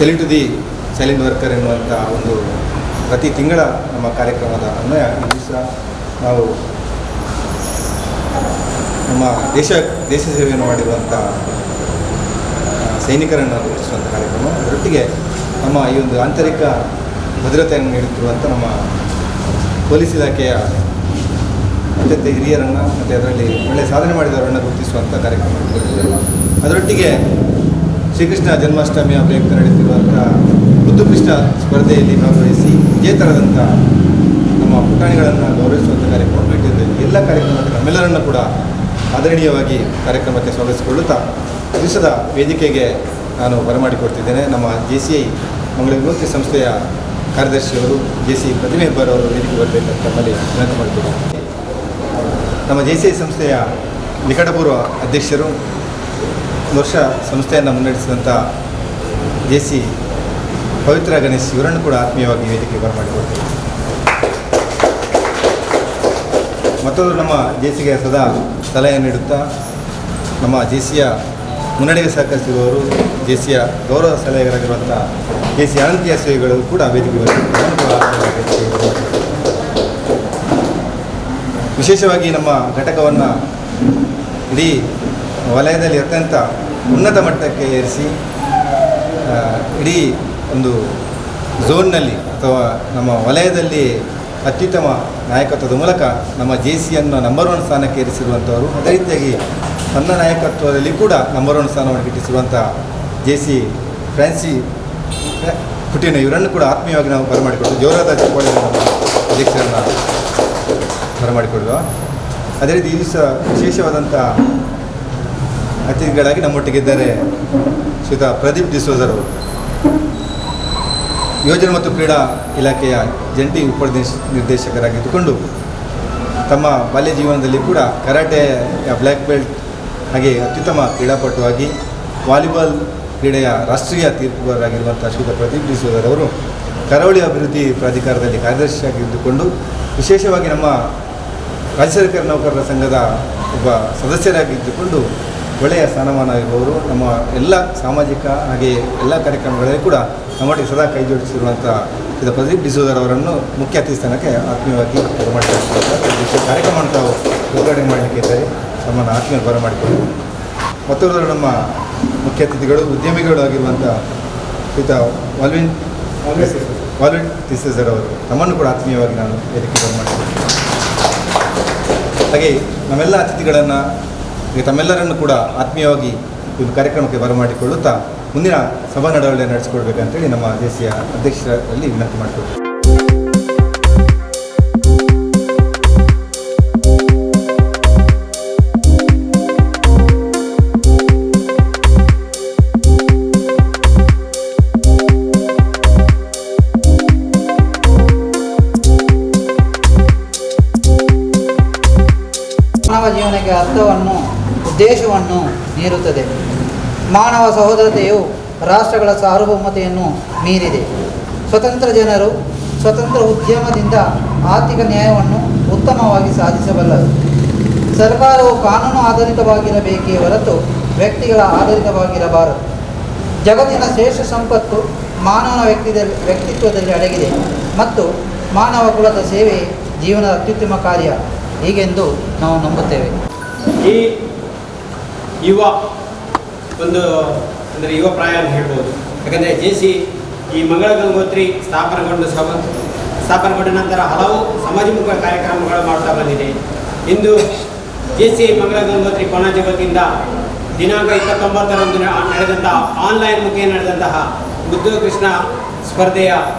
Salute to the silent worker ಎನ್ನುವಂಥ ಒಂದು ಪ್ರತಿ ತಿಂಗಳ ನಮ್ಮ ಕಾರ್ಯಕ್ರಮದ ಅನ್ವಯ ಈ ದಿವಸ ನಾವು ನಮ್ಮ ದೇಶ ಸೇವೆಯನ್ನು ಮಾಡಿರುವಂಥ ಸೈನಿಕರನ್ನು ಗುರುತಿಸುವಂಥ ಕಾರ್ಯಕ್ರಮ. ಅದರೊಟ್ಟಿಗೆ ನಮ್ಮ ಈ ಒಂದು ಆಂತರಿಕ ಭದ್ರತೆಯನ್ನು ನೀಡುತ್ತಿರುವಂಥ ನಮ್ಮ ಪೊಲೀಸ್ ಇಲಾಖೆಯ ಅತ್ಯಂತ ಹಿರಿಯರನ್ನು ಮತ್ತು ಅದರಲ್ಲಿ ಒಳ್ಳೆಯ ಸಾಧನೆ ಮಾಡಿದವರನ್ನು ಗುರುತಿಸುವಂಥ ಕಾರ್ಯಕ್ರಮ. ಅದರೊಟ್ಟಿಗೆ ಶ್ರೀಕೃಷ್ಣ ಜನ್ಮಾಷ್ಟಮಿಯ ಪ್ರಯುಕ್ತ ನಡೆಯುತ್ತಿರುವಂಥ ಬುದ್ಧಕೃಷ್ಣ ಸ್ಪರ್ಧೆಯಲ್ಲಿ ಭಾಗವಹಿಸಿ ವಿಜೇತರಾದಂಥ ನಮ್ಮ ಪುಟಾಣಿಗಳನ್ನು ಗೌರವಿಸುವಂಥ ಕಾರ್ಯಕ್ರಮ ನಡೆಯುತ್ತಿದೆ. ಎಲ್ಲ ಕಾರ್ಯಕ್ರಮಕ್ಕೆ ನಮ್ಮೆಲ್ಲರನ್ನು ಕೂಡ ಆದರಣೀಯವಾಗಿ ಕಾರ್ಯಕ್ರಮಕ್ಕೆ ಸ್ವಾಗತಿಸಿಕೊಳ್ಳುತ್ತಾ ದಿವಸದ ವೇದಿಕೆಗೆ ನಾನು ಬರಮಾಡಿಕೊಡ್ತಿದ್ದೇನೆ. ನಮ್ಮ JCI ಮಂಗಳೂರು ವಿಮುಕ್ತಿ ಸಂಸ್ಥೆಯ ಕಾರ್ಯದರ್ಶಿಯವರು JCI ಪ್ರತಿಮೆ ಹೆಬ್ಬಾರವರು ವೇದಿಕೆ ಬರಬೇಕಂತ ನಮ್ಮಲ್ಲಿ ವಿನಂತಿ ಮಾಡಿಕೊಡ್ತಾರೆ. ನಮ್ಮ JCI ಸಂಸ್ಥೆಯ ನಿಕಟಪೂರ್ವ ಅಧ್ಯಕ್ಷರು, ಒಂದು ವರ್ಷ ಸಂಸ್ಥೆಯನ್ನು ಮುನ್ನಡೆಸಿದಂಥ JC ಪವಿತ್ರ ಗಣೇಶ್ ಇವರನ್ನು ಕೂಡ ಆತ್ಮೀಯವಾಗಿ ವೇದಿಕೆ ಬರಮಾಡಿಕೊಡ್ತಾರೆ. ಮತ್ತೊಂದು ನಮ್ಮ JCಗೆ ಸದಾ ಸಲಹೆ ನೀಡುತ್ತಾ ನಮ್ಮ JCಯ ಮುನ್ನಡೆಗೆ ಸಹಕರಿಸಿರುವವರು JCಯ ಗೌರವ ಸಲಹೆಗಾರರಾಗಿರುವಂಥ JC ಅನಂತಿಯ ಸೇವೆಗಳು ಕೂಡ ವೇದಿಕೆ ಬರುತ್ತಾರೆ. ವಿಶೇಷವಾಗಿ ನಮ್ಮ ಘಟಕವನ್ನು ಇಡೀ ವಲಯದಲ್ಲಿ ಅತ್ಯಂತ ಉನ್ನತ ಮಟ್ಟಕ್ಕೆ ಏರಿಸಿ ಇಡೀ ಒಂದು ಝೋನ್ನಲ್ಲಿ ಅಥವಾ ನಮ್ಮ ವಲಯದಲ್ಲಿ ಅತ್ಯುತ್ತಮ ನಾಯಕತ್ವದ ಮೂಲಕ ನಮ್ಮ JCಯನ್ನು ನಂಬರ್ 1 ಸ್ಥಾನಕ್ಕೆ ಏರಿಸಿರುವಂಥವರು. ಅದೇ ರೀತಿಯಾಗಿ ತನ್ನ ನಾಯಕತ್ವದಲ್ಲಿ ಕೂಡ ನಂಬರ್ 1 ಸ್ಥಾನವನ್ನು ಗಿಟ್ಟಿಸಿರುವಂಥ JC ಫ್ರಾನ್ಸಿ ಪುಟಿನ ಇವರನ್ನು ಕೂಡ ಆತ್ಮೀಯವಾಗಿ ನಾವು ಬರಮಾಡಿಕೊಡ್ತೀವಿ. ಜೋರಾದ ಚಪ್ಪಾಳೆ ಅಧ್ಯಕ್ಷರನ್ನು ಬರಮಾಡಿಕೊಡುವ. ಅದೇ ರೀತಿ ಈ ದಿವಸ ವಿಶೇಷವಾದಂಥ ಅತಿಥಿಗಳಾಗಿ ನಮ್ಮೊಟ್ಟಿಗಿದ್ದಾರೆ ಶ್ರೀಯುತ ಪ್ರದೀಪ್ ಡಿಸೋಜರವರು, ಯೋಜನೆ ಮತ್ತು ಕ್ರೀಡಾ ಇಲಾಖೆಯ ಜಂಟಿ ನಿರ್ದೇಶಕರಾಗಿದ್ದುಕೊಂಡು ತಮ್ಮ ಬಾಲ್ಯ ಜೀವನದಲ್ಲಿ ಕೂಡ ಕರಾಟೆಯ ಬ್ಲ್ಯಾಕ್ ಬೆಲ್ಟ್ ಹಾಗೆ ಅತ್ಯುತ್ತಮ ಕ್ರೀಡಾಪಟುವಾಗಿ ವಾಲಿಬಾಲ್ ಕ್ರೀಡೆಯ ರಾಷ್ಟ್ರೀಯ ತೀರ್ಪುಗಾರರಾಗಿರುವಂಥ ಶ್ರೀಯುತ ಪ್ರದೀಪ್ ಡಿಸೋಜರವರು ಕರಾವಳಿ ಅಭಿವೃದ್ಧಿ ಪ್ರಾಧಿಕಾರದಲ್ಲಿ ಕಾರ್ಯದರ್ಶಿಯಾಗಿದ್ದುಕೊಂಡು ವಿಶೇಷವಾಗಿ ನಮ್ಮ ರಾಜ್ಯ ಸರ್ಕಾರಿ ನೌಕರರ ಸಂಘದ ಒಬ್ಬ ಸದಸ್ಯರಾಗಿದ್ದುಕೊಂಡು ಒಳ್ಳೆಯ ಸ್ಥಾನಮಾನ ಇರುವವರು. ನಮ್ಮ ಎಲ್ಲ ಸಾಮಾಜಿಕ ಹಾಗೆ ಎಲ್ಲ ಕಾರ್ಯಕ್ರಮಗಳಲ್ಲಿ ಕೂಡ ನಮ್ಮೊಟ್ಟಿಗೆ ಸದಾ ಕೈ ಜೋಡಿಸಿರುವಂಥ ಶ್ರೀಯುತ ಪ್ರದೀಪ್ ಡಿಸೋಜರವರನ್ನು ಮುಖ್ಯ ಅತಿಥಿ ಸ್ಥಾನಕ್ಕೆ ಆತ್ಮೀಯವಾಗಿ ಬರಮಾಡಿಕೊಳ್ತಾರೆ. ಕಾರ್ಯಕ್ರಮವನ್ನು ತಾವು ಉದ್ಘಾಟನೆ ಮಾಡಲಿಕ್ಕೆ ಇದ್ದಾರೆ, ನಮ್ಮನ್ನು ಆತ್ಮೀಯ ಬರಮಾಡಿಕೊಳ್ಳಿ. ಮತ್ತೊಬ್ಬರು ನಮ್ಮ ಮುಖ್ಯ ಅತಿಥಿಗಳು ಉದ್ಯಮಿಗಳು ಆಗಿರುವಂಥ ಶ್ರೀಯುತ ವಾಲ್ವಿನ್ ಡಿಸೋಜರವರು, ತಮ್ಮನ್ನು ಕೂಡ ಆತ್ಮೀಯವಾಗಿ ನಾನು ವೇದಿಕೆ ಬರಮಾಡಿಕೊಳ್ತೀನಿ. ಹಾಗೆ ನಮ್ಮೆಲ್ಲ ಅತಿಥಿಗಳನ್ನು ತಮ್ಮೆಲ್ಲರನ್ನು ಕೂಡ ಆತ್ಮೀಯವಾಗಿ ಈ ಕಾರ್ಯಕ್ರಮಕ್ಕೆ ಬರಮಾಡಿಕೊಳ್ಳುತ್ತಾ ಮುಂದಿನ ಸಭಾ ನಡವಳಿಕೆ ನಡೆಸಿಕೊಡ್ಬೇಕಂತೇಳಿ ನಮ್ಮ JCಯ ಅಧ್ಯಕ್ಷರಲ್ಲಿ ವಿನಂತಿ ಮಾಡಿಕೊಡ್ತೀವಿ. ಮಾನವ ಜೀವನಕ್ಕೆ ಅರ್ಥವನ್ನು ಉದ್ದೇಶವನ್ನು ನೀಡುತ್ತದೆ. ಮಾನವ ಸಹೋದರತೆಯು ರಾಷ್ಟ್ರಗಳ ಸಾರ್ವಭೌಮತೆಯನ್ನು ಮೀರಿದೆ. ಸ್ವತಂತ್ರ ಜನರು ಸ್ವತಂತ್ರ ಉದ್ಯಮದಿಂದ ಆರ್ಥಿಕ ನ್ಯಾಯವನ್ನು ಉತ್ತಮವಾಗಿ ಸಾಧಿಸಬಲ್ಲರು. ಸರ್ಕಾರವು ಕಾನೂನು ಆಧಾರಿತವಾಗಿರಬೇಕೇ ಹೊರತು ವ್ಯಕ್ತಿಗಳ ಆಧಾರಿತವಾಗಿರಬಾರದು. ಜಗತ್ತಿನ ಶ್ರೇಷ್ಠ ಸಂಪತ್ತು ಮಾನವನ ವ್ಯಕ್ತಿತ್ವದಲ್ಲಿ ಅಡಗಿದೆ ಮತ್ತು ಮಾನವ ಕುಲದ ಸೇವೆ ಜೀವನದ ಅತ್ಯುತ್ತಮ ಕಾರ್ಯ ಹೀಗೆಂದು ನಾವು ನಂಬುತ್ತೇವೆ. ಈ ಯುವ ಒಂದು ಅಂದರೆ ಯುವ ಪ್ರಾಯ ಅಂತ ಹೇಳ್ಬೋದು. ಯಾಕಂದರೆ JC ಈ ಮಂಗಳ ಗಂಗೋತ್ರಿ ಸ್ಥಾಪನೆಗೊಂಡ ನಂತರ ಹಲವು ಸಮಾಜಮುಖ ಕಾರ್ಯಕ್ರಮಗಳು ಮಾಡ್ತಾ ಬಂದಿದೆ. ಇಂದು JC ಮಂಗಳ ಗಂಗೋತ್ರಿ ಕೊಣಾಜೆ ವತಿಯಿಂದ ದಿನಾಂಕ 29ರಂದು ನಡೆದಂಥ ಆನ್ಲೈನ್ ಮುಖೇನ ನಡೆದಂತಹ ಬುದ್ಧಕೃಷ್ಣ ಸ್ಪರ್ಧೆಯ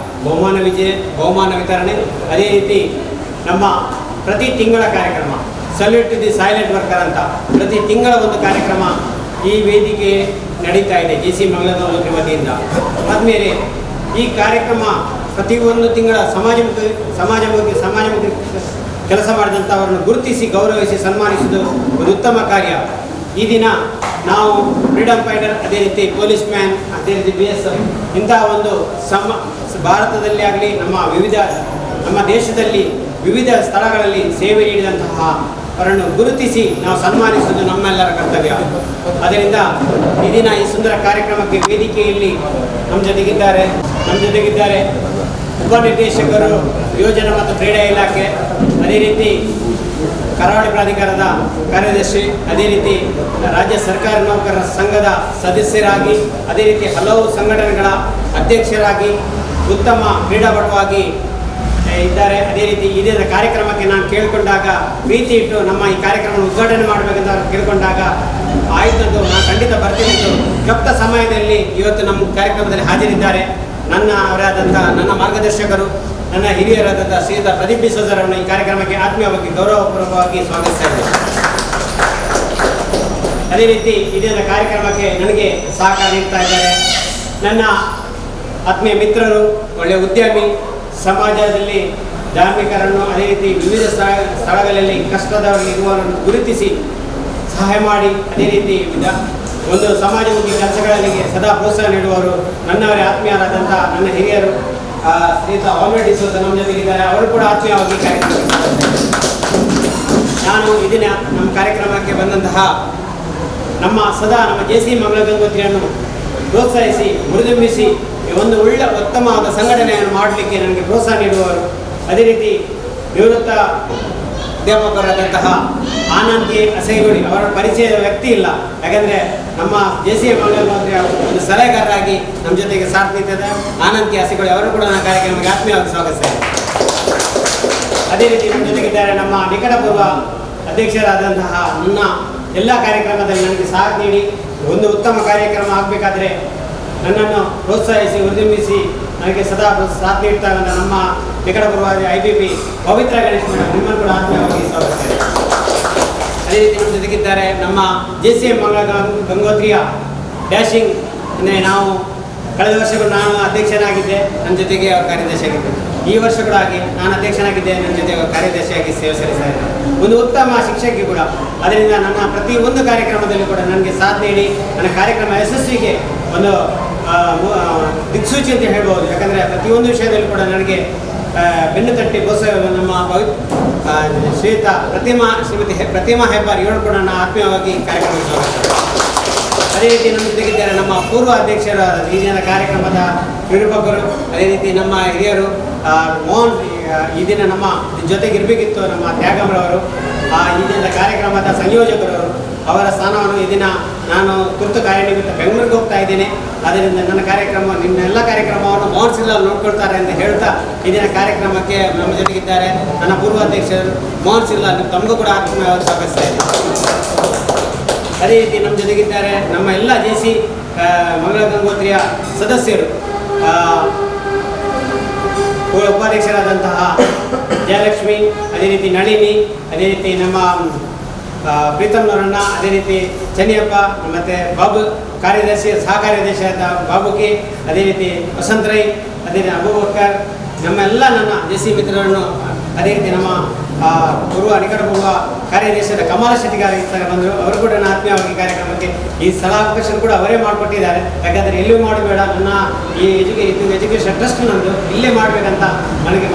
ಬಹುಮಾನ ವಿತರಣೆ, ಅದೇ ರೀತಿ ನಮ್ಮ ಪ್ರತಿ ತಿಂಗಳ ಕಾರ್ಯಕ್ರಮ salute to the silent worker ಅಂತ ಪ್ರತಿ ತಿಂಗಳ ಒಂದು ಕಾರ್ಯಕ್ರಮ ಈ ವೇದಿಕೆ ನಡೀತಾ ಇದೆ JC ಮಂಗಳ ಗಂಗೋತ್ರಿ ವತಿಯಿಂದ. ಆದಮೇಲೆ ಈ ಕಾರ್ಯಕ್ರಮ ಪ್ರತಿಯೊಂದು ತಿಂಗಳ ಸಮಾಜಮುಖಿ ಕೆಲಸ ಮಾಡಿದಂಥವರನ್ನು ಗುರುತಿಸಿ ಗೌರವಿಸಿ ಸನ್ಮಾನಿಸುವುದು ಒಂದು ಉತ್ತಮ ಕಾರ್ಯ. ಈ ದಿನ ನಾವು ಫ್ರೀಡಮ್ ಫೈಟರ್, ಅದೇ ರೀತಿ ಪೊಲೀಸ್ ಮ್ಯಾನ್, ಅದೇ ರೀತಿ BSF ಇಂತಹ ಒಂದು ಭಾರತದಲ್ಲಿ ಆಗಲಿ ನಮ್ಮ ದೇಶದಲ್ಲಿ ವಿವಿಧ ಸ್ಥಳಗಳಲ್ಲಿ ಸೇವೆ ನೀಡಿದಂತಹ ಅವರನ್ನು ಗುರುತಿಸಿ ನಾವು ಸನ್ಮಾನಿಸುವುದು ನಮ್ಮೆಲ್ಲರ ಕರ್ತವ್ಯ. ಅದರಿಂದ ಈ ದಿನ ಈ ಸುಂದರ ಕಾರ್ಯಕ್ರಮಕ್ಕೆ ವೇದಿಕೆಯಲ್ಲಿ ನಮ್ಮ ಜೊತೆಗಿದ್ದಾರೆ ಉಪನಿರ್ದೇಶಕರು ಯೋಜನಾ ಮತ್ತು ಕ್ರೀಡಾ ಇಲಾಖೆ, ಅದೇ ರೀತಿ ಕರಾವಳಿ ಪ್ರಾಧಿಕಾರದ ಕಾರ್ಯದರ್ಶಿ, ಅದೇ ರೀತಿ ರಾಜ್ಯ ಸರ್ಕಾರಿ ನೌಕರರ ಸಂಘದ ಸದಸ್ಯರಾಗಿ, ಅದೇ ರೀತಿ ಹಲವು ಸಂಘಟನೆಗಳ ಅಧ್ಯಕ್ಷರಾಗಿ, ಉತ್ತಮ ಕ್ರೀಡಾಪಟುವಾಗಿ ಇದ್ದಾರೆ. ಅದೇ ರೀತಿ ಇದೇ ಕಾರ್ಯಕ್ರಮಕ್ಕೆ ನಾನು ಕೇಳಿಕೊಂಡಾಗ ಪ್ರೀತಿ ಇಟ್ಟು ನಮ್ಮ ಈ ಕಾರ್ಯಕ್ರಮ ಉದ್ಘಾಟನೆ ಮಾಡಬೇಕಂತ ಕೇಳಿಕೊಂಡಾಗ ಆಯಿತಂದು ನಾನು ಖಂಡಿತ ಬರ್ತೀನಿ ಎಂದು ಕ್ಲಪ್ತ ಸಮಯದಲ್ಲಿ ಇವತ್ತು ನಮ್ಮ ಕಾರ್ಯಕ್ರಮದಲ್ಲಿ ಹಾಜರಿದ್ದಾರೆ. ನನ್ನ ಮಾರ್ಗದರ್ಶಕರು, ನನ್ನ ಹಿರಿಯರಾದಂಥ ಶ್ರೀಯುತ ಪ್ರದೀಪ್ ಡಿಸೋಜರನ್ನು ಈ ಕಾರ್ಯಕ್ರಮಕ್ಕೆ ಆತ್ಮೀಯವಾಗಿ ಗೌರವಪೂರ್ವಕವಾಗಿ ಸ್ವಾಗತಿಸ್ತಾ ಇದ್ದೇನೆ. ಅದೇ ರೀತಿ ಇದೇ ಕಾರ್ಯಕ್ರಮಕ್ಕೆ ನನಗೆ ಸಹಕಾರ ನೀಡ್ತಾ ಇದ್ದಾರೆ ನನ್ನ ಆತ್ಮೀಯ ಮಿತ್ರರು, ಒಳ್ಳೆಯ ಉದ್ಯಮಿ, ಸಮಾಜದಲ್ಲಿ ಧಾರ್ಮಿಕರನ್ನು, ಅದೇ ರೀತಿ ವಿವಿಧ ಸ್ಥಳಗಳಲ್ಲಿ ಕಷ್ಟದವರಿಗೆ ಇರುವವರನ್ನು ಗುರುತಿಸಿ ಸಹಾಯ ಮಾಡಿ, ಅದೇ ರೀತಿ ಒಂದು ಸಮಾಜಮುಖಿ ಕೆಲಸಗಳಲ್ಲಿ ಸದಾ ಪ್ರೋತ್ಸಾಹ ನೀಡುವವರು ನನ್ನವರೇ ಆತ್ಮೀಯರಾದಂಥ ನನ್ನ ಹಿರಿಯರು ಶ್ರೀಯುತ ಆಲ್ರೆಡಿ ಡಿಸೋಜ ನಮ್ಮ ಜೊತೆಗಿದ್ದಾರೆ. ಅವರು ಕೂಡ ಆತ್ಮೀಯವಾಗಿ ಕಾರ್ಯಕ್ರಮ. ನಾನು ಇದನ್ನ ನಮ್ಮ ಕಾರ್ಯಕ್ರಮಕ್ಕೆ ಬಂದಂತಹ ನಮ್ಮ JC ಮಂಗಳ ಗಂಗೋತ್ರಿಯನ್ನು ಪ್ರೋತ್ಸಾಹಿಸಿ ಹುರಿದುಂಬಿಸಿ ಒಂದು ಒಳ್ಳೆ ಉತ್ತಮವಾದ ಸಂಘಟನೆಯನ್ನು ಮಾಡಲಿಕ್ಕೆ ನನಗೆ ಪ್ರೋತ್ಸಾಹ ನೀಡುವವರು, ಅದೇ ರೀತಿ ನಿವೃತ್ತ ಅಧ್ಯಾಪಕರಾದಂತಹ ಆನಂದ್ ಕೆ ಅಸೈಗುಡಿ ಅವರ ಪರಿಚಯದ ವ್ಯಕ್ತಿ ಇಲ್ಲ. ಯಾಕಂದರೆ ನಮ್ಮ JC ಮಂಗಳ ಗಂಗೋತ್ರಿಯ ಒಂದು ಸಲಹೆಗಾರರಾಗಿ ನಮ್ಮ ಜೊತೆಗೆ ಸಾಥ್ ನೀಡ್ತಿದ್ದ ಆನಂದ್ ಕೆ ಅಸೈಗುಡಿ ಅವರು ಕೂಡ ನನ್ನ ಕಾರ್ಯಕ್ರಮಕ್ಕೆ ಆತ್ಮೀಯವಾಗಿ ಸ್ವಾಗತಿಸ್ತಾರೆ. ಅದೇ ರೀತಿ ನಮ್ಮ ಜೊತೆಗಿದ್ದಾರೆ ನಮ್ಮ ನಿಕಟಪೂರ್ವ ಅಧ್ಯಕ್ಷರಾದಂತಹ ನನ್ನ ಎಲ್ಲ ಕಾರ್ಯಕ್ರಮದಲ್ಲಿ ನನಗೆ ಸಾಥ್ ನೀಡಿ ಒಂದು ಉತ್ತಮ ಕಾರ್ಯಕ್ರಮ ಆಗಬೇಕಾದ್ರೆ ನನ್ನನ್ನು ಪ್ರೋತ್ಸಾಹಿಸಿ ಹುರಿದುಂಬಿಸಿ ನನಗೆ ಸದಾ ಸಾಥ್ ನೀಡ್ತಾ ಇದ್ದ ನಮ್ಮ ನಿಕಟಪೂರ್ವ IPP ಪವಿತ್ರ ಗಣೇಶ್ ಮೇಡಮ್, ನಿಮ್ಮನ್ನು ಕೂಡ ಆತ್ಮೀಯವಾಗಿ ಸ್ವಾಗತಿಸ್ತಾರೆ. ಅದೇ ರೀತಿ ನಮ್ಮ ಜೊತೆಗಿದ್ದಾರೆ ನಮ್ಮ JC ಮಂಗಳ ಗಂಗೋತ್ರಿಯ ಡ್ಯಾಶಿಂಗ್, ಅಂದರೆ ನಾವು ಕಳೆದ ವರ್ಷಗಳು ನಾನು ಅಧ್ಯಕ್ಷನಾಗಿದ್ದೆ, ನನ್ನ ಜೊತೆಗೆ ಅವರು ಕಾರ್ಯದರ್ಶಿಯಾಗಿದ್ದೆ. ಈ ವರ್ಷ ಕೂಡ ಹಾಗೆ ನಾನು ಅಧ್ಯಕ್ಷನಾಗಿದ್ದೆ, ನನ್ನ ಜೊತೆ ಕಾರ್ಯದರ್ಶಿಯಾಗಿ ಸೇವೆ ಸಲ್ಲಿಸ್ತಾ ಇದ್ದೆ. ಒಂದು ಉತ್ತಮ ಶಿಕ್ಷಕಿ ಕೂಡ. ಅದರಿಂದ ನನ್ನ ಪ್ರತಿಯೊಂದು ಕಾರ್ಯಕ್ರಮದಲ್ಲಿ ಕೂಡ ನನಗೆ ಸಾಥ್ ನೀಡಿ ನನ್ನ ಕಾರ್ಯಕ್ರಮ ಯಶಸ್ವಿಗೆ ಒಂದು ದಿಕ್ಸೂಚಿ ಅಂತ ಹೇಳ್ಬೋದು. ಯಾಕಂದರೆ ಪ್ರತಿಯೊಂದು ವಿಷಯದಲ್ಲಿ ಕೂಡ ನನಗೆ ಬೆನ್ನು ತಟ್ಟಿ ಪ್ರೋತ್ಸಾಹ ನಮ್ಮ ಶ್ರೀಮತಿ ಪ್ರತಿಮಾ ಹೆಬ್ಬಾರ್ ಇವರು ಕೂಡ ನನ್ನ ಆತ್ಮೀಯವಾಗಿ ಕಾರ್ಯಕ್ರಮ. ಅದೇ ರೀತಿ ನಮ್ಮ ಜೊತೆಗಿದ್ದಾರೆ ನಮ್ಮ ಪೂರ್ವ ಅಧ್ಯಕ್ಷರಾದ ಈ ದಿನ ಕಾರ್ಯಕ್ರಮದ ನಿರೂಪಕರು, ಅದೇ ರೀತಿ ನಮ್ಮ ಹಿರಿಯರು ಮೋಹನ್ ಈ ದಿನ ನಮ್ಮ ಜೊತೆಗಿರಬೇಕಿತ್ತು ನಮ್ಮ ತ್ಯಾಗಮ್ರವರು, ಈ ದಿನದ ಕಾರ್ಯಕ್ರಮದ ಸಂಯೋಜಕರವರು. ಅವರ ಸ್ಥಾನವನ್ನು ಈ ದಿನ ನಾನು ತುರ್ತು ಕಾರ್ಯನಿಮಿತ್ತ ಬೆಂಗಳೂರಿಗೆ ಹೋಗ್ತಾ ಇದ್ದೇನೆ. ಆದ್ದರಿಂದ ನನ್ನ ನಿನ್ನೆಲ್ಲ ಕಾರ್ಯಕ್ರಮವನ್ನು ಮೋಹನ್ ಸಿಲ್ಲಾಲ್ ನೋಡ್ಕೊಳ್ತಾರೆ ಅಂತ ಹೇಳ್ತಾ ಈ ದಿನ ಕಾರ್ಯಕ್ರಮಕ್ಕೆ ನಮ್ಮ ಜೊತೆಗಿದ್ದಾರೆ ನನ್ನ ಪೂರ್ವಾಧ್ಯಕ್ಷರು ಮೋಹನ್ ಸಿಲ್ಲಾಲ್, ತಮಗೂ ಕೂಡ ಆತ್ಮೀಯವಾಗಿ ಸ್ವಾಗತಿಸ್ತಾ ಇದ್ದೀನಿ. ಅದೇ ರೀತಿ ನಮ್ಮ ಜೊತೆಗಿದ್ದಾರೆ ನಮ್ಮ ಎಲ್ಲ JC ಮಂಗಳ ಗಂಗೋತ್ರಿಯ ಸದಸ್ಯರು, ಉಪಾಧ್ಯಕ್ಷರಾದಂತಹ ಜಯಲಕ್ಷ್ಮಿ, ಅದೇ ರೀತಿ ನಳಿನಿ, ಅದೇ ರೀತಿ ನಮ್ಮ ಪ್ರೀತಮ್ನವರನ್ನ, ಅದೇ ರೀತಿ ಚೆನ್ನಿಯಪ್ಪ, ಮತ್ತು ಬಾಬು ಸಹ ಕಾರ್ಯದರ್ಶಿಯಾದ ಬಾಬುಕಿ, ಅದೇ ರೀತಿ ವಸಂತ್ ರೈ, ಅದೇ ರೀತಿ ಅಬೂಬಕರ್, ನನ್ನ JC ಮಿತ್ರರನ್ನು, ಅದೇ ರೀತಿ ನಮ್ಮ ನಿಕಟಪೂರ್ವ ಕಾರ್ಯದರ್ಶಿಯಾದ ಕಮಾಲ ಶೆಟ್ಟಿಗಾರ ಬಂದರು. ಅವರು ಕೂಡ ನನ್ನ ಆತ್ಮೀಯವಾಗಿ ಕಾರ್ಯಕ್ರಮಕ್ಕೆ ಈ ಸ್ಥಳಾವಕಾಶ ಕೂಡ ಅವರೇ ಮಾಡಿಕೊಟ್ಟಿದ್ದಾರೆ. ಯಾಕಂದರೆ ಎಲ್ಲೂ ಮಾಡಬೇಡ, ನನ್ನ ಈ ಎಜುಕೇಷನ್ ಟ್ರಸ್ಟ್ ನಂದು ಇಲ್ಲೇ ಮಾಡಬೇಕಂತ ನನಗೆ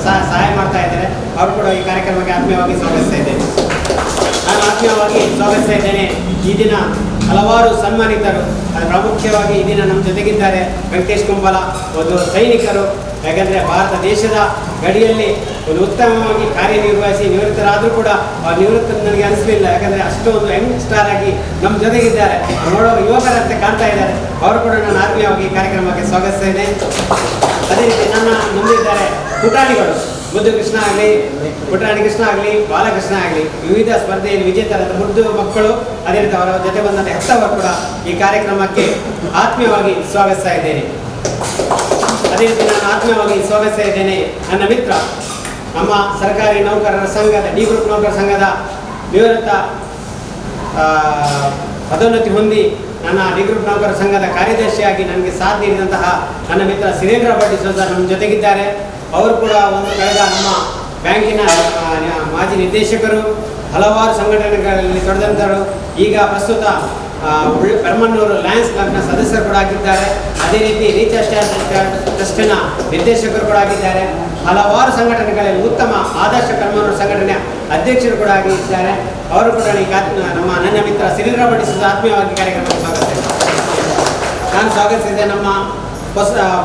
ಸಹಾಯ ಮಾಡ್ತಾ ಇದ್ದಾರೆ. ಅವರು ಕೂಡ ಈ ಕಾರ್ಯಕ್ರಮಕ್ಕೆ ಆತ್ಮೀಯವಾಗಿ ಸ್ವಾಗತಿಸ್ತಾ ಇದ್ದೇನೆ. ನಾನು ಆತ್ಮೀಯವಾಗಿ ಸ್ವಾಗತಿಸ್ತಾ ಇದ್ದೇನೆ. ಈ ದಿನ ಹಲವಾರು ಸನ್ಮಾನಿತರು, ಅದು ಪ್ರಾಮುಖ್ಯವಾಗಿ ಈ ದಿನ ನಮ್ಮ ಜೊತೆಗಿದ್ದಾರೆ ವೆಂಕಟೇಶ್ ಕುಂಬಲ, ಒಂದು ಸೈನಿಕರು. ಯಾಕಂದರೆ ಭಾರತ ದೇಶದ ಗಡಿಯಲ್ಲಿ ಒಂದು ಉತ್ತಮವಾಗಿ ಕಾರ್ಯನಿರ್ವಹಿಸಿ ನಿವೃತ್ತರಾದರೂ ಕೂಡ ಅವ್ರು ನಿವೃತ್ತ ನನಗೆ ಅನಿಸಲಿಲ್ಲ. ಯಾಕಂದರೆ ಅಷ್ಟೊಂದು ಯಂಗ್ ಸ್ಟಾರ್ ಆಗಿ ನಮ್ಮ ಜೊತೆಗಿದ್ದಾರೆ, ನೋಡೋ ಯುವಕರಂತೆ ಕಾಣ್ತಾ ಇದ್ದಾರೆ. ಅವರು ಕೂಡ ನಾನು ಆತ್ಮೀಯವಾಗಿ ಕಾರ್ಯಕ್ರಮಕ್ಕೆ ಸ್ವಾಗತಿಸ್ತಾ ಇದ್ದೇನೆ. ಅದೇ ರೀತಿ ಮುಂದಿದ್ದಾರೆ ಪುಟಾಣಿಗಳು, ಮುದ್ದು ಕೃಷ್ಣ ಆಗಲಿ, ಪುಟಾಣಿ ಕೃಷ್ಣ ಆಗಲಿ, ಬಾಲಕೃಷ್ಣ ಆಗಲಿ, ವಿವಿಧ ಸ್ಪರ್ಧೆಯಲ್ಲಿ ವಿಜೇತರಾದ ಮುದ್ದು ಮಕ್ಕಳು, ಅದೇ ರೀತಿ ಅವರ ಜೊತೆ ಬಂದಂಥ ಹೆತ್ತವರು ಕೂಡ ಈ ಕಾರ್ಯಕ್ರಮಕ್ಕೆ ಆತ್ಮೀಯವಾಗಿ ಸ್ವಾಗತಿಸ್ತಾ ಇದ್ದೇನೆ. ಅದೇ ರೀತಿ ನಾನು ಆತ್ಮೀಯವಾಗಿ ಸ್ವಾಗತಿಸ್ತಾ ಇದ್ದೇನೆ ನನ್ನ ಮಿತ್ರ, ನಮ್ಮ ಸರ್ಕಾರಿ ನೌಕರರ ಸಂಘದ D ಗ್ರೂಪ್ ನೌಕರರ ಸಂಘದ ನಿವೃತ್ತ ಪದೋನ್ನತಿ ಹೊಂದಿ ನನ್ನ D ಗ್ರೂಪ್ ನೌಕರರ ಸಂಘದ ಕಾರ್ಯದರ್ಶಿಯಾಗಿ ನನಗೆ ಸಾಥ್ ನೀಡಿದಂತಹ ನನ್ನ ಮಿತ್ರ ಸಿರೇಂದ್ರ ಡಿಸೋಜ ನಮ್ಮ ಜೊತೆಗಿದ್ದಾರೆ. ಅವರು ಕೂಡ ಕಳೆದ ನಮ್ಮ ಬ್ಯಾಂಕಿನ ಮಾಜಿ ನಿರ್ದೇಶಕರು, ಹಲವಾರು ಸಂಘಟನೆಗಳಲ್ಲಿ ತೊಡದಂತರು. ಈಗ ಪ್ರಸ್ತುತ ಪರಮನ್ನೂರು ಲಯನ್ಸ್ ಕ್ಲಬ್ನ ಸದಸ್ಯರು ಕೂಡ ಆಗಿದ್ದಾರೆ. ಅದೇ ರೀತಿ ರೀಚಾರ್ಜ್ ಟ್ರಸ್ಟಿನ ನಿರ್ದೇಶಕರು ಕೂಡ ಆಗಿದ್ದಾರೆ. ಹಲವಾರು ಸಂಘಟನೆಗಳಲ್ಲಿ ಉತ್ತಮ ಆದರ್ಶ ಪರಮನ್ನೂರು ಸಂಘಟನೆಯ ಅಧ್ಯಕ್ಷರು ಕೂಡ ಆಗಿದ್ದಾರೆ. ಅವರು ಕೂಡ ನಮ್ಮ ಅನನ್ಯ ಮಿತ್ರ ಸಿರಿಂದ್ರ ಭಟ್ ಆತ್ಮೀಯವಾಗಿ ಕಾರ್ಯಕ್ರಮಕ್ಕೆ ಸ್ವಾಗತಿಸಿದ್ದಾರೆ. ನಾನು ಸ್ವಾಗತಿಸಿದೆ ನಮ್ಮ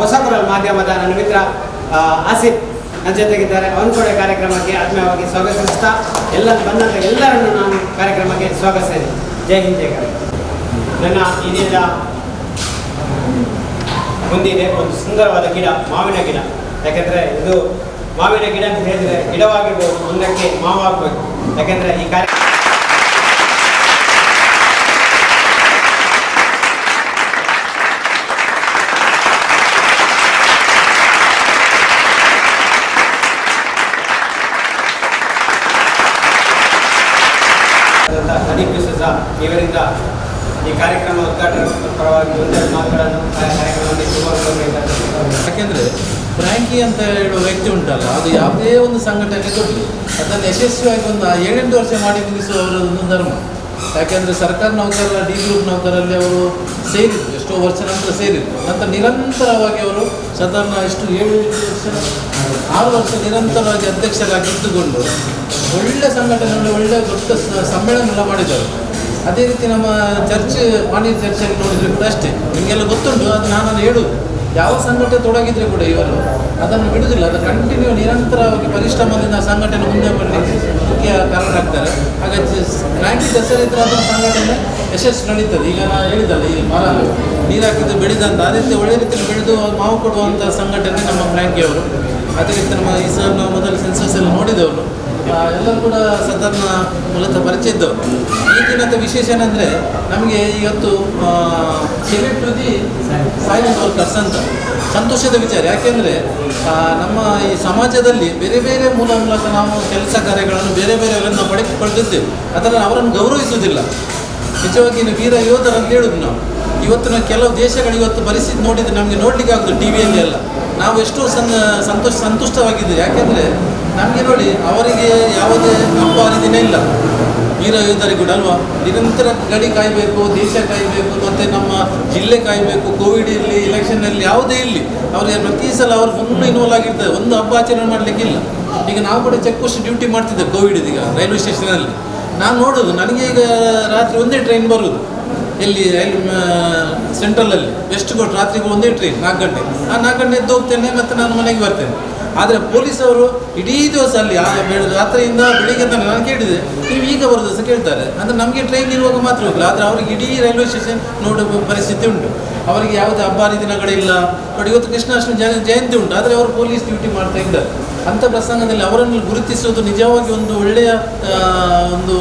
ಹೊಸಪುರ ಮಾಧ್ಯಮದ ನನ್ನ ಮಿತ್ರ ಆಸಿಫ್ ನನ್ನ ಜೊತೆಗಿದ್ದಾರೆ. ಅವನು ಕೂಡ ಕಾರ್ಯಕ್ರಮಕ್ಕೆ ಆತ್ಮೀಯವಾಗಿ ಸ್ವಾಗತಿಸ್ತಾ ಬಂದಂಥ ಎಲ್ಲರನ್ನು ನಾನು ಕಾರ್ಯಕ್ರಮಕ್ಕೆ ಸ್ವಾಗತಿಸಿದೆ. ಜೈ ಹಿಂದ್ ಜೈ ಕರ್ನಾಟಕ. ನನ್ನ ಇದೀಗ ಮುಂದಿದೆ ಒಂದು ಸುಂದರವಾದ ಗಿಡ, ಮಾವಿನ ಗಿಡ. ಯಾಕೆಂದರೆ ಇದು ಮಾವಿನ ಗಿಡ ಅಂತ ಹೇಳಿದರೆ ಗಿಡವಾಗಿರ್ಬೋದು, ಮುಂದಕ್ಕೆ ಮಾವಾಗಬೇಕು. ಯಾಕೆಂದರೆ ಈ ಕಾರ್ಯ ಹನೀಫ್ ಯೂಸುಫ್ ಇವರಿಂದ ಈ ಕಾರ್ಯಕ್ರಮ ಉದ್ಘಾಟನೆ ಪರವಾಗಿ ಒಂದೆರಡು ಮಾತುಗಳನ್ನು ಕಾರ್ಯಕ್ರಮದಲ್ಲಿ ಯಾಕೆಂದರೆ ಫ್ರ್ಯಾಂಕಿ ಅಂತ ಹೇಳುವ ವ್ಯಕ್ತಿ ಉಂಟಲ್ಲ, ಅದು ಯಾವುದೇ ಒಂದು ಸಂಘಟನೆ ಕೊಡಲಿ ಅದನ್ನು ಯಶಸ್ವಿಯಾಗಿ ಒಂದು 7-8 ವರ್ಷ ಮಾಡಿ ಮುಗಿಸುವ ಅವರದೊಂದು ಧರ್ಮ. ಯಾಕೆಂದರೆ ಸರ್ಕಾರ ನೌಕರರ ಡಿ ಗ್ರೂಪ್ ನೌಕರಲ್ಲಿ ಅವರು ಸೇರಿದ್ರು, ಎಷ್ಟೋ ವರ್ಷ ನಂತರ ಸೇರಿದ್ರು. ನಂತರ ನಿರಂತರವಾಗಿ ಅವರು ಸಾಧಾರಣ 6 ವರ್ಷ ನಿರಂತರವಾಗಿ ಅಧ್ಯಕ್ಷರಾಗಿದ್ದುಕೊಂಡು ಒಳ್ಳೆ ಸಂಘಟನೆಗಳು ಒಳ್ಳೆ ದೊಡ್ಡ ಸಮ್ಮೇಳನ ಮಾಡಿದ್ದಾರೆ. ಅದೇ ರೀತಿ ನಮ್ಮ ಚರ್ಚ್ ಪಾಣಿ ಚರ್ಚಲ್ಲಿ ನೋಡಿದರೆ ಕೂಡ ಅಷ್ಟೇ, ನಿಮಗೆಲ್ಲ ಗೊತ್ತುಂಟು. ಅದು ನಾನು ಹೇಳುವುದು, ಯಾವ ಸಂಘಟನೆ ತೊಡಗಿದ್ರೆ ಕೂಡ ಇವರು ಅದನ್ನು ಬಿಡುವುದಿಲ್ಲ. ಅದು ಕಂಟಿನ್ಯೂ ನಿರಂತರವಾಗಿ ಪರಿಶ್ರಮದಿಂದ ಸಂಘಟನೆ ಮುಂದೆ ಬರಲಿಕ್ಕೆ ಮುಖ್ಯ ಕಾರಣ ಆಗ್ತಾರೆ. ಹಾಗಾಗಿ ಫ್ರ್ಯಾಂಕಿ ಹೆಸರಿದ್ರೆ ಅದನ್ನು ಸಂಘಟನೆ ಯಶಸ್ಸು ನಡೀತದೆ. ಈಗ ನಾನು ಹೇಳಿದಲ್ಲ, ಈ ಮರ ನೀರು ಹಾಕಿದ್ದು ಬೆಳೆದಂತ ಅದೇ ರೀತಿ ಒಳ್ಳೆ ರೀತಿಯಲ್ಲಿ ಬೆಳೆದು ಮಾವು ಕೊಡುವಂಥ ಸಂಘಟನೆ ನಮ್ಮ ಫ್ರ್ಯಾಂಕಿ ಅವರು. ಅದೇ ರೀತಿ ನಮ್ಮ ಈ ಸರ್ ನಾವು ಮೊದಲು ಸೆನ್ಸಸ್ ಎಲ್ಲ ನೋಡಿದವರು ಎಲ್ಲರೂ ಕೂಡ ಸಾಧಾರಣ ಮೂಲತಃ ಪರಿಚಯ ಇದ್ದವರು. ಈಗಿನಂಥ ವಿಶೇಷ ಏನಂದರೆ ನಮಗೆ ಇವತ್ತು select to the silent workers ಅಂತ ಸಂತೋಷದ ವಿಚಾರ. ಯಾಕೆಂದರೆ ನಮ್ಮ ಈ ಸಮಾಜದಲ್ಲಿ ಬೇರೆ ಬೇರೆ ಮೂಲಕ ನಾವು ಕೆಲಸ ಕಾರ್ಯಗಳನ್ನು ಬೇರೆ ಬೇರೆಯವರನ್ನು ಪಡೆದುಕೊಂಡಿದ್ದೇವೆ. ಅದನ್ನು ಅವರನ್ನು ಗೌರವಿಸುವುದಿಲ್ಲ. ನಿಜವಾಗಿ ವೀರ ಯೋಧರಂತ ಹೇಳುದು ನಾವು. ಇವತ್ತಿನ ಕೆಲವು ದೇಶಗಳು ಇವತ್ತು ಪರಿಸ್ಥಿತಿ ನೋಡಿದರೆ ನಮಗೆ ನೋಡಲಿಕ್ಕೆ ಆಗೋದು ಟಿ ವಿಯಲ್ಲಿ ಎಲ್ಲ. ನಾವು ಎಷ್ಟೋ ಸಂತುಷ್ಟವಾಗಿದ್ದೇವೆ. ಯಾಕೆಂದರೆ ನಮಗೆ ನೋಡಿ, ಅವರಿಗೆ ಯಾವುದೇ ಹಬ್ಬ ಹರಿದಿನ ಇಲ್ಲ, ವೀರ ಯೋಧರಿಗೆ ಕೂಡ ಅಲ್ವಾ. ನಿರಂತರ ಗಡಿ ಕಾಯಬೇಕು, ದೇಶ ಕಾಯಬೇಕು, ಮತ್ತು ನಮ್ಮ ಜಿಲ್ಲೆ ಕಾಯಬೇಕು. ಕೋವಿಡ್ ಇರಲಿ, ಎಲೆಕ್ಷನ್ನಲ್ಲಿ ಯಾವುದೇ ಇರಲಿ, ಅವರಿಗೆ ಪ್ರತಿ ಸಲ ಅವರು ಫುಲ್ ಇನ್ವಾಲ್ವ್ ಆಗಿರ್ತಾರೆ. ಒಂದು ಹಬ್ಬ ಆಚರಣೆ ಮಾಡಲಿಕ್ಕಿಲ್ಲ. ಈಗ ನಾವು ಕೂಡ ಚೆಕ್ ಪೋಸ್ಟ್ ಡ್ಯೂಟಿ ಮಾಡ್ತಿದ್ದೇವೆ ಕೋವಿಡ್ ಈಗ ರೈಲ್ವೆ ಸ್ಟೇಷನಲ್ಲಿ. ನಾನು ನೋಡೋದು, ನನಗೆ ಈಗ ರಾತ್ರಿ ಒಂದೇ ಟ್ರೈನ್ ಬರೋದು. ಎಲ್ಲಿ ಸೆಂಟ್ರಲಲ್ಲಿ ವೆಸ್ಟ್ ಕೋಟ್ ರಾತ್ರಿಗೆ ಒಂದೇ ಟ್ರೈನ್ 4 ಗಂಟೆ. ಆ 4 ಗಂಟೆ ಎದ್ದು ಹೋಗ್ತೇನೆ ಮತ್ತು ನಾನು ಮನೆಗೆ ಬರ್ತೇನೆ. ಆದರೆ ಪೊಲೀಸವರು ಇಡೀ ದಿವಸ ಅಲ್ಲಿ ರಾತ್ರಿಯಿಂದ ಬೆಳಿಗ್ಗೆ ಅಂತ ನಾನು ಕೇಳಿದೆ, ನೀವು ಈಗ ಬರೋದು ಸಹ ಕೇಳ್ತಾರೆ. ಅಂದರೆ ನಮಗೆ ಟ್ರೈನ್ ಇರುವಾಗ ಮಾತ್ರ ಹೋಗಲ್ಲ. ಆದರೆ ಅವರಿಗೆ ಇಡೀ ರೈಲ್ವೆ ಸ್ಟೇಷನ್ ನೋಡುವ ಪರಿಸ್ಥಿತಿ ಉಂಟು. ಅವರಿಗೆ ಯಾವುದೇ ಹಬ್ಬ ಹರಿದಿನಗಳಿಲ್ಲ. ನೋಡಿ, ಇವತ್ತು ಕೃಷ್ಣಾಷ್ಟಮಿ ಜಯಂತಿ ಉಂಟು, ಆದರೆ ಅವರು ಪೊಲೀಸ್ ಡ್ಯೂಟಿ ಮಾಡ್ತಾ ಇದ್ದಾರೆ. ಅಂಥ ಪ್ರಸಂಗದಲ್ಲಿ ಅವರನ್ನು ಗುರುತಿಸುವುದು ನಿಜವಾಗಿ ಒಂದು ಒಳ್ಳೆಯ ಒಂದು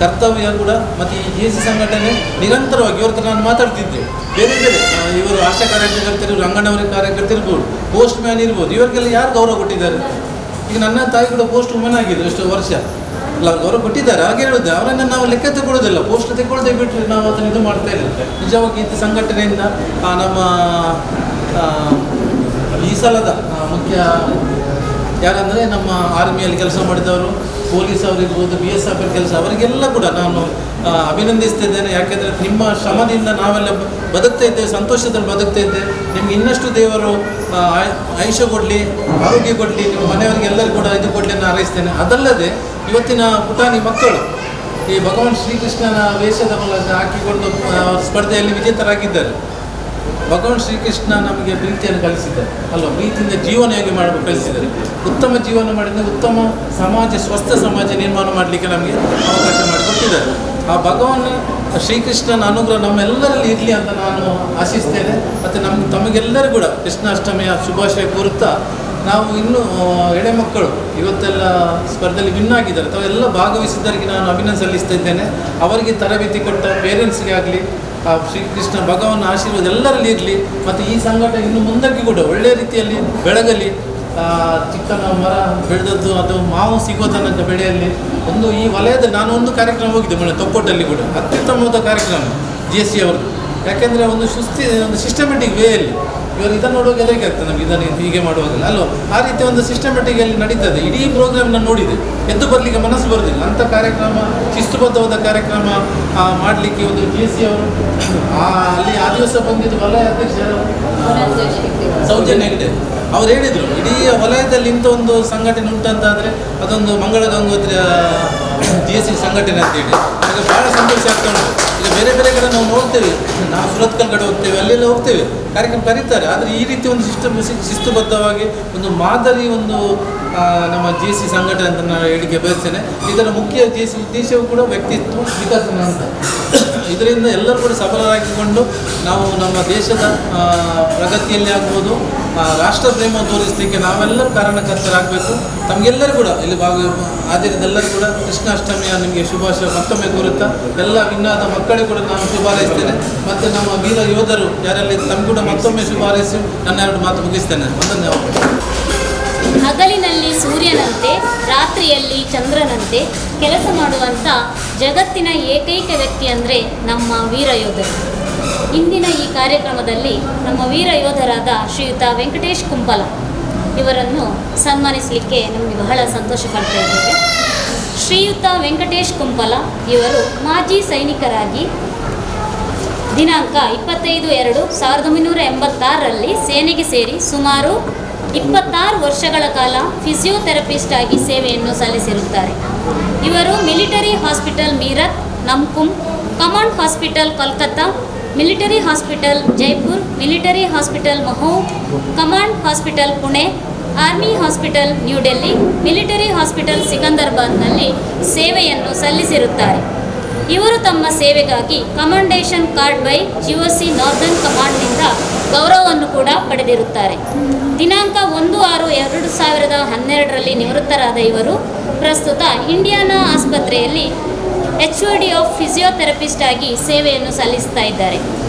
ಕರ್ತವ್ಯ ಕೂಡ. ಮತ್ತು ಈ ಜೆ ಸಿ ಸಂಘಟನೆ ನಿರಂತರವಾಗಿ ಇವತ್ತು ನಾನು ಮಾತಾಡ್ತಿದ್ದೆ, ಬೇರೆ ಬೇರೆ ಇವರು ಆಶಾ ಕಾರ್ಯಕರ್ತರು, ಅಂಗನವಾಡಿ ಕಾರ್ಯಕರ್ತರಿರ್ಬೋದು, ಪೋಸ್ಟ್ ಮ್ಯಾನ್ ಇರ್ಬೋದು, ಇವರಿಗೆಲ್ಲ ಯಾರು ಗೌರವ ಕೊಟ್ಟಿದ್ದಾರೆ? ಈಗ ನನ್ನ ತಾಯಿ ಕೂಡ ಪೋಸ್ಟ್ ವುಮನ್ ಆಗಿದ್ದು ಎಷ್ಟೋ ವರ್ಷ. ಅಲ್ಲ, ಗೌರವ ಕೊಟ್ಟಿದ್ದಾರೆ. ಹಾಗೆ ಹೇಳುತ್ತೆ, ಅವರನ್ನು ನಾವು ಲೆಕ್ಕ ತಗೊಳ್ಳೋದಿಲ್ಲ. ಪೋಸ್ಟ್ ತಗೊಳ್ಳದೆ ಬಿಟ್ಟರೆ ನಾವು ಅದನ್ನು ಇದು ಮಾಡ್ತಾ ಇಲ್ಲ. ನಿಜವಾಗಿ ಇದು ಸಂಘಟನೆಯಿಂದ ನಮ್ಮ ಈ ಸಲದ ಮುಖ್ಯ ಯಾರಂದರೆ ನಮ್ಮ ಆರ್ಮಿಯಲ್ಲಿ ಕೆಲಸ ಮಾಡಿದವರು, ಪೊಲೀಸ್ ಅವರಿರ್ಬೋದು, BSF ಕೆಲಸ, ಅವರಿಗೆಲ್ಲ ಕೂಡ ನಾನು ಅಭಿನಂದಿಸ್ತಿದ್ದೇನೆ. ಯಾಕೆಂದರೆ ನಿಮ್ಮ ಶ್ರಮದಿಂದ ನಾವೆಲ್ಲ ಬದುಕ್ತಾ ಇದ್ದೇವೆ, ಸಂತೋಷದಲ್ಲಿ ಬದುಕ್ತಾ ಇದ್ದೇವೆ. ನಿಮ್ಗೆ ಇನ್ನಷ್ಟು ದೇವರು ಆಯುಷ್ಯ ಕೊಡಲಿ, ಆರೋಗ್ಯ ಕೊಡಲಿ, ನಿಮ್ಮ ಮನೆಯವರಿಗೆ ಎಲ್ಲರಿಗೂ ಕೂಡ ಇದು ಕೊಡಲಿ ನಾನು ಹಾರೈಸ್ತೇನೆ. ಅದಲ್ಲದೆ ಇವತ್ತಿನ ಪುಟಾಣಿ ಮಕ್ಕಳು ಈ ಭಗವಾನ್ ಶ್ರೀಕೃಷ್ಣನ ವೇಷದ ಮೂಲಕ ಹಾಕಿಕೊಂಡು ಸ್ಪರ್ಧೆಯಲ್ಲಿ ವಿಜೇತರಾಗಿದ್ದಾರೆ. ಭಗವಾನ್ ಶ್ರೀಕೃಷ್ಣ ನಮಗೆ ಪ್ರೀತಿಯನ್ನು ಕಲಿಸಿದ್ದಾರೆ ಅಲ್ವ, ಪ್ರೀತಿಯಿಂದ ಜೀವನ ಹೇಗೆ ಮಾಡಬೇಕು ಕಲಿಸಿದ್ದಾರೆ. ಉತ್ತಮ ಜೀವನ ಮಾಡಿದರೆ ಉತ್ತಮ ಸಮಾಜ, ಸ್ವಸ್ಥ ಸಮಾಜ ನಿರ್ಮಾಣ ಮಾಡಲಿಕ್ಕೆ ನಮಗೆ ಅವಕಾಶ ಮಾಡಿಕೊಟ್ಟಿದ್ದಾರೆ. ಆ ಭಗವಾನ್ ಶ್ರೀಕೃಷ್ಣನ ಅನುಗ್ರಹ ನಮ್ಮೆಲ್ಲರಲ್ಲಿ ಇರಲಿ ಅಂತ ನಾನು ಆಶಿಸ್ತೇನೆ. ಮತ್ತು ತಮಗೆಲ್ಲರೂ ಕೂಡ ಕೃಷ್ಣಾಷ್ಟಮಿಯ ಶುಭಾಶಯ ಕೋರುತ್ತಾ, ನಾವು ಇನ್ನೂ ಎಳೆ ಮಕ್ಕಳು ಇವತ್ತೆಲ್ಲ ಸ್ಪರ್ಧೆಯಲ್ಲಿ ವಿನ್ ಆಗಿದ್ದಾರೆ, ತಾವೆಲ್ಲ ಭಾಗವಹಿಸಿದ್ದರಿಗೆ ನಾನು ಅಭಿನಂದನೆ ಸಲ್ಲಿಸ್ತಾ ಇದ್ದೇನೆ. ಅವರಿಗೆ ತರಬೇತಿ ಕೊಟ್ಟ ಪೇರೆಂಟ್ಸ್ಗೆ ಆಗಲಿ, ಆ ಶ್ರೀಕೃಷ್ಣ ಭಗವಾನ್ ಆಶೀರ್ವಾದ ಎಲ್ಲರಲ್ಲಿ ಇರಲಿ. ಮತ್ತು ಈ ಸಂಘಟನೆ ಇನ್ನು ಮುಂದಕ್ಕೆ ಕೂಡ ಒಳ್ಳೆಯ ರೀತಿಯಲ್ಲಿ ಬೆಳಗಲಿ. ಚಿಕ್ಕನ ಮರ ಬೆಳೆದದ್ದು ಅದು ಮಾವು ಸಿಗೋ ತನಕ ಬೆಳೆಯಲ್ಲಿ ಒಂದು ಈ ವಲಯದಲ್ಲಿ ನಾನು ಒಂದು ಕಾರ್ಯಕ್ರಮ ಹೋಗಿದ್ದೆ ಮೊನ್ನೆ ತೊಕ್ಕೋಟಲ್ಲಿ ಕೂಡ, ಅತ್ಯುತ್ತಮವಾದ ಕಾರ್ಯಕ್ರಮ GSC ಅವರದ್ದು. ಯಾಕೆಂದರೆ ಒಂದು ಸಿಸ್ಟಮೆಟಿಕ್ ವೇಯಲ್ಲಿ ಇವರು ಇದನ್ನು ನೋಡುವಾಗ ಹೆದರಿಕೆ ಆಗ್ತದೆ ನಮಗೆ, ಇದನ್ನು ಹೀಗೆ ಮಾಡುವಾಗಲ್ಲ ಅಲ್ವ. ಆ ರೀತಿ ಒಂದು ಸಿಸ್ಟಮೆಟಿಕ್ ಅಲ್ಲಿ ನಡೀತದೆ. ಇಡೀ ಪ್ರೋಗ್ರಾಮ್ನ ನೋಡಿದೆ, ಎದ್ದು ಬರಲಿಕ್ಕೆ ಮನಸ್ಸು ಬರೋದಿಲ್ಲ ಅಂಥ ಕಾರ್ಯಕ್ರಮ, ಶಿಸ್ತುಬದ್ಧವಾದ ಕಾರ್ಯಕ್ರಮ ಮಾಡಲಿಕ್ಕೆ ಒಂದು JC ಅವರು ಅಲ್ಲಿ ಆ ದಿವಸ ಬಂದಿದ್ದು ವಲಯ ಅಧ್ಯಕ್ಷ ಸೌಜನ್ಯ ಹೆಗ್ಡೆ ಅವ್ರು ಹೇಳಿದರು, ಇಡೀ ವಲಯದಲ್ಲಿ ಇಂಥ ಒಂದು ಸಂಘಟನೆ ಉಂಟಂತಾದರೆ ಅದೊಂದು ಮಂಗಳ ಗಂಗೋತ್ರಿಯ JC ಸಂಘಟನೆ ಅಂತೇಳಿ. ಆಗ ಭಾಳ ಸಂತೋಷ ಆಗ್ತಾ ಉಂಟು. ಈಗ ಬೇರೆ ಬೇರೆ ಕಡೆ ನಾವು ನೋಡ್ತೇವೆ, ನಾವು ಸುರತ್ಕಲ್ ಕಡೆ ಹೋಗ್ತೇವೆ, ಅಲ್ಲೆಲ್ಲ ಹೋಗ್ತೇವೆ, ಕಾರ್ಯಕ್ರಮ ಕರೀತಾರೆ. ಆದರೆ ಈ ರೀತಿ ಒಂದು ಶಿಸ್ತುಬದ್ಧವಾಗಿ ಒಂದು ಮಾದರಿ ಒಂದು ನಮ್ಮ JC ಸಂಘಟನೆ ಅಂತ ನಾನು ಹೇಳಿಕೆ ಬಯಸ್ತೇನೆ. ಇದರ ಮುಖ್ಯ JC ಉದ್ದೇಶವೂ ಕೂಡ ವ್ಯಕ್ತಿತ್ವ ವಿಕಸನ ಅಂತ. ಇದರಿಂದ ಎಲ್ಲರೂ ಕೂಡ ಸಫಲರಾಗಿಕೊಂಡು ನಾವು ನಮ್ಮ ದೇಶದ ಪ್ರಗತಿಯಲ್ಲಿ ಆಗ್ಬೋದು, ರಾಷ್ಟ್ರ ಪ್ರೇಮ ತೋರಿಸಲಿಕ್ಕೆ ನಾವೆಲ್ಲರೂ ಕಾರಣಕರ್ತರಾಗಬೇಕು. ತಮಗೆಲ್ಲರೂ ಕೂಡ ಇಲ್ಲಿ ಹಾಜರಿದ್ದೆಲ್ಲರೂ ಕೂಡ ಕೃಷ್ಣಾಷ್ಟಮಿಯ ನಿಮಗೆ ಶುಭಾಶಯ ಮತ್ತೊಮ್ಮೆ ಕೋರುತ್ತಾ ಎಲ್ಲ ವಿನ್ನಾದ ಮಕ್ಕಳಿಗೆ ಕೂಡ ನಾನು ಶುಭ ಹಾರೈಸ್ತೇನೆ. ಮತ್ತು ನಮ್ಮ ವೀರ ಯೋಧರು ಯಾರೆಲ್ಲ ತಮ್ಮ ಕೂಡ ಮತ್ತೊಮ್ಮೆ ಶುಭ ಹಾರೈಸಿ ನನ್ನ 2 ಮಾತು ಮುಗಿಸ್ತೇನೆ. ಧನ್ಯವಾದ. ಹಗಲಿನಲ್ಲಿ ಸೂರ್ಯನಂತೆ ರಾತ್ರಿಯಲ್ಲಿ ಚಂದ್ರನಂತೆ ಕೆಲಸ ಮಾಡುವಂಥ ಜಗತ್ತಿನ ಏಕೈಕ ವ್ಯಕ್ತಿ ಅಂದರೆ ನಮ್ಮ ವೀರ ಯೋಧರು. ಇಂದಿನ ಈ ಕಾರ್ಯಕ್ರಮದಲ್ಲಿ ನಮ್ಮ ವೀರ ಯೋಧರಾದ ಶ್ರೀಯುತ ವೆಂಕಟೇಶ್ ಕುಂಪಲ ಇವರನ್ನು ಸನ್ಮಾನಿಸಲಿಕ್ಕೆ ನಮಗೆ ಬಹಳ ಸಂತೋಷ ಪಡ್ತಾ ಇದ್ದೇವೆ. ಶ್ರೀಯುತ ವೆಂಕಟೇಶ್ ಕುಂಪಲ ಇವರು ಮಾಜಿ ಸೈನಿಕರಾಗಿ ದಿನಾಂಕ 25/2/1986ರಲ್ಲಿ ಸೇನೆಗೆ ಸೇರಿ ಸುಮಾರು 26 ವರ್ಷಗಳ ಕಾಲ ಫಿಸಿಯೋಥೆರಪಿಸ್ಟ್ ಆಗಿ ಸೇವೆಯನ್ನು ಸಲ್ಲಿಸಿರುತ್ತಾರೆ. ಇವರು military hospital Meerut, Namkum, command hospital Kolkata, military hospital Jaipur, military hospital Mhow, command hospital Pune, army hospital New Delhi, military hospital ಸಿಕಂದರಾಬಾದ್ನಲ್ಲಿ ಸೇವೆಯನ್ನು ಸಲ್ಲಿಸಿರುತ್ತಾರೆ. ಇವರು ತಮ್ಮ ಸೇವೆಗಾಗಿ commendation card by GOC northern ಕಮಾಂಡ್ನಿಂದ ಗೌರವವನ್ನು ಕೂಡ ಪಡೆದಿರುತ್ತಾರೆ. ದಿನಾಂಕ 1/6/2012ರಲ್ಲಿ ನಿವೃತ್ತರಾದ ಇವರು ಪ್ರಸ್ತುತ ಇಂಡಿಯಾನಾ ಆಸ್ಪತ್ರೆಯಲ್ಲಿ HOD ಆಫ್ ಫಿಸಿಯೋಥೆರಪಿಸ್ಟ್ ಆಗಿ ಸೇವೆಯನ್ನು ಸಲ್ಲಿಸ್ತಾ ಇದ್ದಾರೆ.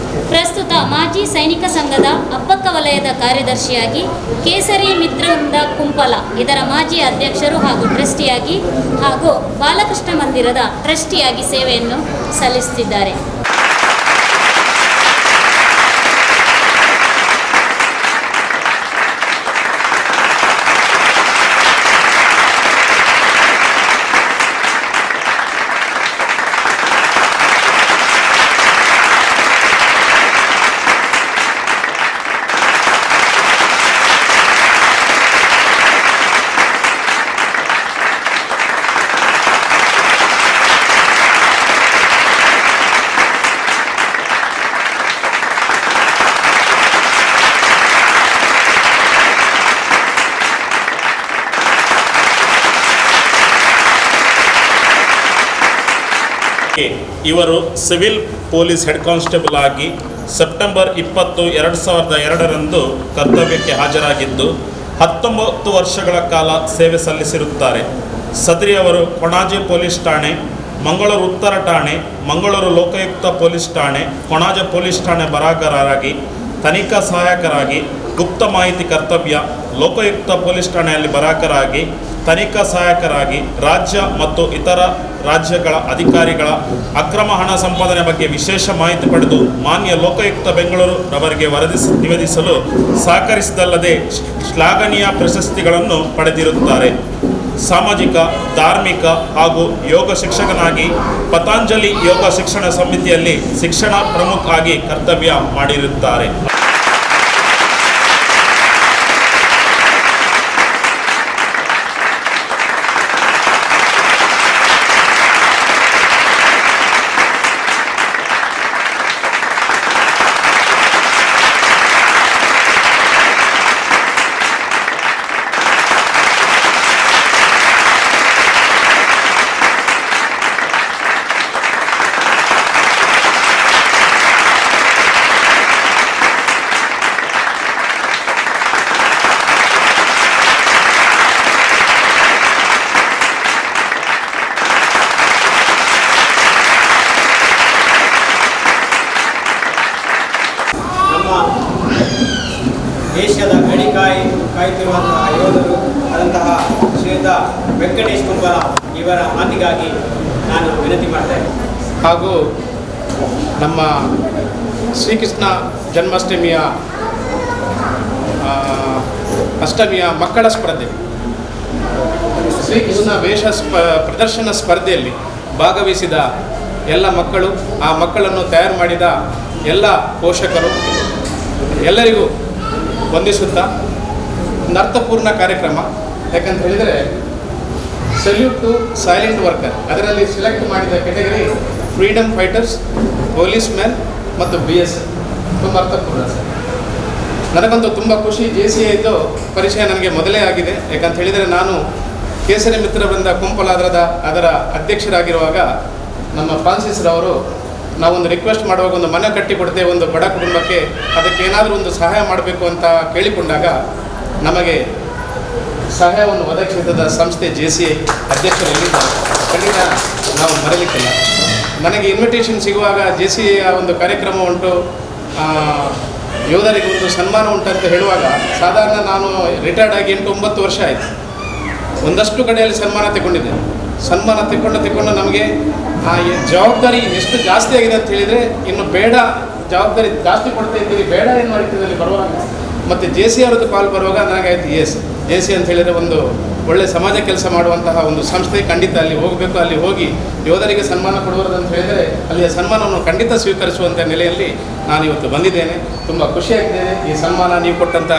ಪ್ರಸ್ತುತ ಮಾಜಿ ಸೈನಿಕ ಸಂಘದ ಅಪ್ಪಕ್ಕ ವಲಯದ ಕಾರ್ಯದರ್ಶಿಯಾಗಿ ಕೇಸರಿ ಮಿತ್ರವೃಂದ ಕುಂಪಲ ಇದರ ಮಾಜಿ ಅಧ್ಯಕ್ಷರು ಹಾಗೂ ಟ್ರಸ್ಟಿಯಾಗಿ ಹಾಗೂ ಬಾಲಕೃಷ್ಣ ಮಂದಿರದ ಟ್ರಸ್ಟಿಯಾಗಿ ಸೇವೆಯನ್ನು ಸಲ್ಲಿಸುತ್ತಿದ್ದಾರೆ. ಇವರು ಸಿವಿಲ್ ಪೊಲೀಸ್ ಹೆಡ್ ಕಾನ್ಸ್ಟೇಬಲ್ ಆಗಿ ಸೆಪ್ಟೆಂಬರ್ 20, 2002ರಂದು ಕರ್ತವ್ಯಕ್ಕೆ ಹಾಜರಾಗಿದ್ದು 19 ವರ್ಷಗಳ ಕಾಲ ಸೇವೆ ಸಲ್ಲಿಸಿರುತ್ತಾರೆ. ಸದ್ರಿ ಅವರು ಕೊಣಾಜೆ ಪೊಲೀಸ್ ಠಾಣೆ, ಮಂಗಳೂರು ಉತ್ತರ ಠಾಣೆ, ಮಂಗಳೂರು ಲೋಕಾಯುಕ್ತ ಪೊಲೀಸ್ ಠಾಣೆ, ಕೊಣಾಜೆ ಪೊಲೀಸ್ ಠಾಣೆ ಬರಹಗಾರರಾಗಿ, ತನಿಖಾ ಸಹಾಯಕರಾಗಿ, ಗುಪ್ತ ಮಾಹಿತಿ ಕರ್ತವ್ಯ, ಲೋಕಾಯುಕ್ತ ಪೊಲೀಸ್ ಠಾಣೆಯಲ್ಲಿ ಬರಹಗಾರರಾಗಿ, ತನಿಖಾ ಸಹಾಯಕರಾಗಿ, ರಾಜ್ಯ ಮತ್ತು ಇತರ ರಾಜ್ಯಗಳ ಅಧಿಕಾರಿಗಳ ಅಕ್ರಮ ಹಣ ಸಂಪಾದನೆ ಬಗ್ಗೆ ವಿಶೇಷ ಮಾಹಿತಿ ಪಡೆದು ಮಾನ್ಯ ಲೋಕಾಯುಕ್ತ ಬೆಂಗಳೂರು ರವರಿಗೆ ನಿವೇದಿಸಲು ಸಹಕರಿಸಿದಲ್ಲದೆ ಶ್ಲಾಘನೀಯ ಪ್ರಶಸ್ತಿಗಳನ್ನು ಪಡೆದಿರುತ್ತಾರೆ. ಸಾಮಾಜಿಕ, ಧಾರ್ಮಿಕ ಹಾಗೂ ಯೋಗ ಶಿಕ್ಷಕನಾಗಿ ಪತಂಜಲಿ ಯೋಗ ಶಿಕ್ಷಣ ಸಮಿತಿಯಲ್ಲಿ ಶಿಕ್ಷಣ ಪ್ರಮುಖ ಆಗಿ ಕರ್ತವ್ಯ ಮಾಡಿರುತ್ತಾರೆ. ದೇಶದ ಗಡಿ ಕಾಯುತ್ತಿರುವಂತಹ ಯೋಧರು ಆದಂತಹ ಶ್ರೀಯುತ ವೆಂಕಟೇಶ್ ಕುಂಪಲ ಇವರ ಮಾತಿಗಾಗಿ ನಾನು ವಿನಂತಿ ಮಾಡ್ತೇನೆ. ಹಾಗೂ ನಮ್ಮ ಶ್ರೀಕೃಷ್ಣ ಜನ್ಮಾಷ್ಟಮಿಯ ಅಷ್ಟಮಿಯ ಮಕ್ಕಳ ಸ್ಪರ್ಧೆ, ಶ್ರೀಕೃಷ್ಣ ವೇಷ ಪ್ರದರ್ಶನ ಸ್ಪರ್ಧೆಯಲ್ಲಿ ಭಾಗವಹಿಸಿದ ಎಲ್ಲ ಮಕ್ಕಳು, ಆ ಮಕ್ಕಳನ್ನು ತಯಾರು ಮಾಡಿದ ಎಲ್ಲ ಪೋಷಕರು ಎಲ್ಲರಿಗೂ ವಂದಿಸುತ್ತಾ, ಒಂದು ಅರ್ಥಪೂರ್ಣ ಕಾರ್ಯಕ್ರಮ. ಯಾಕಂತ ಹೇಳಿದರೆ ಸಲ್ಯೂಟ್ ಟು ಸೈಲೆಂಟ್ ವರ್ಕರ್, ಅದರಲ್ಲಿ ಸಿಲೆಕ್ಟ್ ಮಾಡಿದ category freedom fighters, police man ಮತ್ತು BS. ತುಂಬ ಅರ್ಥಪೂರ್ಣ ಸರ್. ನನಗಂತೂ ತುಂಬ ಖುಷಿ. JCI ಇದ್ದು ಪರಿಚಯ ನನಗೆ ಮೊದಲೇ ಆಗಿದೆ. ಯಾಕಂತ ಹೇಳಿದರೆ ನಾನು ಕೇಸರಿ ಮಿತ್ರ ವೃಂದ ಕುಂಪಲಾದ್ರದ ಅದರ ಅಧ್ಯಕ್ಷರಾಗಿರುವಾಗ ನಮ್ಮ ಫ್ರಾನ್ಸಿಸ್ ರವರು ನಾವೊಂದು ರಿಕ್ವೆಸ್ಟ್ ಮಾಡುವಾಗ ಒಂದು ಮನೆ ಕಟ್ಟಿಕೊಡ್ತೇವೆ ಒಂದು ಬಡ ಕುಟುಂಬಕ್ಕೆ, ಅದಕ್ಕೆ ಏನಾದರೂ ಒಂದು ಸಹಾಯ ಮಾಡಬೇಕು ಅಂತ ಕೇಳಿಕೊಂಡಾಗ ನಮಗೆ ಸಹಾಯವನ್ನು ಒದಗಿಸಿದ ಸಂಸ್ಥೆ JCI ಅಧ್ಯಕ್ಷರು ಎಲ್ಲಿದ್ದಾರೆ, ಖಂಡಿತ ನಾವು ಮರೆಯಲಿಕ್ಕಿಲ್ಲ. ನನಗೆ ಇನ್ವಿಟೇಷನ್ ಸಿಗುವಾಗ JCIಯ ಒಂದು ಕಾರ್ಯಕ್ರಮ ಉಂಟು, ಯೋಧರಿಗೆ ಒಂದು ಸನ್ಮಾನ ಉಂಟಂತ ಹೇಳುವಾಗ ಸಾಧಾರಣ ನಾನು ರಿಟೈರ್ಡ್ ಆಗಿ 8-9 ವರ್ಷ ಆಯಿತು. ಒಂದಷ್ಟು ಕಡೆಯಲ್ಲಿ ಸನ್ಮಾನ ತಗೊಂಡಿದ್ದೇನೆ. ಸನ್ಮಾನ ತಗೊಂಡು ನಮಗೆ ಜವಾಬ್ದಾರಿ ಎಷ್ಟು ಜಾಸ್ತಿ ಆಗಿದೆ ಅಂತ ಹೇಳಿದರೆ, ಇನ್ನು ಬೇಡ ಜವಾಬ್ದಾರಿ ಜಾಸ್ತಿ ಕೊಡ್ತಾ ಇದ್ದೀವಿ ಬೇಡ ಎನ್ನುವ ರೀತಿಯಲ್ಲಿ ಬರುವಾಗ ಮತ್ತು JCI ಅವರದ್ದು ಕಾಲ್ ಬರುವಾಗ ನನಗಾಯ್ತು JCI ಅಂತ ಹೇಳಿದರೆ ಒಂದು ಒಳ್ಳೆ ಸಮಾಜ ಕೆಲಸ ಮಾಡುವಂತಹ ಒಂದು ಸಂಸ್ಥೆ, ಖಂಡಿತ ಅಲ್ಲಿ ಹೋಗಬೇಕು. ಅಲ್ಲಿ ಹೋಗಿ ಯೋಧರಿಗೆ ಸನ್ಮಾನ ಕೊಡುವುದಂತ ಹೇಳಿದರೆ ಅಲ್ಲಿಯ ಸನ್ಮಾನವನ್ನು ಖಂಡಿತ ಸ್ವೀಕರಿಸುವಂಥ ನೆಲೆಯಲ್ಲಿ ನಾನು ಇವತ್ತು ಬಂದಿದ್ದೇನೆ. ತುಂಬ ಖುಷಿಯಾಗಿದ್ದೇನೆ. ಈ ಸನ್ಮಾನ ನೀವು ಕೊಟ್ಟಂಥ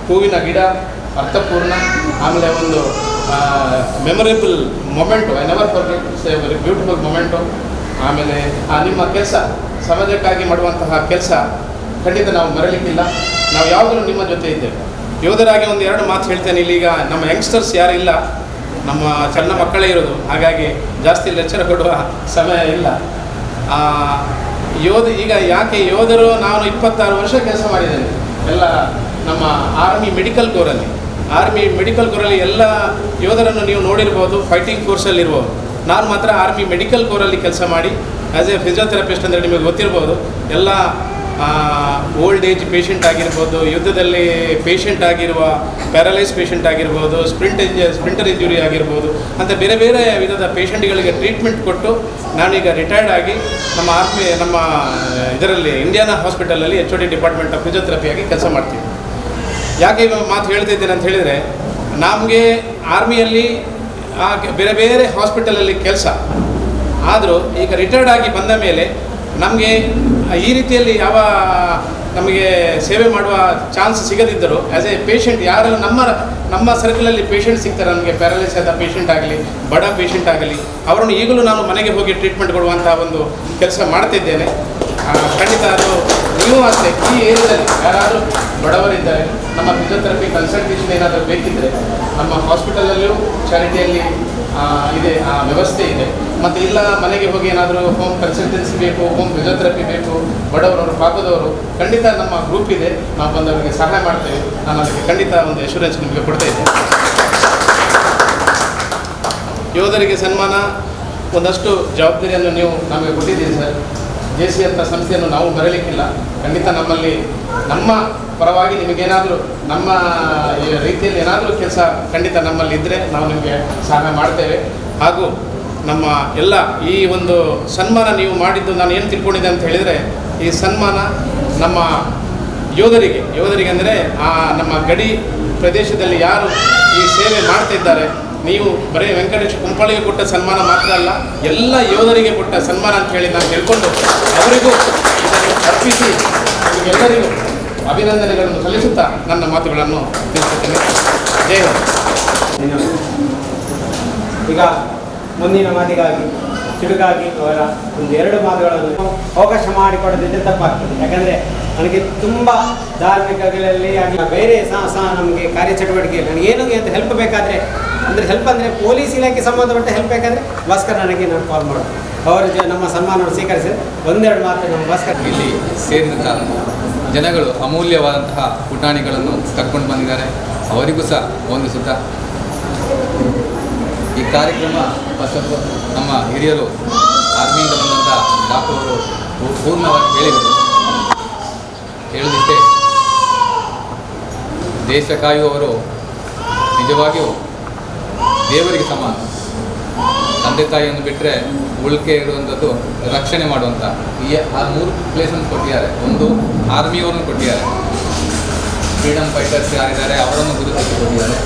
ಹೂವಿನ ಗಿಡ ಅರ್ಥಪೂರ್ಣ, ಆಮೇಲೆ ಒಂದು memorable moment, I never forget, it's A very beautiful moment. ಆಮೇಲೆ ನಿಮ್ಮ ಕೆಲಸ, ಸಮಾಜಕ್ಕಾಗಿ ಮಾಡುವಂತಹ ಕೆಲಸ ಖಂಡಿತ ನಾವು ಮರೆಯಲಿಕ್ಕಿಲ್ಲ. ನಾವು ಯಾವಾಗಲೂ ನಿಮ್ಮ ಜೊತೆ ಇದ್ದೇವೆ. ಯೋಧರಾಗಿ ಒಂದು 2 ಮಾತು ಹೇಳ್ತೇನೆ. ಇಲ್ಲೀಗ ನಮ್ಮ ಯಂಗ್ಸ್ಟರ್ಸ್ ಯಾರು ಇಲ್ಲ, ನಮ್ಮ ಸಣ್ಣ ಮಕ್ಕಳೇ ಇರೋದು, ಹಾಗಾಗಿ ಜಾಸ್ತಿ ಲೆಕ್ಚರ್ ಕೊಡುವ ಸಮಯ ಇಲ್ಲ. ಈಗ ಯಾಕೆ ಯೋಧರು, ನಾನು 26 ವರ್ಷ ಕೆಲಸ ಮಾಡಿದ್ದೇನೆ ಎಲ್ಲ ನಮ್ಮ ಆರ್ಮಿ ಮೆಡಿಕಲ್ ಕೋರಲ್ಲಿ ಎಲ್ಲ ಯೋಧರನ್ನು ನೀವು ನೋಡಿರ್ಬೋದು, ಫೈಟಿಂಗ್ ಫೋರ್ಸಲ್ಲಿರ್ಬೋದು. ನಾನು ಮಾತ್ರ ಆರ್ಮಿ ಮೆಡಿಕಲ್ ಕೋರಲ್ಲಿ ಕೆಲಸ ಮಾಡಿ ಆ್ಯಸ್ ಎ ಫಿಸಿಯೋಥೆರಪಿಸ್ಟ್ ಅಂದರೆ ನಿಮಗೆ ಗೊತ್ತಿರ್ಬೋದು. ಎಲ್ಲ ಓಲ್ಡ್ ಏಜ್ ಪೇಷಂಟ್ ಆಗಿರ್ಬೋದು, ಯುದ್ಧದಲ್ಲಿ ಪೇಷಂಟ್ ಆಗಿರುವ ಪ್ಯಾರಲೈಸ್ ಪೇಷಂಟ್ ಆಗಿರ್ಬೋದು, ಸ್ಪ್ರಿಂಟರ್ ಇಂಜುರಿ ಆಗಿರ್ಬೋದು ಅಂತ ಬೇರೆ ಬೇರೆ ವಿಧದ ಪೇಷಂಟ್ಗಳಿಗೆ ಟ್ರೀಟ್ಮೆಂಟ್ ಕೊಟ್ಟು ನಾನೀಗ ರಿಟೈರ್ಡ್ ಆಗಿ ನಮ್ಮ ಇದರಲ್ಲಿ ಇಂಡಿಯಾನಾ ಹಾಸ್ಪಿಟಲಲ್ಲಿ HOD ಡಿಪಾರ್ಟ್ಮೆಂಟ್ ಆಫ್ ಫಿಸಿಯೋಥೆರಪಿಯಾಗಿ ಕೆಲಸ ಮಾಡ್ತೀವಿ. ಯಾಕೆ ಮಾತು ಹೇಳ್ತಾ ಇದ್ದೇನೆ ಅಂತ ಹೇಳಿದರೆ, ನಮಗೆ ಆರ್ಮಿಯಲ್ಲಿ ಬೇರೆ ಬೇರೆ ಹಾಸ್ಪಿಟಲಲ್ಲಿ ಕೆಲಸ ಆದರೂ ಈಗ ರಿಟೈರ್ಡ್ ಆಗಿ ಬಂದ ಮೇಲೆ ನಮಗೆ ಈ ರೀತಿಯಲ್ಲಿ ನಮಗೆ ಸೇವೆ ಮಾಡುವ ಚಾನ್ಸ್ ಸಿಗದಿದ್ದರೂ ಆ್ಯಸ್ ಎ ಪೇಷಂಟ್ ಯಾರೆಲ್ಲ ನಮ್ಮ ಸರ್ಕಲಲ್ಲಿ ಪೇಷಂಟ್ ಸಿಗ್ತಾರೆ, ನಮಗೆ ಪ್ಯಾರಲೈಸ್ ಆದ ಪೇಷಂಟ್ ಆಗಲಿ ಬಡ ಪೇಷಂಟ್ ಆಗಲಿ, ಅವರನ್ನು ಈಗಲೂ ನಾನು ಮನೆಗೆ ಹೋಗಿ ಟ್ರೀಟ್ಮೆಂಟ್ ಕೊಡುವಂಥ ಒಂದು ಕೆಲಸ ಮಾಡ್ತಿದ್ದೇನೆ. ಖಂಡಿತ ಅದು ನೀವು ಅಷ್ಟೇ ಈ ಏರಿಯಾದಲ್ಲಿ ಯಾರಾದರೂ ಬಡವರಿದ್ದಾರೆ, ನಮ್ಮ ಫಿಸಿಯೋಥೆರಪಿ ಕನ್ಸಲ್ಟೇಷನ್ ಏನಾದರೂ ಬೇಕಿದ್ದರೆ ನಮ್ಮ ಹಾಸ್ಪಿಟಲಲ್ಲೂ ಚಾರಿಟಿಯಲ್ಲಿ ಇದೆ, ಆ ವ್ಯವಸ್ಥೆ ಇದೆ. ಮತ್ತು ಇಲ್ಲ ಮನೆಗೆ ಹೋಗಿ ಏನಾದರೂ ಹೋಮ್ ಕನ್ಸಲ್ಟೆನ್ಸಿ ಬೇಕು, ಹೋಮ್ ಫಿಸಿಯೋಥೆರಪಿ ಬೇಕು, ಬಡವರವರು ಪಾಪದವರು, ಖಂಡಿತ ನಮ್ಮ ಗ್ರೂಪ್ ಇದೆ, ನಾವು ಬಂದವರಿಗೆ ಸಹಾಯ ಮಾಡ್ತೇವೆ. ನಾನು ಅದಕ್ಕೆ ಖಂಡಿತ ಒಂದು ಅಶ್ಯೂರೆನ್ಸ್ ನಿಮಗೆ ಕೊಡ್ತಾ ಇದ್ದೇನೆ. ಯೋಧರಿಗೆ ಸನ್ಮಾನ ಒಂದಷ್ಟು ಜವಾಬ್ದಾರಿಯನ್ನು ನೀವು ನಮಗೆ ಕೊಟ್ಟಿದ್ದೀರಿ ಸರ್. JCI ಅಂತ ಸಂಸ್ಥೆಯನ್ನು ನಾವು ಮರೆಯಲಿಕ್ಕಿಲ್ಲ. ಖಂಡಿತ ನಮ್ಮಲ್ಲಿ ನಮ್ಮ ಪರವಾಗಿ ನಿಮಗೇನಾದರೂ ನಮ್ಮ ರೀತಿಯಲ್ಲಿ ಏನಾದರೂ ಕೆಲಸ ಖಂಡಿತ ನಮ್ಮಲ್ಲಿ ಇದ್ದರೆ ನಾವು ನಿಮಗೆ ಸಹಾಯ ಮಾಡ್ತೇವೆ. ಹಾಗೂ ನಮ್ಮ ಎಲ್ಲ ಈ ಒಂದು ಸನ್ಮಾನ ನೀವು ಮಾಡಿದ್ದು ನಾನು ಏನು ತಿಳ್ಕೊಂಡಿದ್ದೆ ಅಂತ ಹೇಳಿದರೆ, ಈ ಸನ್ಮಾನ ನಮ್ಮ ಯೋಧರಿಗೆ ಅಂದರೆ ನಮ್ಮ ಗಡಿ ಪ್ರದೇಶದಲ್ಲಿ ಯಾರು ಈ ಸೇವೆ ಮಾಡ್ತಿದ್ದಾರೆ, ನೀವು ಬರೀ ವೆಂಕಟೇಶ್ ಕುಂಪಳಿಗೆ ಕೊಟ್ಟ ಸನ್ಮಾನ ಮಾತ್ರ ಅಲ್ಲ, ಎಲ್ಲ ಯೋಧರಿಗೆ ಕೊಟ್ಟ ಸನ್ಮಾನ ಅಂತ ಹೇಳಿ ನಾನು ತಿಳ್ಕೊಂಡು ಅವರಿಗೂ ಇದನ್ನು ಅರ್ಪಿಸಿ ನಿಮಗೆಲ್ಲರಿಗೂ ಅಭಿನಂದನೆಗಳನ್ನು ಸಲ್ಲಿಸುತ್ತಾ ನನ್ನ ಮಾತುಗಳನ್ನು ತಿಳಿಸುತ್ತೇನೆ. ಜೈ ಹಿಂದ್. ಈಗ ಮುಂದಿನ ಮಾತಿಗಾಗಿ ಚುರುಕಾಗಿ ಅವರ ಒಂದು 2 ಮಾತುಗಳನ್ನು ಅವಕಾಶ ಮಾಡಿಕೊಡದಿದ್ದರೆ ತಪ್ಪಾಗ್ತದೆ. ಯಾಕಂದರೆ ನನಗೆ ತುಂಬ ಧಾರ್ಮಿಕಗಳಲ್ಲಿ ಬೇರೆ ಸಹ ನಮಗೆ ಕಾರ್ಯಚಟುವಟಿಕೆ ನನಗೇನು ಅಂತ ಹೆಲ್ಪ್ ಬೇಕಾದರೆ, ಅಂದರೆ ಹೆಲ್ಪ್ ಅಂದರೆ ಪೊಲೀಸ್ ಇಲಾಖೆ ಸಂಬಂಧಪಟ್ಟ ಹೆಲ್ಪ್ ಬೇಕಾದರೆ ಭಾಸ್ಕರ್ ನನಗೆ ನಾನು ಕಾಲ್ ಮಾಡೋದು. ಅವರು ನಮ್ಮ ಸನ್ಮಾನವನ್ನು ಸ್ವೀಕರಿಸಿ 1-2 ಮಾತು ನಮ್ಮ ಭಾಸ್ಕರ್. ಇಲ್ಲಿ ಸೇರಿದಂಥ ಜನಗಳು ಅಮೂಲ್ಯವಾದಂತಹ ಪುಟಾಣಿಗಳನ್ನು ಕರ್ಕೊಂಡು ಬಂದಿದ್ದಾರೆ, ಅವರಿಗೂ ಸಹ ವಂದಿಸುತ್ತಾ ಈ ಕಾರ್ಯಕ್ರಮ ಫಸ್ಟ್ ನಮ್ಮ ಹಿರಿಯರು ಆರ್ಮಿಯಿಂದ ಬಂದಂಥ ಡಾಕ್ಟರ್ ಅವರು ಪೂರ್ಣವಾಗಿ ಹೇಳೋದಿಷ್ಟೇ, ದೇಶ ಕಾಯುವವರು ನಿಜವಾಗಿಯೂ ದೇವರಿಗೆ ಸಮಾನ. ತಂದೆ ತಾಯಿಯನ್ನು ಬಿಟ್ಟರೆ ಉಳಿಕೆ ಇರುವಂಥದ್ದು ರಕ್ಷಣೆ ಮಾಡುವಂಥ ಆ 3 ಪ್ಲೇಸನ್ನು ಕೊಟ್ಟಿದ್ದಾರೆ. ಒಂದು ಆರ್ಮಿಯವರನ್ನು ಕೊಟ್ಟಿದ್ದಾರೆ, ಫ್ರೀಡಮ್ ಫೈಟರ್ಸ್ ಯಾರಿದ್ದಾರೆ ಅವರನ್ನು ಗುರುತಿಸಿಕೊಂಡಿದ್ದಾರೆ.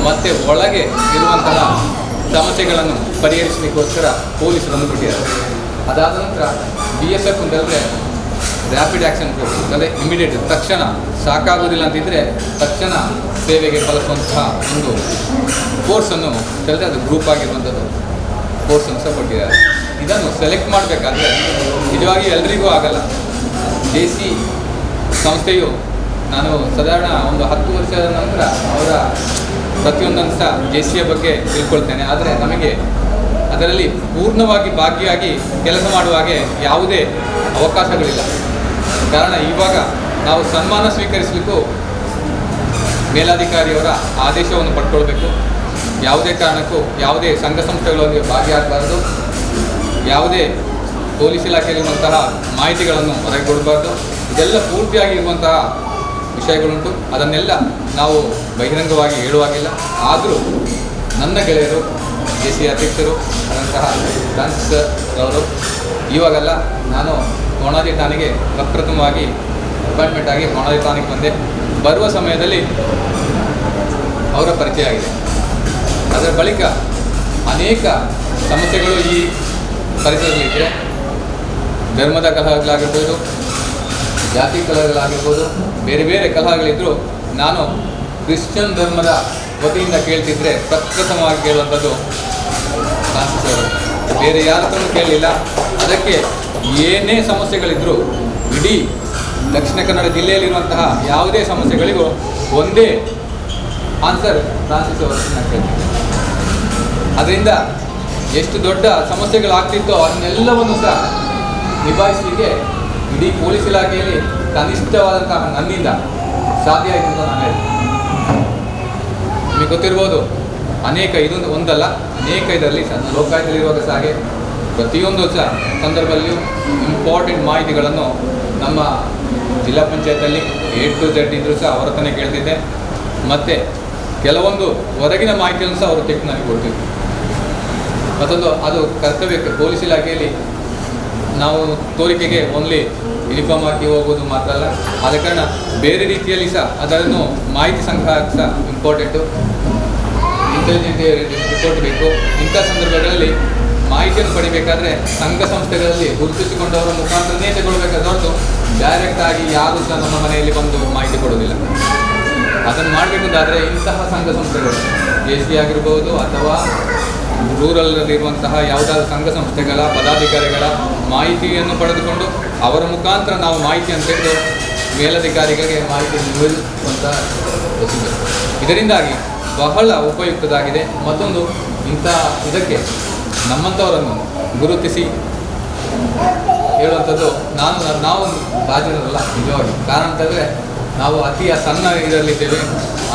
ಮತ್ತು ಒಳಗೆ ಇರುವಂತಹ ಸಮಸ್ಯೆಗಳನ್ನು ಪರಿಹರಿಸಲಿಕ್ಕೋಸ್ಕರ ಪೊಲೀಸರನ್ನು ಕೊಟ್ಟಿದ್ದಾರೆ. ಅದಾದ ನಂತರ BSF ಅಂತಂದರೆ ರ್ಯಾಪಿಡ್ ಆ್ಯಕ್ಷನ್ ಫೋರ್ಸ್, ಅಂದರೆ ಇಮಿಡಿಯೇಟ್ ತಕ್ಷಣ ಸಾಕಾಗೋದಿಲ್ಲ ಅಂತಿದ್ದರೆ ತಕ್ಷಣ ಸೇವೆಗೆ ಬಳಸುವಂತಹ ಒಂದು ಫೋರ್ಸನ್ನು ಹೇಳಿದ್ರೆ ಅದು ಗ್ರೂಪ್ ಆಗಿರುವಂಥದ್ದು ಫೋರ್ಸನ್ನು ಸಹ ಕೊಟ್ಟಿದ್ದಾರೆ. ಇದನ್ನು ಸೆಲೆಕ್ಟ್ ಮಾಡಬೇಕಾದ್ರೆ ನಿಜವಾಗಿ ಎಲ್ರಿಗೂ ಆಗಲ್ಲ. JC ಸಂಸ್ಥೆಯು ನಾನು ಸಾಧಾರಣ ಒಂದು 10 ವರ್ಷದ ನಂತರ ಅವರ ಪ್ರತಿಯೊಂದನ್ನು ಸಹ JCಯ ಬಗ್ಗೆ ತಿಳ್ಕೊಳ್ತೇನೆ. ಆದರೆ ನಮಗೆ ಅದರಲ್ಲಿ ಪೂರ್ಣವಾಗಿ ಭಾಗಿಯಾಗಿ ಕೆಲಸ ಮಾಡುವಾಗೆ ಯಾವುದೇ ಅವಕಾಶಗಳಿಲ್ಲ. ಕಾರಣ ಇವಾಗ ನಾವು ಸನ್ಮಾನ ಸ್ವೀಕರಿಸಲಿಕ್ಕೂ ಮೇಲಾಧಿಕಾರಿಯವರ ಆದೇಶವನ್ನು ಪಡ್ಕೊಳ್ಬೇಕು. ಯಾವುದೇ ಕಾರಣಕ್ಕೂ ಯಾವುದೇ ಸಂಘ ಸಂಸ್ಥೆಗಳಲ್ಲಿ ಭಾಗಿಯಾಗಬಾರ್ದು, ಯಾವುದೇ ಪೊಲೀಸ್ ಇಲಾಖೆಯಲ್ಲಿರುವಂತಹ ಮಾಹಿತಿಗಳನ್ನು ಹೊರಗೆ ಕೊಡಬಾರ್ದು. ಇದೆಲ್ಲ ಪೂರ್ತಿಯಾಗಿರುವಂತಹ ವಿಷಯಗಳುಂಟು. ಅದನ್ನೆಲ್ಲ ನಾವು ಬಹಿರಂಗವಾಗಿ ಹೇಳುವಾಗಿಲ್ಲ. ಆದರೂ ನನ್ನ ಗೆಳೆಯರು JC ಅಧ್ಯಕ್ಷರು ಆದಂತಹ ಫ್ರಾನ್ಸಿಸ್ ಅವರು ಇವಾಗೆಲ್ಲ ನಾನು ಕೊಣಾಜೆ ಠಾಣೆಗೆ ಪ್ರಪ್ರಥಮವಾಗಿ ಅಪಾಯಿಂಟ್ಮೆಂಟ್ ಆಗಿ ಕೊಣಾಜೆ ಠಾಣೆಗೆ ಬಂದೆ. ಬರುವ ಸಮಯದಲ್ಲಿ ಅವರ ಪರಿಚಯ ಆಗಿದೆ. ಅದರ ಬಳಿಕ ಅನೇಕ ಸಮಸ್ಯೆಗಳು ಈ ಪರಿಸರದಲ್ಲಿದ್ದರೆ, ಧರ್ಮದ ಕಲಹಗಳಾಗಿರ್ಬೋದು, ಜಾತಿ ಕಲಹಗಳಾಗಿರ್ಬೋದು, ಬೇರೆ ಬೇರೆ ಕಲಹಗಳಿದ್ದರೂ ನಾನು ಕ್ರಿಶ್ಚಿಯನ್ ಧರ್ಮದ ವತಿಯಿಂದ ಕೇಳ್ತಿದ್ರೆ ಪ್ರಪ್ರಥಮವಾಗಿ ಕೇಳುವಂಥದ್ದು ಫ್ರಾನ್ಸಿಸ್ ಅವರು. ಬೇರೆ ಯಾರ ಹತ್ರನೂ ಕೇಳಲಿಲ್ಲ. ಅದಕ್ಕೆ ಏನೇ ಸಮಸ್ಯೆಗಳಿದ್ದರೂ ಇಡೀ ದಕ್ಷಿಣ ಕನ್ನಡ ಜಿಲ್ಲೆಯಲ್ಲಿರುವಂತಹ ಯಾವುದೇ ಸಮಸ್ಯೆಗಳಿಗೂ ಒಂದೇ ಆನ್ಸರ್ ಫ್ರಾನ್ಸಿಸ್ ಅವರನ್ನು ಕೇಳ್ತಿದ್ದೆ. ಅದರಿಂದ ಎಷ್ಟು ದೊಡ್ಡ ಸಮಸ್ಯೆಗಳಾಗ್ತಿತ್ತೋ ಅದನ್ನೆಲ್ಲವನ್ನು ಸಹ ನಿಭಾಯಿಸಲಿಕ್ಕೆ ಇಡೀ ಪೊಲೀಸ್ ಇಲಾಖೆಯಲ್ಲಿ ಕನಿಷ್ಠವಾದಂತಹ ನನ್ನಿಂದ ಸಾಧ್ಯ ಆಯಿತು ಅಂತ ನಾನು ಹೇಳ್ತೀನಿ. ನಿಮಗೆ ಗೊತ್ತಿರ್ಬೋದು, ಅನೇಕ ಇದೊಂದು ಒಂದಲ್ಲ ಅನೇಕ ಇದರಲ್ಲಿ ಲೋಕಾಯುಕ್ತದಲ್ಲಿರುವಾಗ ಸಹ ಹಾಗೆ ಪ್ರತಿಯೊಂದು ಸಹ ಸಂದರ್ಭದಲ್ಲಿಯೂ ಇಂಪಾರ್ಟೆಂಟ್ ಮಾಹಿತಿಗಳನ್ನು ನಮ್ಮ ಜಿಲ್ಲಾ ಪಂಚಾಯತಲ್ಲಿ A to Z ಇದ್ದರೂ ಸಹ ಅವರ ಹತ್ರನೇ ಕೇಳ್ತಿದ್ದೆ. ಮತ್ತು ಕೆಲವೊಂದು ಹೊರಗಿನ ಮಾಹಿತಿಯನ್ನು ಸಹ ಅವರು ತೆಗೆದು ನನಗೆ ಕೊಡ್ತಿದ್ರು. ಮತ್ತೊಂದು ಅದು ಕರ್ತವ್ಯಕ್ಕೆ ಪೊಲೀಸ್ ಇಲಾಖೆಯಲ್ಲಿ ನಾವು ತೋರಿಕೆಗೆ ಓನ್ಲಿ ಯೂನಿಫಾರ್ಮ್ ಹಾಕಿ ಹೋಗೋದು ಮಾತ್ರ ಅಲ್ಲ, ಆದ ಕಾರಣ ಬೇರೆ ರೀತಿಯಲ್ಲಿ ಸಹ ಅದನ್ನು ಮಾಹಿತಿ ಸಂಗ್ರಹ ಸಹ ಇಂಪಾರ್ಟೆಂಟು. ಇಂಟೆಲಿಜೆಂಟ್ ರಿಪೋರ್ಟ್ ಬೇಕು. ಇಂಥ ಸಂದರ್ಭಗಳಲ್ಲಿ ಮಾಹಿತಿಯನ್ನು ಪಡಿಬೇಕಾದ್ರೆ ಸಂಘ ಸಂಸ್ಥೆಗಳಲ್ಲಿ ಗುರುತಿಸಿಕೊಂಡವರ ಮುಖಾಂತರನೇ ತಗೊಳ್ಬೇಕಾದ ಹೊರತು ಡೈರೆಕ್ಟಾಗಿ ಯಾರೂ ಸಹ ನಮ್ಮ ಮನೆಯಲ್ಲಿ ಬಂದು ಮಾಹಿತಿ ಕೊಡೋದಿಲ್ಲ. ಅದನ್ನು ಮಾಡಬೇಕಂತಾದರೆ ಇಂತಹ ಸಂಘ ಸಂಸ್ಥೆಗಳು JC ಆಗಿರ್ಬೋದು ಅಥವಾ ರೂರಲ್ನಲ್ಲಿರುವಂತಹ ಯಾವುದಾದ್ರೂ ಸಂಘ ಸಂಸ್ಥೆಗಳ ಪದಾಧಿಕಾರಿಗಳ ಮಾಹಿತಿಯನ್ನು ಪಡೆದುಕೊಂಡು ಅವರ ಮುಖಾಂತರ ನಾವು ಮಾಹಿತಿಯನ್ನು ತೆಗೆದು ಮೇಲಧಿಕಾರಿಗಳಿಗೆ ಮಾಹಿತಿಯನ್ನು ನಿಯೋಜಿಸುವಂಥ ಪ್ರೊಸೀಜರ್. ಇದರಿಂದಾಗಿ ಬಹಳ ಉಪಯುಕ್ತವಾಗಿದೆ. ಮತ್ತೊಂದು ಇಂಥ ಇದಕ್ಕೆ ನಮ್ಮಂಥವರನ್ನು ಗುರುತಿಸಿ ಹೇಳುವಂಥದ್ದು ನಾವು ಬಾಧ್ಯರಲ್ಲ ನಿಜವಾಗಿ. ಕಾರಣ ಅಂತಂದರೆ ನಾವು ಅತಿಯ ಸಣ್ಣ ಇದರಲ್ಲಿದ್ದೇವೆ.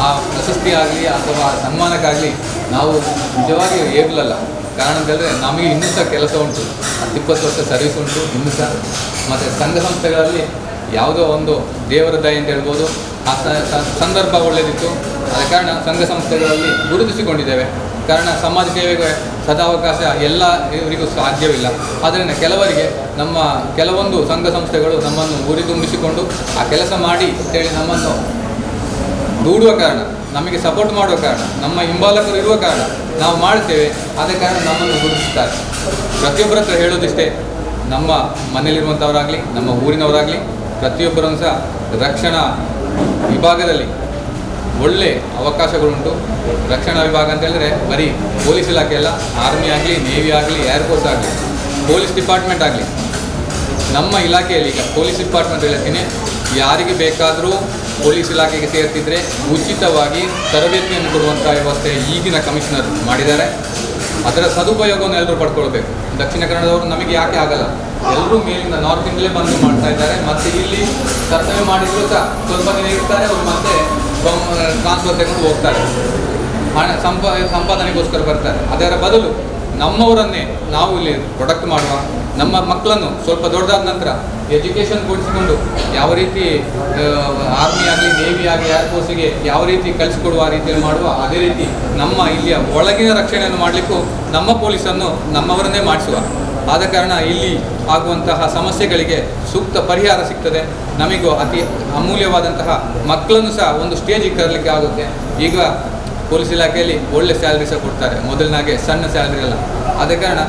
ಆ ಪ್ರಶಸ್ತಿ ಆಗಲಿ ಅಥವಾ ಸನ್ಮಾನಕ್ಕಾಗಲಿ ನಾವು ನಿಜವಾಗಿ ಏಬಲಲ್ಲ. ಕಾರಣ ಅಂತಂದರೆ ನಮಗೆ ಇನ್ನೂ ಸಹ ಕೆಲಸ ಉಂಟು. 20 ವರ್ಷ ಸರ್ವಿಸ್ ಉಂಟು ಇನ್ನೂ ಸಹ. ಮತ್ತು ಸಂಘ ಸಂಸ್ಥೆಗಳಲ್ಲಿ ಯಾವುದೋ ಒಂದು ದೇವರ ದಯೆ ಅಂತ ಹೇಳ್ಬೋದು. ಆ ಸಂದರ್ಭ ಒಳ್ಳೆಯದಿತ್ತು. ಆದ ಕಾರಣ ಸಂಘ ಸಂಸ್ಥೆಗಳಲ್ಲಿ ಗುರುತಿಸಿಕೊಂಡಿದ್ದೇವೆ. ಕಾರಣ ಸಮಾಜ ಸೇವೆಗೆ ಸದಾವಕಾಶ ಎಲ್ಲ ಇವರಿಗೂ ಸಾಧ್ಯವಿಲ್ಲ. ಆದ್ದರಿಂದ ಕೆಲವರಿಗೆ ನಮ್ಮ ಕೆಲವೊಂದು ಸಂಘ ಸಂಸ್ಥೆಗಳು ನಮ್ಮನ್ನು ಹುರಿದುಂಬಿಸಿಕೊಂಡು ಆ ಕೆಲಸ ಮಾಡಿ ಅಂತೇಳಿ ನಮ್ಮನ್ನು ದೂಡುವ ಕಾರಣ, ನಮಗೆ ಸಪೋರ್ಟ್ ಮಾಡುವ ಕಾರಣ, ನಮ್ಮ ಹಿಂಬಾಲಕರು ಇರುವ ಕಾರಣ ನಾವು ಮಾಡ್ತೇವೆ. ಆದ ಕಾರಣ ನಮ್ಮನ್ನು ಗುರುತಿಸ್ತಾರೆ. ಪ್ರತಿಯೊಬ್ಬರ ಹತ್ರ ಹೇಳೋದಿಷ್ಟೇ, ನಮ್ಮ ಮನೆಯಲ್ಲಿರುವಂಥವರಾಗಲಿ ನಮ್ಮ ಊರಿನವರಾಗಲಿ ಪ್ರತಿಯೊಬ್ಬರನ್ನು ಸಹ ರಕ್ಷಣಾ ವಿಭಾಗದಲ್ಲಿ ಒಳ್ಳೆ ಅವಕಾಶಗಳುಂಟು. ರಕ್ಷಣಾ ವಿಭಾಗ ಅಂತ ಹೇಳಿದ್ರೆ ಬರೀ ಪೊಲೀಸ್ ಇಲಾಖೆ ಅಲ್ಲ, ಆರ್ಮಿ ಆಗಲಿ, ನೇವಿ ಆಗಲಿ, ಏರ್ಫೋರ್ಸ್ ಆಗಲಿ, ಪೊಲೀಸ್ ಡಿಪಾರ್ಟ್ಮೆಂಟ್ ಆಗಲಿ. ನಮ್ಮ ಇಲಾಖೆಯಲ್ಲಿ ಈಗ ಪೊಲೀಸ್ ಡಿಪಾರ್ಟ್ಮೆಂಟ್ ಹೇಳ್ತೀನಿ, ಯಾರಿಗೆ ಬೇಕಾದರೂ ಪೊಲೀಸ್ ಇಲಾಖೆಗೆ ಸೇರ್ತಿದ್ರೆ ಉಚಿತವಾಗಿ ತರಬೇತಿಯನ್ನು ಕೊಡುವಂಥ ವ್ಯವಸ್ಥೆ ಈಗಿನ ಕಮಿಷನರ್ ಮಾಡಿದ್ದಾರೆ. ಅದರ ಸದುಪಯೋಗವನ್ನು ಎಲ್ಲರೂ ಪಡ್ಕೊಳ್ಬೇಕು. ದಕ್ಷಿಣ ಕನ್ನಡದವರು ನಮಗೆ ಯಾಕೆ ಆಗಲ್ಲ, ಎಲ್ಲರೂ ಮೇಲಿಂದ ನಾರ್ತಿಂದಲೇ ಬಂದು ಮಾಡ್ತಾ ಇದ್ದಾರೆ. ಮತ್ತು ಇಲ್ಲಿ ಕರ್ತವ್ಯ ಮಾಡಿದರೂ ಸಹ ಸ್ವಲ್ಪ ದಿನ ಇರ್ತಾರೆ, ಅವರು ಮತ್ತೆ ಟ್ರಾನ್ಸ್ಫರ್ ತಗೊಂಡು ಹೋಗ್ತಾರೆ, ಹಣ ಸಂಪಾದನೆಗೋಸ್ಕರ ಬರ್ತಾರೆ. ಅದರ ಬದಲು ನಮ್ಮವರನ್ನೇ ನಾವು ಇಲ್ಲಿ ಪ್ರೊಡಕ್ಟ್ ಮಾಡುವ, ನಮ್ಮ ಮಕ್ಕಳನ್ನು ಸ್ವಲ್ಪ ದೊಡ್ಡದಾದ ನಂತರ ಎಜುಕೇಷನ್ ಕೊಡಿಸಿಕೊಂಡು ಯಾವ ರೀತಿ ಆರ್ಮಿ ಆಗಲಿ, ನೇವಿ ಆಗಲಿ, ಏರ್ಫೋರ್ಸಿಗೆ ಯಾವ ರೀತಿ ಕಲಿಸಿಕೊಡುವ ರೀತಿಯಲ್ಲಿ ಮಾಡುವ, ಅದೇ ರೀತಿ ನಮ್ಮ ಇಲ್ಲಿಯ ಒಳಗಿನ ರಕ್ಷಣೆಯನ್ನು ಮಾಡಲಿಕ್ಕೂ ನಮ್ಮ ಪೊಲೀಸನ್ನು ನಮ್ಮವರನ್ನೇ ಮಾಡಿಸುವ. ಆದ ಕಾರಣ ಇಲ್ಲಿ ಆಗುವಂತಹ ಸಮಸ್ಯೆಗಳಿಗೆ ಸೂಕ್ತ ಪರಿಹಾರ ಸಿಗ್ತದೆ. ನಮಗೂ ಅತಿ ಅಮೂಲ್ಯವಾದಂತಹ ಮಕ್ಕಳನ್ನು ಸಹ ಒಂದು ಸ್ಟೇಜಿಗೆ ತರಲಿಕ್ಕೆ ಆಗುತ್ತೆ. ಈಗ ಪೊಲೀಸ್ ಇಲಾಖೆಯಲ್ಲಿ ಒಳ್ಳೆ ಸ್ಯಾಲ್ರಿ ಸಹ ಕೊಡ್ತಾರೆ, ಮೊದಲಿನಾಗೆ ಸಣ್ಣ ಸ್ಯಾಲ್ರಿ ಅಲ್ಲ. ಆದ ಕಾರಣ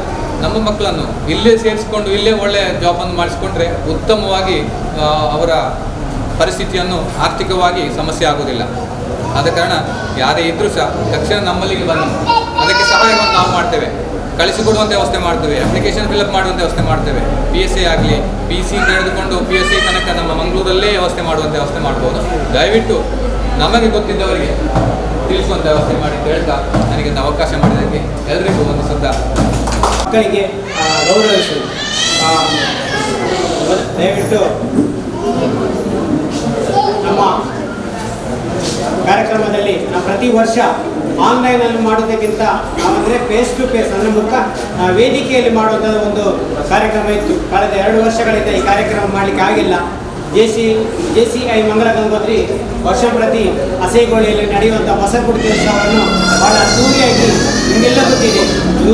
ನಮ್ಮ ಮಕ್ಕಳನ್ನು ಇಲ್ಲೇ ಸೇರಿಸ್ಕೊಂಡು ಇಲ್ಲೇ ಒಳ್ಳೆಯ ಜಾಬನ್ನು ಮಾಡಿಸ್ಕೊಂಡ್ರೆ ಉತ್ತಮವಾಗಿ ಅವರ ಪರಿಸ್ಥಿತಿಯನ್ನು ಆರ್ಥಿಕವಾಗಿ ಸಮಸ್ಯೆ ಆಗೋದಿಲ್ಲ. ಆದ ಕಾರಣ ಯಾರೇ ಇದ್ದರೂ ಸಹ ತಕ್ಷಣ ನಮ್ಮಲ್ಲಿಗೆ ಬಂದು ಅದಕ್ಕೆ ಸಹಾಯವನ್ನು ನಾವು ಮಾಡ್ತೇವೆ, ಕಳಿಸಿಕೊಡುವಂಥ ವ್ಯವಸ್ಥೆ ಮಾಡ್ತೇವೆ, ಅಪ್ಲಿಕೇಶನ್ ಫಿಲಪ್ ಮಾಡುವಂಥ ವ್ಯವಸ್ಥೆ ಮಾಡ್ತೇವೆ. PSA ಆಗಲಿ PC ನಡೆದುಕೊಂಡು PSA ತನಕ ನಮ್ಮ ಮಂಗಳೂರಲ್ಲೇ ವ್ಯವಸ್ಥೆ ಮಾಡುವಂಥ ವ್ಯವಸ್ಥೆ ಮಾಡ್ಬೋದು. ದಯವಿಟ್ಟು ನಮಗೆ ಗೊತ್ತಿದ್ದವರಿಗೆ ತಿಳಿಸುವಂಥ ವ್ಯವಸ್ಥೆ ಮಾಡಿ ಅಂತ ಹೇಳ್ತಾ ನನಗೆ ಒಂದು ಅವಕಾಶ ಮಾಡಿದ್ದಕ್ಕೆ ಎಲ್ಲರಿಗೂ ಒಂದು ಸದ್ದ ಮಕ್ಕಳಿಗೆ ಗೌರವಿಸುವುದು. ದಯವಿಟ್ಟು ನಮ್ಮ ಕಾರ್ಯಕ್ರಮದಲ್ಲಿ ನಾವು ಪ್ರತಿ ವರ್ಷ ಆನ್ಲೈನಲ್ಲಿ ಮಾಡೋದಕ್ಕಿಂತ ನಾವಂದರೆ ಫೇಸ್ ಟು ಫೇಸ್ ಅಂದರೆ ವೇದಿಕೆಯಲ್ಲಿ ಮಾಡುವಂಥ ಒಂದು ಕಾರ್ಯಕ್ರಮ ಇತ್ತು. ಕಳೆದ 2 ವರ್ಷಗಳಿಂದ ಈ ಕಾರ್ಯಕ್ರಮ ಮಾಡಲಿಕ್ಕೆ ಆಗಿಲ್ಲ. JCI ಮಂಗಳ ಗಂಗೋತ್ರಿ ವರ್ಷ ಪ್ರತಿ ಹಸೆಗೋಳಿಯಲ್ಲಿ ನಡೆಯುವಂಥ ಹೊಸಗುಡಿಕೆ ಉತ್ಸವವನ್ನು ಭಾಳ ಅದ್ದೂರಿಯಾಗಿ ನಿಮಗೆಲ್ಲ ಗೊತ್ತಿದೆ,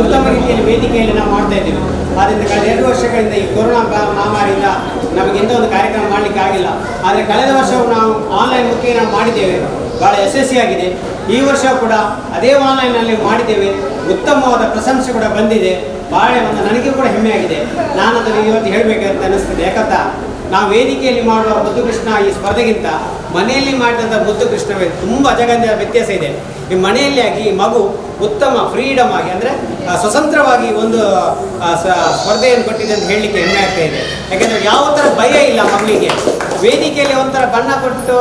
ಉತ್ತಮ ರೀತಿಯಲ್ಲಿ ವೇದಿಕೆಯಲ್ಲಿ ನಾವು ಮಾಡ್ತಾ ಇದ್ದೀವಿ. ಆದ್ದರಿಂದ ಕಳೆದ 2 ವರ್ಷಗಳಿಂದ ಈ ಕೊರೋನಾ ಮಹಾಮಾರಿಯಿಂದ ನಮಗೆ ಇಂಥ ಒಂದು ಕಾರ್ಯಕ್ರಮ ಮಾಡಲಿಕ್ಕೆ ಆಗಿಲ್ಲ. ಆದರೆ ಕಳೆದ ವರ್ಷವು ನಾವು ಆನ್ಲೈನ್ ಮುಖೇನ ನಾವು ಮಾಡಿದ್ದೇವೆ, ಭಾಳ ಯಶಸ್ವಿಯಾಗಿದೆ. ಈ ವರ್ಷ ಕೂಡ ಅದೇ ಆನ್ಲೈನ್ನಲ್ಲಿ ಮಾಡಿದ್ದೇವೆ, ಉತ್ತಮವಾದ ಪ್ರಶಂಸೆ ಕೂಡ ಬಂದಿದೆ. ಭಾಳ ಒಂದು ನನಗೆ ಕೂಡ ಹೆಮ್ಮೆಯಾಗಿದೆ. ನಾನು ಅದನ್ನು ಇವತ್ತು ಹೇಳಬೇಕಂತ ಅನ್ನಿಸ್ತದೆ. ಯಾಕಂತ ನಾವು ವೇದಿಕೆಯಲ್ಲಿ ಮಾಡುವ ಮುದ್ದುಕೃಷ್ಣ ಈ ಸ್ಪರ್ಧೆಗಿಂತ ಮನೆಯಲ್ಲಿ ಮಾಡಿದಂಥ ಮುದ್ದುಕೃಷ್ಣವೇ ತುಂಬ ಅಜಗಂಜ ವ್ಯತ್ಯಾಸ ಇದೆ. ಈ ಮನೆಯಲ್ಲಿ ಆಗಿ ಈ ಮಗು ಉತ್ತಮ ಫ್ರೀಡಮ್ ಆಗಿ ಅಂದರೆ ಸ್ವತಂತ್ರವಾಗಿ ಒಂದು ಸ್ಪರ್ಧೆಯನ್ನು ಕೊಟ್ಟಿದೆ ಅಂತ ಹೇಳಲಿಕ್ಕೆ ಹೆಮ್ಮೆ ಆಗ್ತಾ ಇದೆ. ಯಾಕೆಂದರೆ ಯಾವ ಥರ ಭಯ ಇಲ್ಲ ಮಗುವಿಗೆ. ವೇದಿಕೆಯಲ್ಲಿ ಒಂಥರ ಬಣ್ಣ ಕೊಟ್ಟು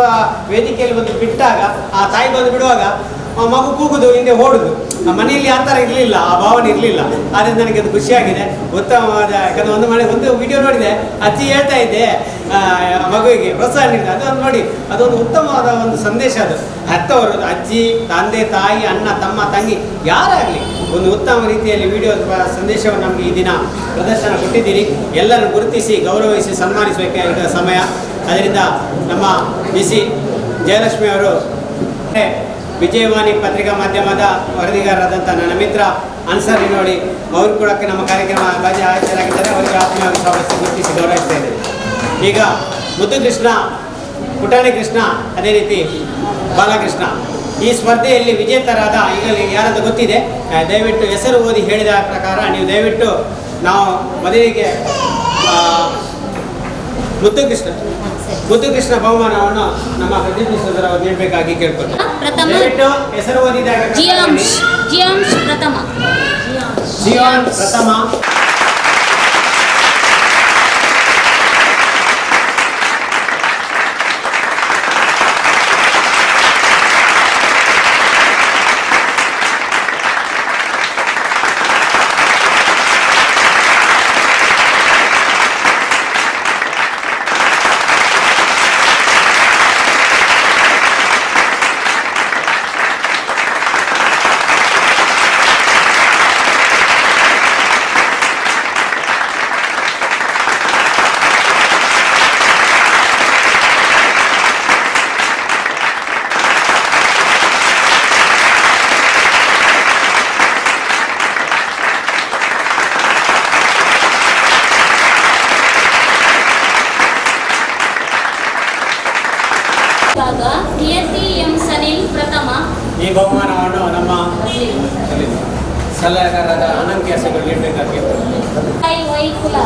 ವೇದಿಕೆಯಲ್ಲಿ ಬಂದು ಬಿಟ್ಟಾಗ ಆ ತಾಯಿ ಬಂದು ಬಿಡುವಾಗ ಮಗು ಕೂಗುದು, ಹಿಂದೆ ಓಡುದು. ಮನೆಯಲ್ಲಿ ಆ ಥರ ಇರಲಿಲ್ಲ, ಆ ಭಾವನೆ ಇರಲಿಲ್ಲ. ಆದ್ದರಿಂದ ನನಗೆ ಅದು ಖುಷಿಯಾಗಿದೆ, ಉತ್ತಮವಾದ. ಯಾಕಂದರೆ ಒಂದು ವಿಡಿಯೋ ನೋಡಿದೆ, ಅಜ್ಜಿ ಹೇಳ್ತಾ ಇದ್ದೆ ಮಗುವಿಗೆ ಪ್ರೋತ್ಸಾಹ ನೀಡಿದೆ. ಅದೊಂದು ನೋಡಿ, ಅದೊಂದು ಉತ್ತಮವಾದ ಒಂದು ಸಂದೇಶ. ಅದು ಹೆತ್ತವರು, ಅಜ್ಜಿ, ತಂದೆ, ತಾಯಿ, ಅಣ್ಣ, ತಮ್ಮ, ತಂಗಿ ಯಾರಾಗಲಿ ಒಂದು ಉತ್ತಮ ರೀತಿಯಲ್ಲಿ ವಿಡಿಯೋ ಸಂದೇಶವನ್ನು ನಮಗೆ ಈ ದಿನ ಪ್ರದರ್ಶನ ಕೊಟ್ಟಿದ್ದೀರಿ. ಎಲ್ಲರನ್ನು ಗುರುತಿಸಿ ಗೌರವಿಸಿ ಸನ್ಮಾನಿಸಬೇಕಾದ ಸಮಯ. ಅದರಿಂದ ನಮ್ಮ BC ಜಯಲಕ್ಷ್ಮಿ ಅವರು, ವಿಜಯವಾಣಿ ಪತ್ರಿಕಾ ಮಾಧ್ಯಮದ ವರದಿಗಾರರಾದಂಥ ನನ್ನ ಮಿತ್ರ ಅನ್ಸರ್ ನೋಡಿ ಅವರು ಕೂಡ ನಮ್ಮ ಕಾರ್ಯಕ್ರಮ ಹಾಜರಾಗಿದ್ದಾರೆ. ಅವರಿಗೆ ಆತ್ಮೀಯವಾಗಿ ಸ್ವಾಗತಿಸಿ ಗುರುತಿಸಿ ಗೌರವಿಸ್ತಾ ಇದ್ದೇವೆ. ಈಗ ಮುದ್ದು ಕೃಷ್ಣ, ಪುಟಾಣಿ ಕೃಷ್ಣ, ಅದೇ ರೀತಿ ಬಾಲಕೃಷ್ಣ ಈ ಸ್ಪರ್ಧೆಯಲ್ಲಿ ವಿಜೇತರಾದ ಈಗಲೇ ಯಾರಾದರೂ ಗೊತ್ತಿದೆ, ದಯವಿಟ್ಟು ಹೆಸರು ಓದಿ ಹೇಳಿದ ಪ್ರಕಾರ ನೀವು ದಯವಿಟ್ಟು ನಾವು ಮೊದಲಿಗೆ ಮುದ್ದುಕೃಷ್ಣ ಬಹುಮಾನವನ್ನು ನಮ್ಮ ಪ್ರದೀಪ್ ಮಿಶ್ರ ಅವರು ನೀಡಬೇಕಾಗಿ ಕೇಳ್ಕೊಳ್ತಾರೆ. ದಯವಿಟ್ಟು ಹೆಸರು ಓದಿದಾಗ ಜಿಯಾಂಶ್ ಪ್ರಥಮ. ಕೀರ್ತಿ ಎಂ ಸನಿಲ್ ಪ್ರಥಮ. ಈ ಬಹುಮಾನವನ್ನು ನಮ್ಮ ಸಲಹೆಗಾರರಾದ ಅನಂತ್ ಕೆಸಗಳು ನೀಡಬೇಕಾಗಿತ್ತು. ವೈಕುಲ.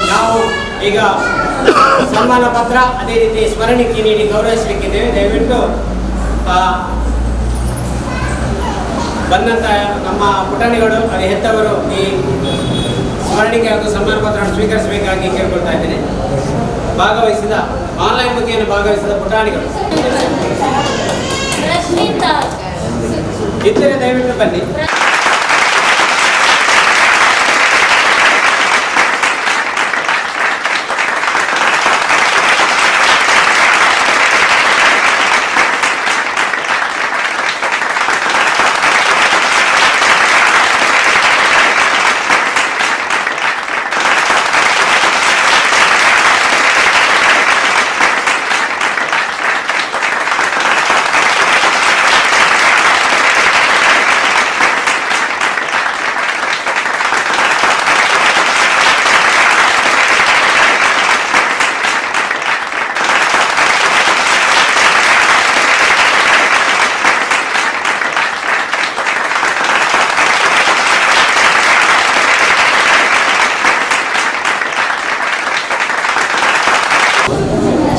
ನಾವು ಈಗ ಸನ್ಮಾನ ಪತ್ರ ಅದೇ ರೀತಿ ಸ್ಮರಣಿಕೆ ನೀಡಿ ಗೌರವಿಸಲಿಕ್ಕಿದ್ದೇವೆ. ದಯವಿಟ್ಟು ಬಂದಂಥ ನಮ್ಮ ಪುಟಾಣಿಗಳು, ಅದೇ ಹೆತ್ತವರು ಈ ಸ್ಮರಣಿಕೆ ಹಾಗೂ ಸನ್ಮಾನ ಪತ್ರವನ್ನು ಸ್ವೀಕರಿಸಬೇಕಾಗಿ ಕೇಳ್ಕೊಳ್ತಾ ಇದ್ದೇನೆ. ಭಾಗವಹಿಸಿದ ಆನ್ಲೈನ್ ಮುಖೇನ ಭಾಗವಹಿಸಿದ ಪುಟಾಣಿಗಳು ಇದ್ದರೆ ದಯವಿಟ್ಟು ಬನ್ನಿ.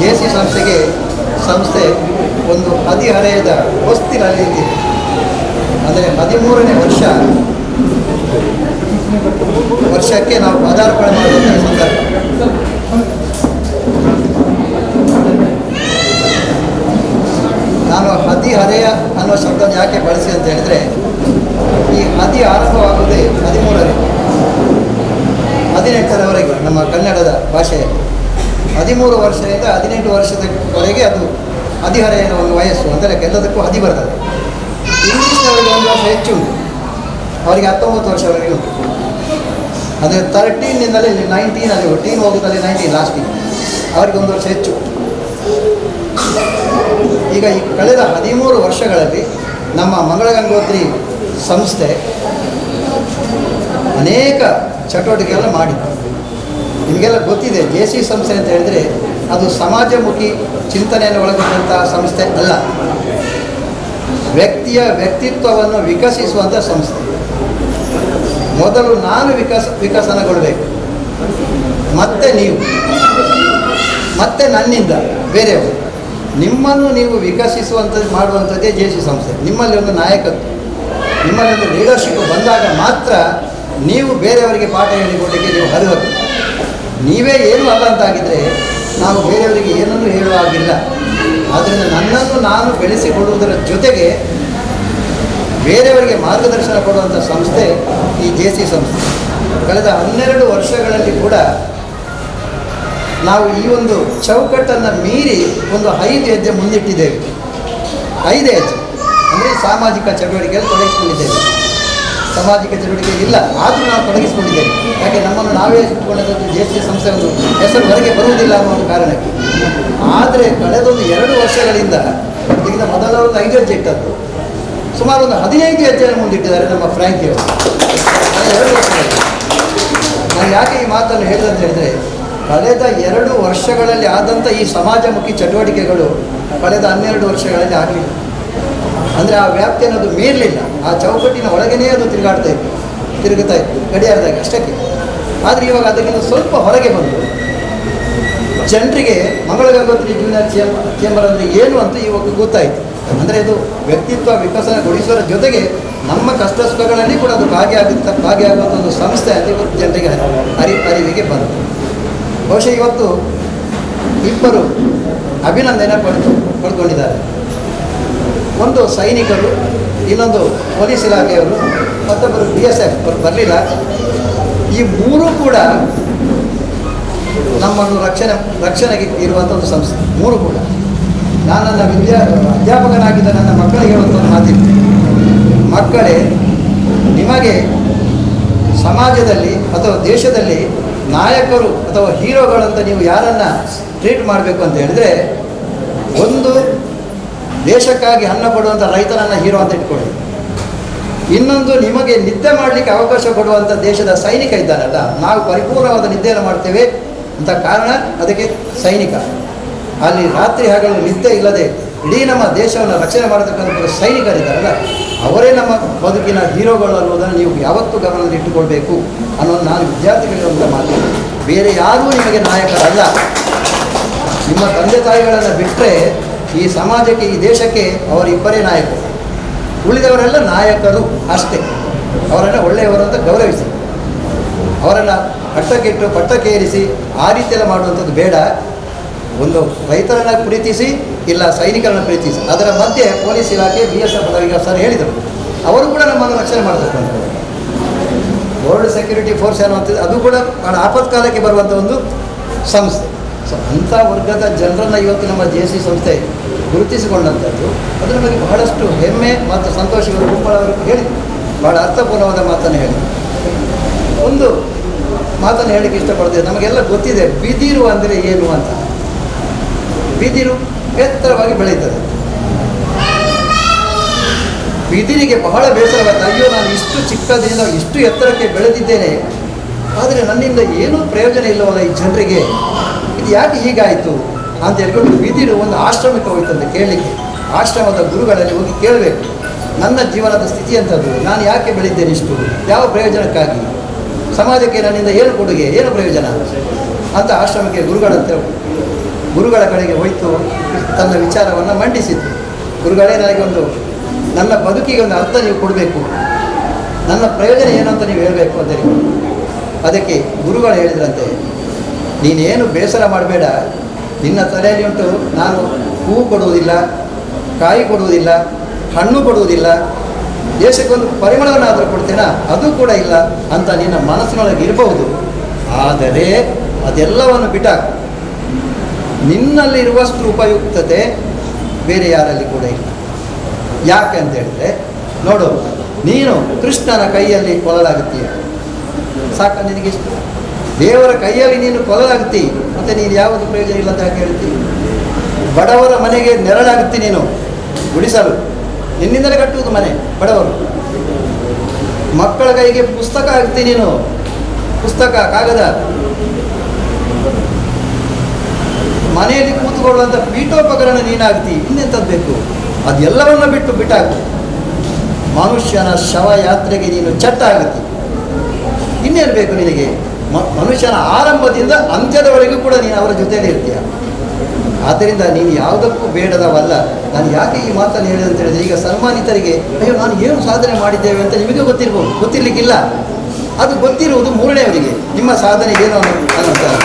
JC ಸಂಸ್ಥೆ ಒಂದು ಹದಿಹರೆಯದ ಹೊಸ್ತಿಲಲ್ಲಿ ನಿಂತಿದೆ. ಅಂದರೆ 13ನೇ ವರ್ಷಕ್ಕೆ ನಾವು ಪದಾರ್ಪಣೆ ಮಾಡುವಂಥ ಸಂದರ್ಭ. ನಾನು ಹದಿಹರೆಯ ಅನ್ನೋ ಶಬ್ದವನ್ನು ಯಾಕೆ ಬಳಸಿ ಅಂತ ಹೇಳಿದರೆ, ಈ ಹದಿ ಆರಂಭವಾಗುವುದೇ 13ನೇ 18ರವರೆಗೆ ನಮ್ಮ ಕನ್ನಡದ ಭಾಷೆಯಲ್ಲಿ 13 ವರ್ಷದಿಂದ 18 ವರ್ಷದವರೆಗೆ ಅದು ಹದಿಹರೆಯದ ಒಂದು ವಯಸ್ಸು. ಅಂದರೆ ಎಲ್ಲದಕ್ಕೂ ಹದಿ ಬರ್ತದೆ. ಇಂಗ್ಲೀಷ್ನವರಿಗೆ 1 ವರ್ಷ ಹೆಚ್ಚು ಉಂಟು, ಅವರಿಗೆ 19 ವರ್ಷವರೆಗೆ ಉಂಟು. ಅಂದರೆ 13ನಿಂದಲೇ 19 ಅಲ್ಲಿ 14 ಹೋಗೋದಲ್ಲಿ 19 ಲಾಸ್ಟಿಗೆ ಅವರಿಗೆ 1 ವರ್ಷ ಹೆಚ್ಚು. ಈಗ ಈ ಕಳೆದ 13 ವರ್ಷಗಳಲ್ಲಿ ನಮ್ಮ ಮಂಗಳ ಗಂಗೋತ್ರಿ ಸಂಸ್ಥೆ ಅನೇಕ ಚಟುವಟಿಕೆಗಳನ್ನು ಮಾಡಿತ್ತು. ನಿಮಗೆಲ್ಲ ಗೊತ್ತಿದೆ, JC ಸಂಸ್ಥೆ ಅಂತ ಹೇಳಿದರೆ ಅದು ಸಮಾಜಮುಖಿ ಚಿಂತನೆಯನ್ನು ಒಳಗೊಂಡಂಥ ಸಂಸ್ಥೆ ಅಲ್ಲ, ವ್ಯಕ್ತಿಯ ವ್ಯಕ್ತಿತ್ವವನ್ನು ವಿಕಸಿಸುವಂಥ ಸಂಸ್ಥೆ. ಮೊದಲು ನಾನು ವಿಕಸನಗೊಳ್ಳಬೇಕು, ಮತ್ತೆ ನೀವು, ಮತ್ತೆ ನನ್ನಿಂದ ಬೇರೆಯವರು. ನಿಮ್ಮನ್ನು ನೀವು ವಿಕಸಿಸುವಂಥದ್ದು ಮಾಡುವಂಥದ್ದೇ JC ಸಂಸ್ಥೆ. ನಿಮ್ಮಲ್ಲಿ ಒಂದು ನಾಯಕತ್ವ, ನಿಮ್ಮಲ್ಲಿ ಒಂದು ಲೀಡರ್ಶಿಪ್ ಬಂದಾಗ ಮಾತ್ರ ನೀವು ಬೇರೆಯವರಿಗೆ ಪಾಠ ಹೇಳಿಕೊಡಲಿಕ್ಕೆ ನೀವು ಹರಿಹತ್ತು. ನೀವೇ ಏನೂ ಅಲ್ಲ ಅಂತಾಗಿದ್ದರೆ ನಾವು ಬೇರೆಯವರಿಗೆ ಏನನ್ನೂ ಹೇಳುವ ಹಾಗಿಲ್ಲ. ಆದ್ದರಿಂದ ನನ್ನನ್ನು ನಾನು ಬೆಳೆಸಿಕೊಳ್ಳುವುದರ ಜೊತೆಗೆ ಬೇರೆಯವರಿಗೆ ಮಾರ್ಗದರ್ಶನ ಕೊಡುವಂಥ ಸಂಸ್ಥೆ ಈ JC ಸಂಸ್ಥೆ. ಕಳೆದ 12 ವರ್ಷಗಳಲ್ಲಿ ಕೂಡ ನಾವು ಈ ಒಂದು ಚೌಕಟ್ಟನ್ನು ಮೀರಿ ಒಂದು 5 ಹೆಜ್ಜೆ ಮುಂದಿಟ್ಟಿದ್ದೇವೆ. 5 ಹೆಜ್ಜೆ ಅಂದರೆ ಸಾಮಾಜಿಕ ಚಟುವಟಿಕೆಯಲ್ಲಿ ತೊಡಗಿಸಿಕೊಂಡಿದ್ದೇವೆ. ಸಾಮಾಜಿಕ ಚಟುವಟಿಕೆ ಇಲ್ಲ ಆದರೂ ನಾವು ತೊಡಗಿಸಿಕೊಂಡಿದ್ದೇವೆ. ಯಾಕೆ ನಮ್ಮನ್ನು ನಾವೇ ಇಟ್ಕೊಂಡದ್ದು JC ಸಂಸ್ಥೆ ಒಂದು ಹೆಸರು ಹೊರಗೆ ಬರುವುದಿಲ್ಲ ಅನ್ನೋ ಒಂದು ಕಾರಣಕ್ಕೆ. ಆದರೆ ಕಳೆದೊಂದು 2 ವರ್ಷಗಳಿಂದ ಇದಕ್ಕಿಂತ ಮೊದಲ ಒಂದು 5 ಹೆಜ್ಜೆ ಇಟ್ಟದ್ದು, ಸುಮಾರು ಒಂದು 15 ಹೆಜ್ಜೆಯನ್ನು ಮುಂದಿಟ್ಟಿದ್ದಾರೆ ನಮ್ಮ ಫ್ರ್ಯಾಂಕಿಯವರು. 2 ವರ್ಷಗಳಲ್ಲಿ ನಾನು ಯಾಕೆ ಈ ಮಾತನ್ನು ಹೇಳಿದೆ ಅಂತ ಹೇಳಿದರೆ, ಕಳೆದ 2 ವರ್ಷಗಳಲ್ಲಿ ಆದಂಥ ಈ ಸಮಾಜಮುಖಿ ಚಟುವಟಿಕೆಗಳು ಕಳೆದ 12 ವರ್ಷಗಳಲ್ಲಿ ಆಗಲಿಲ್ಲ. ಅಂದರೆ ಆ ವ್ಯಾಪ್ತಿ ಅನ್ನೋದು ಮೀರಲಿಲ್ಲ. ಆ ಚೌಕಟ್ಟಿನ ಒಳಗೇ ಅದು ತಿರುಗ್ತಾ ಇತ್ತು ಗಡಿಯಾರದಾಗ ಅಷ್ಟಕ್ಕೆ. ಆದರೆ ಇವಾಗ ಅದಕ್ಕಿಂತ ಸ್ವಲ್ಪ ಹೊರಗೆ ಬಂದು ಜನರಿಗೆ ಮಂಗಳ ಗಂಗೋತ್ರಿ ಜೂನಿಯರ್ ಚೇಂಬರ್ ಅಂದರೆ ಏನು ಅಂತ ಇವಾಗ ಗೊತ್ತಾಯಿತು. ಅಂದರೆ ಇದು ವ್ಯಕ್ತಿತ್ವ ವಿಕಸನಗೊಳಿಸುವ ಜೊತೆಗೆ ನಮ್ಮ ಕಷ್ಟ ಸುಖಗಳಲ್ಲಿ ಕೂಡ ಅದು ಭಾಗಿಯಾಗುವಂಥ ಒಂದು ಸಂಸ್ಥೆ ಅಂತ ಇವತ್ತು ಜನರಿಗೆ ಅರಿವಿಗೆ ಬಂತು. ಬಹುಶಃ ಇವತ್ತು 2 ಅಭಿನಂದನೆ ಪಡ್ಕೊಂಡಿದ್ದಾರೆ. ಒಂದು ಸೈನಿಕರು, ಇನ್ನೊಂದು ಪೊಲೀಸ್ ಇಲಾಖೆಯವರು, ಮತ್ತೊಬ್ಬರು BSF ಅವರು ಬರಲಿಲ್ಲ. ಈ 3 ಕೂಡ ನಮ್ಮನ್ನು ರಕ್ಷಣೆಗೆ ಇರುವಂಥ ಒಂದು ಸಂಸ್ಥೆ. 3 ಕೂಡ. ನಾನು ನನ್ನ ಅಧ್ಯಾಪಕನಾಗಿದ್ದ ನನ್ನ ಮಕ್ಕಳಿಗೆ ಒಂದು ಮಾತಿತ್ತು, ಮಕ್ಕಳೇ, ನಿಮಗೆ ಸಮಾಜದಲ್ಲಿ ಅಥವಾ ದೇಶದಲ್ಲಿ ನಾಯಕರು ಅಥವಾ ಹೀರೋಗಳಂತ ನೀವು ಯಾರನ್ನು ಟ್ರೀಟ್ ಮಾಡಬೇಕು ಅಂತ ಹೇಳಿದರೆ, ಒಂದು ದೇಶಕ್ಕಾಗಿ ಅನ್ನ ಕೊಡುವಂಥ ರೈತನನ್ನು ಹೀರೋ ಅಂತ ಇಟ್ಕೊಳ್ಳಿ. ಇನ್ನೊಂದು, ನಿಮಗೆ ನಿದ್ದೆ ಮಾಡಲಿಕ್ಕೆ ಅವಕಾಶ ಕೊಡುವಂಥ ದೇಶದ ಸೈನಿಕ ಇದ್ದಾನಲ್ಲ, ನಾವು ಪರಿಪೂರ್ಣವಾದ ನಿದ್ದೆಯನ್ನು ಮಾಡ್ತೇವೆ ಅಂತ ಕಾರಣ ಅದಕ್ಕೆ ಸೈನಿಕ. ಅಲ್ಲಿ ರಾತ್ರಿ ಹಗಲು ನಿದ್ದೆ ಇಲ್ಲದೆ ಇಡೀ ನಮ್ಮ ದೇಶವನ್ನು ರಕ್ಷಣೆ ಮಾಡತಕ್ಕಂಥ ಸೈನಿಕರಿದ್ದಾರಲ್ಲ, ಅವರೇ ನಮ್ಮ ಬದುಕಿನ ಹೀರೋಗಳು ಅನ್ನೋದನ್ನು ನೀವು ಯಾವತ್ತೂ ಗಮನದಲ್ಲಿ ಇಟ್ಟುಕೊಳ್ಬೇಕು ಅನ್ನೋದು ನಾನು ವಿದ್ಯಾರ್ಥಿಗಳಿಗೆ ಮಾತು. ಬೇರೆ ಯಾರೂ ನಿಮಗೆ ನಾಯಕರಲ್ಲ. ನಿಮ್ಮ ತಂದೆ ತಾಯಿಗಳನ್ನು ಬಿಟ್ಟರೆ ಈ ಸಮಾಜಕ್ಕೆ, ಈ ದೇಶಕ್ಕೆ ಅವರಿಬ್ಬರೇ ನಾಯಕರು. ಉಳಿದವರೆಲ್ಲ ನಾಯಕರು ಅಷ್ಟೇ. ಅವರನ್ನು ಒಳ್ಳೆಯವರು ಅಂತ ಗೌರವಿಸಿ, ಅವರನ್ನು ಅಟ್ಟಕ್ಕಿಟ್ಟು ಪಟ್ಟಕ್ಕೇರಿಸಿ ಆ ರೀತಿಯೆಲ್ಲ ಮಾಡುವಂಥದ್ದು ಬೇಡ. ಒಂದು ರೈತರನ್ನು ಪ್ರೀತಿಸಿ, ಇಲ್ಲ ಸೈನಿಕರನ್ನು ಪ್ರೀತಿಸಿ. ಅದರ ಮಧ್ಯೆ ಪೊಲೀಸ್ ಇಲಾಖೆ BSF ಈಗ ಸರ್ ಹೇಳಿದರು, ಅವರು ಕೂಡ ನಮ್ಮನ್ನು ರಕ್ಷಣೆ ಮಾಡತಕ್ಕಂಥದ್ದು. ಬೋರ್ಡ್ ಸೆಕ್ಯೂರಿಟಿ ಫೋರ್ಸ್ ಅನ್ನುವಂಥದ್ದು ಅದು ಕೂಡ ಆಪತ್ಕಾಲಕ್ಕೆ ಬರುವಂಥ ಒಂದು ಸಂಸ್ಥೆ. ಸೊ ಅಂಥ ವರ್ಗದ ಜನರನ್ನು ಇವತ್ತು ನಮ್ಮ JC ಸಂಸ್ಥೆ ಗುರುತಿಸಿಕೊಂಡಂಥದ್ದು, ಅದರ ಬಗ್ಗೆ ಬಹಳಷ್ಟು ಹೆಮ್ಮೆ ಮತ್ತು ಸಂತೋಷ. ಇವರು ಗುಂಪಳವರು ಹೇಳಿದರು, ಭಾಳ ಅರ್ಥಪೂರ್ಣವಾದ ಮಾತನ್ನು ಹೇಳಿದರು. ಒಂದು ಮಾತನ್ನು ಹೇಳಲಿಕ್ಕೆ ಇಷ್ಟಪಡ್ತೇವೆ. ನಮಗೆಲ್ಲ ಗೊತ್ತಿದೆ ಬಿದಿರು ಅಂದರೆ ಏನು ಅಂತ. ಬಿದಿರು ಎತ್ತರವಾಗಿ ಬೆಳೀತದೆ. ಬಿದಿರಿಗೆ ಬಹಳ ಬೇಸರವಾದ, ಅಯ್ಯೋ ನಾನು ಇಷ್ಟು ಚಿಕ್ಕದಿಂದ ಇಷ್ಟು ಎತ್ತರಕ್ಕೆ ಬೆಳೆದಿದ್ದೇನೆ, ಆದರೆ ನನ್ನಿಂದ ಏನೂ ಪ್ರಯೋಜನ ಇಲ್ಲವಲ್ಲ ಈ ಜನರಿಗೆ, ಇದು ಯಾಕೆ ಹೀಗಾಯಿತು ಅಂತ ಹೇಳ್ಕೊಂಡು ಬಿದಿರು ಒಂದು ಆಶ್ರಮಕ್ಕೆ ಹೋಯ್ತಂತೆ ಕೇಳಲಿಕ್ಕೆ. ಆಶ್ರಮದ ಗುರುಗಳಲ್ಲಿ ಹೋಗಿ ಕೇಳಬೇಕು, ನನ್ನ ಜೀವನದ ಸ್ಥಿತಿ ಅಂಥದ್ದು, ನಾನು ಯಾಕೆ ಬೆಳೆದಿದ್ದೇನೆ ಇಷ್ಟು, ಯಾವ ಪ್ರಯೋಜನಕ್ಕಾಗಿ, ಸಮಾಜಕ್ಕೆ ನನ್ನಿಂದ ಏನು ಕೊಡುಗೆ, ಏನು ಪ್ರಯೋಜನ ಅಂತ ಆಶ್ರಮಕ್ಕೆ ಗುರುಗಳಂತ ಗುರುಗಳ ಕಡೆಗೆ ಹೋಯ್ತು, ತನ್ನ ವಿಚಾರವನ್ನು ಮಂಡಿಸಿತು. ಗುರುಗಳೇ, ನನಗೆ ನನ್ನ ಬದುಕಿಗೆ ಒಂದು ಅರ್ಥ ನೀವು ಕೊಡಬೇಕು, ನನ್ನ ಪ್ರಯೋಜನ ಏನು ಅಂತ ನೀವು ಹೇಳಬೇಕು ಅಂತ ಹೇಳಿ. ಅದಕ್ಕೆ ಗುರುಗಳು ಹೇಳಿದ್ರಂತೆ, ನೀನೇನು ಬೇಸರ ಮಾಡಬೇಡ, ನಿನ್ನ ತಲೆಯಲ್ಲಿ ಉಂಟು, ನಾನು ಹೂವು ಕೊಡುವುದಿಲ್ಲ, ಕಾಯಿ ಕೊಡುವುದಿಲ್ಲ, ಹಣ್ಣು ಕೊಡುವುದಿಲ್ಲ, ದೇಶಕ್ಕೊಂದು ಪರಿಮಳವನ್ನಾದರೂ ಕೊಡ್ತೇನಾ, ಅದು ಕೂಡ ಇಲ್ಲ ಅಂತ ನಿನ್ನ ಮನಸ್ಸಿನೊಳಗೆ ಇರಬಹುದು. ಆದರೆ ಅದೆಲ್ಲವನ್ನು ಬಿಟ್ಟಾಕು. ನಿನ್ನಲ್ಲಿರುವಷ್ಟು ಉಪಯುಕ್ತತೆ ಬೇರೆ ಯಾರಲ್ಲಿ ಕೂಡ ಇಲ್ಲ. ಯಾಕೆ ಅಂತ ಹೇಳಿದ್ರೆ, ನೋಡು, ನೀನು ಕೃಷ್ಣನ ಕೈಯಲ್ಲಿ ಕೊಲ್ಲಲಾಗುತ್ತೀಯ, ಸಾಕ ನಿನಗಿಷ್ಟು. ದೇವರ ಕೈಯಲ್ಲಿ ನೀನು ಕೊಲ್ಲಲಾಗುತ್ತಿ, ಮತ್ತು ನೀನು ಯಾವುದು ಪ್ರಯೋಜನ ಇಲ್ಲ ಅಂತ ಯಾಕೆ ಹೇಳ್ತಿ? ಬಡವರ ಮನೆಗೆ ನೆರಳಾಗುತ್ತಿ ನೀನು, ಗುಡಿಸಲು ನಿನ್ನಿಂದಲೇ ಕಟ್ಟುವುದು ಮನೆ ಬಡವರು. ಮಕ್ಕಳ ಕೈಗೆ ಪುಸ್ತಕ ಆಗುತ್ತಿ ನೀನು, ಪುಸ್ತಕ ಕಾಗದ. ಮನೆಯಲ್ಲಿ ಕೂತ್ಕೊಳ್ಳುವಂಥ ಪೀಠೋಪಕರಣ ನೀನಾಗ್ತಿ, ಇನ್ನೆಂಥದ್ದು ಬೇಕು? ಅದೆಲ್ಲವನ್ನು ಬಿಟ್ಟಾಕು. ಮನುಷ್ಯನ ಶವ ಯಾತ್ರೆಗೆ ನೀನು ಚಟ್ಟ ಆಗುತ್ತಿ, ಇನ್ನೇನು ಬೇಕು ನಿನಗೆ? ಮನುಷ್ಯನ ಆರಂಭದಿಂದ ಅಂತ್ಯದವರೆಗೂ ಕೂಡ ನೀನು ಅವರ ಜೊತೆಯಲ್ಲಿ ಇರ್ತೀಯ. ಆದ್ದರಿಂದ ನೀನು ಯಾವುದಕ್ಕೂ ಬೇಡದವಲ್ಲ. ನಾನು ಯಾಕೆ ಈ ಮಾತನ್ನು ಹೇಳಿದೆ ಅಂತ ಹೇಳಿದರೆ, ಈಗ ಸನ್ಮಾನಿತರಿಗೆ ಅಯ್ಯೋ ನಾನು ಏನು ಸಾಧನೆ ಮಾಡಿದ್ದೇವೆ ಅಂತ ನಿಮಗೆ ಗೊತ್ತಿರ್ಬೋದು, ಗೊತ್ತಿರಲಿಕ್ಕಿಲ್ಲ. ಅದು ಗೊತ್ತಿರುವುದು ಮೂರನೆಯವರಿಗೆ, ನಿಮ್ಮ ಸಾಧನೆ ಏನು ಅನ್ನುತ್ತಾರೆ.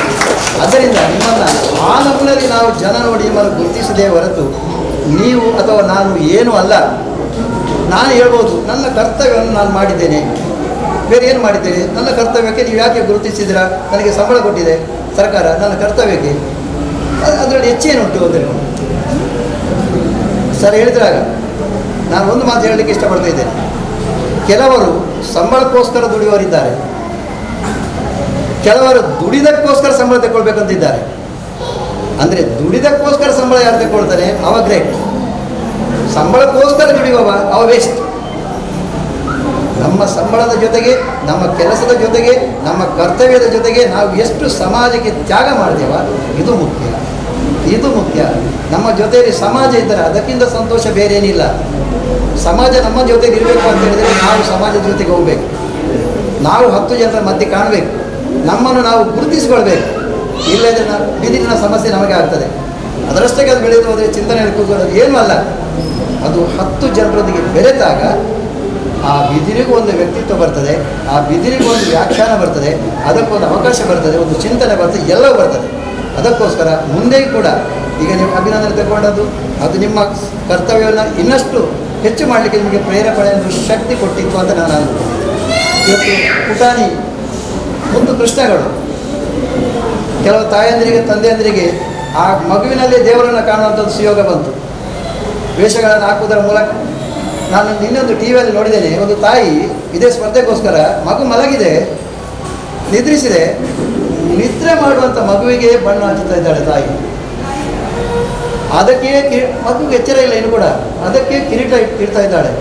ಆದ್ದರಿಂದ ನಿಮ್ಮನ್ನು ಆ ನಮೂನೆಯಲ್ಲಿ ನಾವು ಜನ ನೋಡಿ ನಿಮ್ಮನ್ನು ಗುರುತಿಸದೇ ಹೊರತು ನೀವು ಅಥವಾ ನಾನು ಏನೂ ಅಲ್ಲ. ನಾನು ಹೇಳ್ಬೋದು, ನನ್ನ ಕರ್ತವ್ಯವನ್ನು ನಾನು ಮಾಡಿದ್ದೇನೆ, ಬೇರೆ ಏನು ಮಾಡಿದ್ದೇನೆ? ನನ್ನ ಕರ್ತವ್ಯಕ್ಕೆ ನೀವು ಯಾಕೆ ಗುರುತಿಸಿದ್ದೀರಾ? ನನಗೆ ಸಂಬಳ ಕೊಟ್ಟಿದೆ ಸರ್ಕಾರ, ನನ್ನ ಕರ್ತವ್ಯಕ್ಕೆ ಅದರಲ್ಲಿ ಹೆಚ್ಚೇನುಂಟು ಅಂದರೆ ಸರ್ ಹೇಳಿದ್ರಾಗ ನಾನು ಒಂದು ಮಾತು ಹೇಳಲಿಕ್ಕೆ ಇಷ್ಟಪಡ್ತಾ ಇದ್ದೇನೆ. ಕೆಲವರು ಸಂಬಳಕ್ಕೋಸ್ಕರ ದುಡಿಯುವವರಿದ್ದಾರೆ, ಕೆಲವರು ದುಡಿದಕ್ಕೋಸ್ಕರ ಸಂಬಳ ತಗೊಳ್ಬೇಕಂತಿದ್ದಾರೆ. ಅಂದರೆ ದುಡಿದಕ್ಕೋಸ್ಕರ ಸಂಬಳ ಯಾರು ತಗೊಳ್ತಾನೆ ಅವ ಗ್ರೇಟ್, ಸಂಬಳಕ್ಕೋಸ್ಕರ ದುಡಿಯುವವ ಅವ ವೇಸ್ಟ್. ನಮ್ಮ ಸಂಬಳದ ಜೊತೆಗೆ, ನಮ್ಮ ಕೆಲಸದ ಜೊತೆಗೆ, ನಮ್ಮ ಕರ್ತವ್ಯದ ಜೊತೆಗೆ ನಾವು ಎಷ್ಟು ಸಮಾಜಕ್ಕೆ ತ್ಯಾಗ ಮಾಡ್ತೇವ, ಇದು ಮುಖ್ಯ. ಇದು ಮುಖ್ಯ. ನಮ್ಮ ಜೊತೆಯಲ್ಲಿ ಸಮಾಜ ಇದ್ದರೆ ಅದಕ್ಕಿಂತ ಸಂತೋಷ ಬೇರೆ ಏನಿಲ್ಲ. ಸಮಾಜ ನಮ್ಮ ಜೊತೆಗೆ ಇರಬೇಕು ಅಂತ ಹೇಳಿದರೆ ನಾವು ಸಮಾಜದ ಜೊತೆಗೆ ಹೋಗಬೇಕು. ನಾವು 10 ಜನರ ಮಧ್ಯೆ ಕಾಣಬೇಕು, ನಮ್ಮನ್ನು ನಾವು ಗುರುತಿಸಿಕೊಳ್ಬೇಕು. ಇಲ್ಲದ್ರೆ ನಾವು ಬಿದಿರಿನ ಸಮಸ್ಯೆ ನಮಗೆ ಆಗ್ತದೆ. ಅದರಷ್ಟಕ್ಕೆ ಅದು ಬೆಳೆದು ಹೋದರೆ ಚಿಂತನೆಯಲ್ಲಿ ಕೂತ್ಕೊಳ್ಳೋದು ಏನೂ ಅಲ್ಲ. ಅದು 10 ಜನರೊಂದಿಗೆ ಬೆರೆತಾಗ ಆ ಬಿದಿರಿಗೂ ಒಂದು ವ್ಯಕ್ತಿತ್ವ ಬರ್ತದೆ, ಆ ಬಿದಿರಿಗೂ ಒಂದು ವ್ಯಾಖ್ಯಾನ ಬರ್ತದೆ, ಅದಕ್ಕೊಂದು ಅವಕಾಶ ಬರ್ತದೆ, ಒಂದು ಚಿಂತನೆ ಬರ್ತದೆ, ಎಲ್ಲವೂ ಬರ್ತದೆ. ಅದಕ್ಕೋಸ್ಕರ ಮುಂದೆಯೂ ಕೂಡ ಈಗ ನೀವು ಅಭಿನಂದನೆ ತಗೊಂಡದ್ದು ಅದು ನಿಮ್ಮ ಕರ್ತವ್ಯವನ್ನು ಇನ್ನಷ್ಟು ಹೆಚ್ಚು ಮಾಡಲಿಕ್ಕೆ ನಿಮಗೆ ಪ್ರೇರೇಪಣೆಯನ್ನು ಶಕ್ತಿ ಕೊಟ್ಟಿತ್ತು ಅಂತ ನಾನು ಅಂದ್ಕೊಂಡಿದ್ದೆ. ಇವತ್ತು ಪುಟಾಣಿ ಒಂದು ಕೃಷ್ಣಗಳು ಕೆಲವು ತಾಯಂದಿರಿಗೆ, ತಂದೆಯಂದಿರಿಗೆ ಆ ಮಗುವಿನಲ್ಲೇ ದೇವರನ್ನು ಕಾಣುವಂಥದ್ದು ಸುಯೋಗ ಬಂತು. ವೇಷಗಳನ್ನು ಹಾಕುವುದರ ಮೂಲಕ ನಾನು ಇನ್ನೊಂದು ಟಿ ವಿಯಲ್ಲಿ ನೋಡಿದ್ದೇನೆ, ಒಂದು ತಾಯಿ ಇದೇ ಸ್ಪರ್ಧೆಗೋಸ್ಕರ ಮಗು ಮಲಗಿದೆ, ನಿದ್ರಿಸಿದೆ, ನಿದ್ರೆ ಮಾಡುವಂಥ ಮಗುವಿಗೆ ಬಣ್ಣ ಹಚ್ಚುತ್ತಾ ಇದ್ದಾಳೆ ತಾಯಿ. ಅದಕ್ಕೆ ಮಗುವಿಗೆ ಎಚ್ಚರ ಇಲ್ಲ ಇನ್ನು ಕೂಡ, ಅದಕ್ಕೆ ಕಿರೀಟ ಇಡ್ತಾ ಇದ್ದಾಳೆ,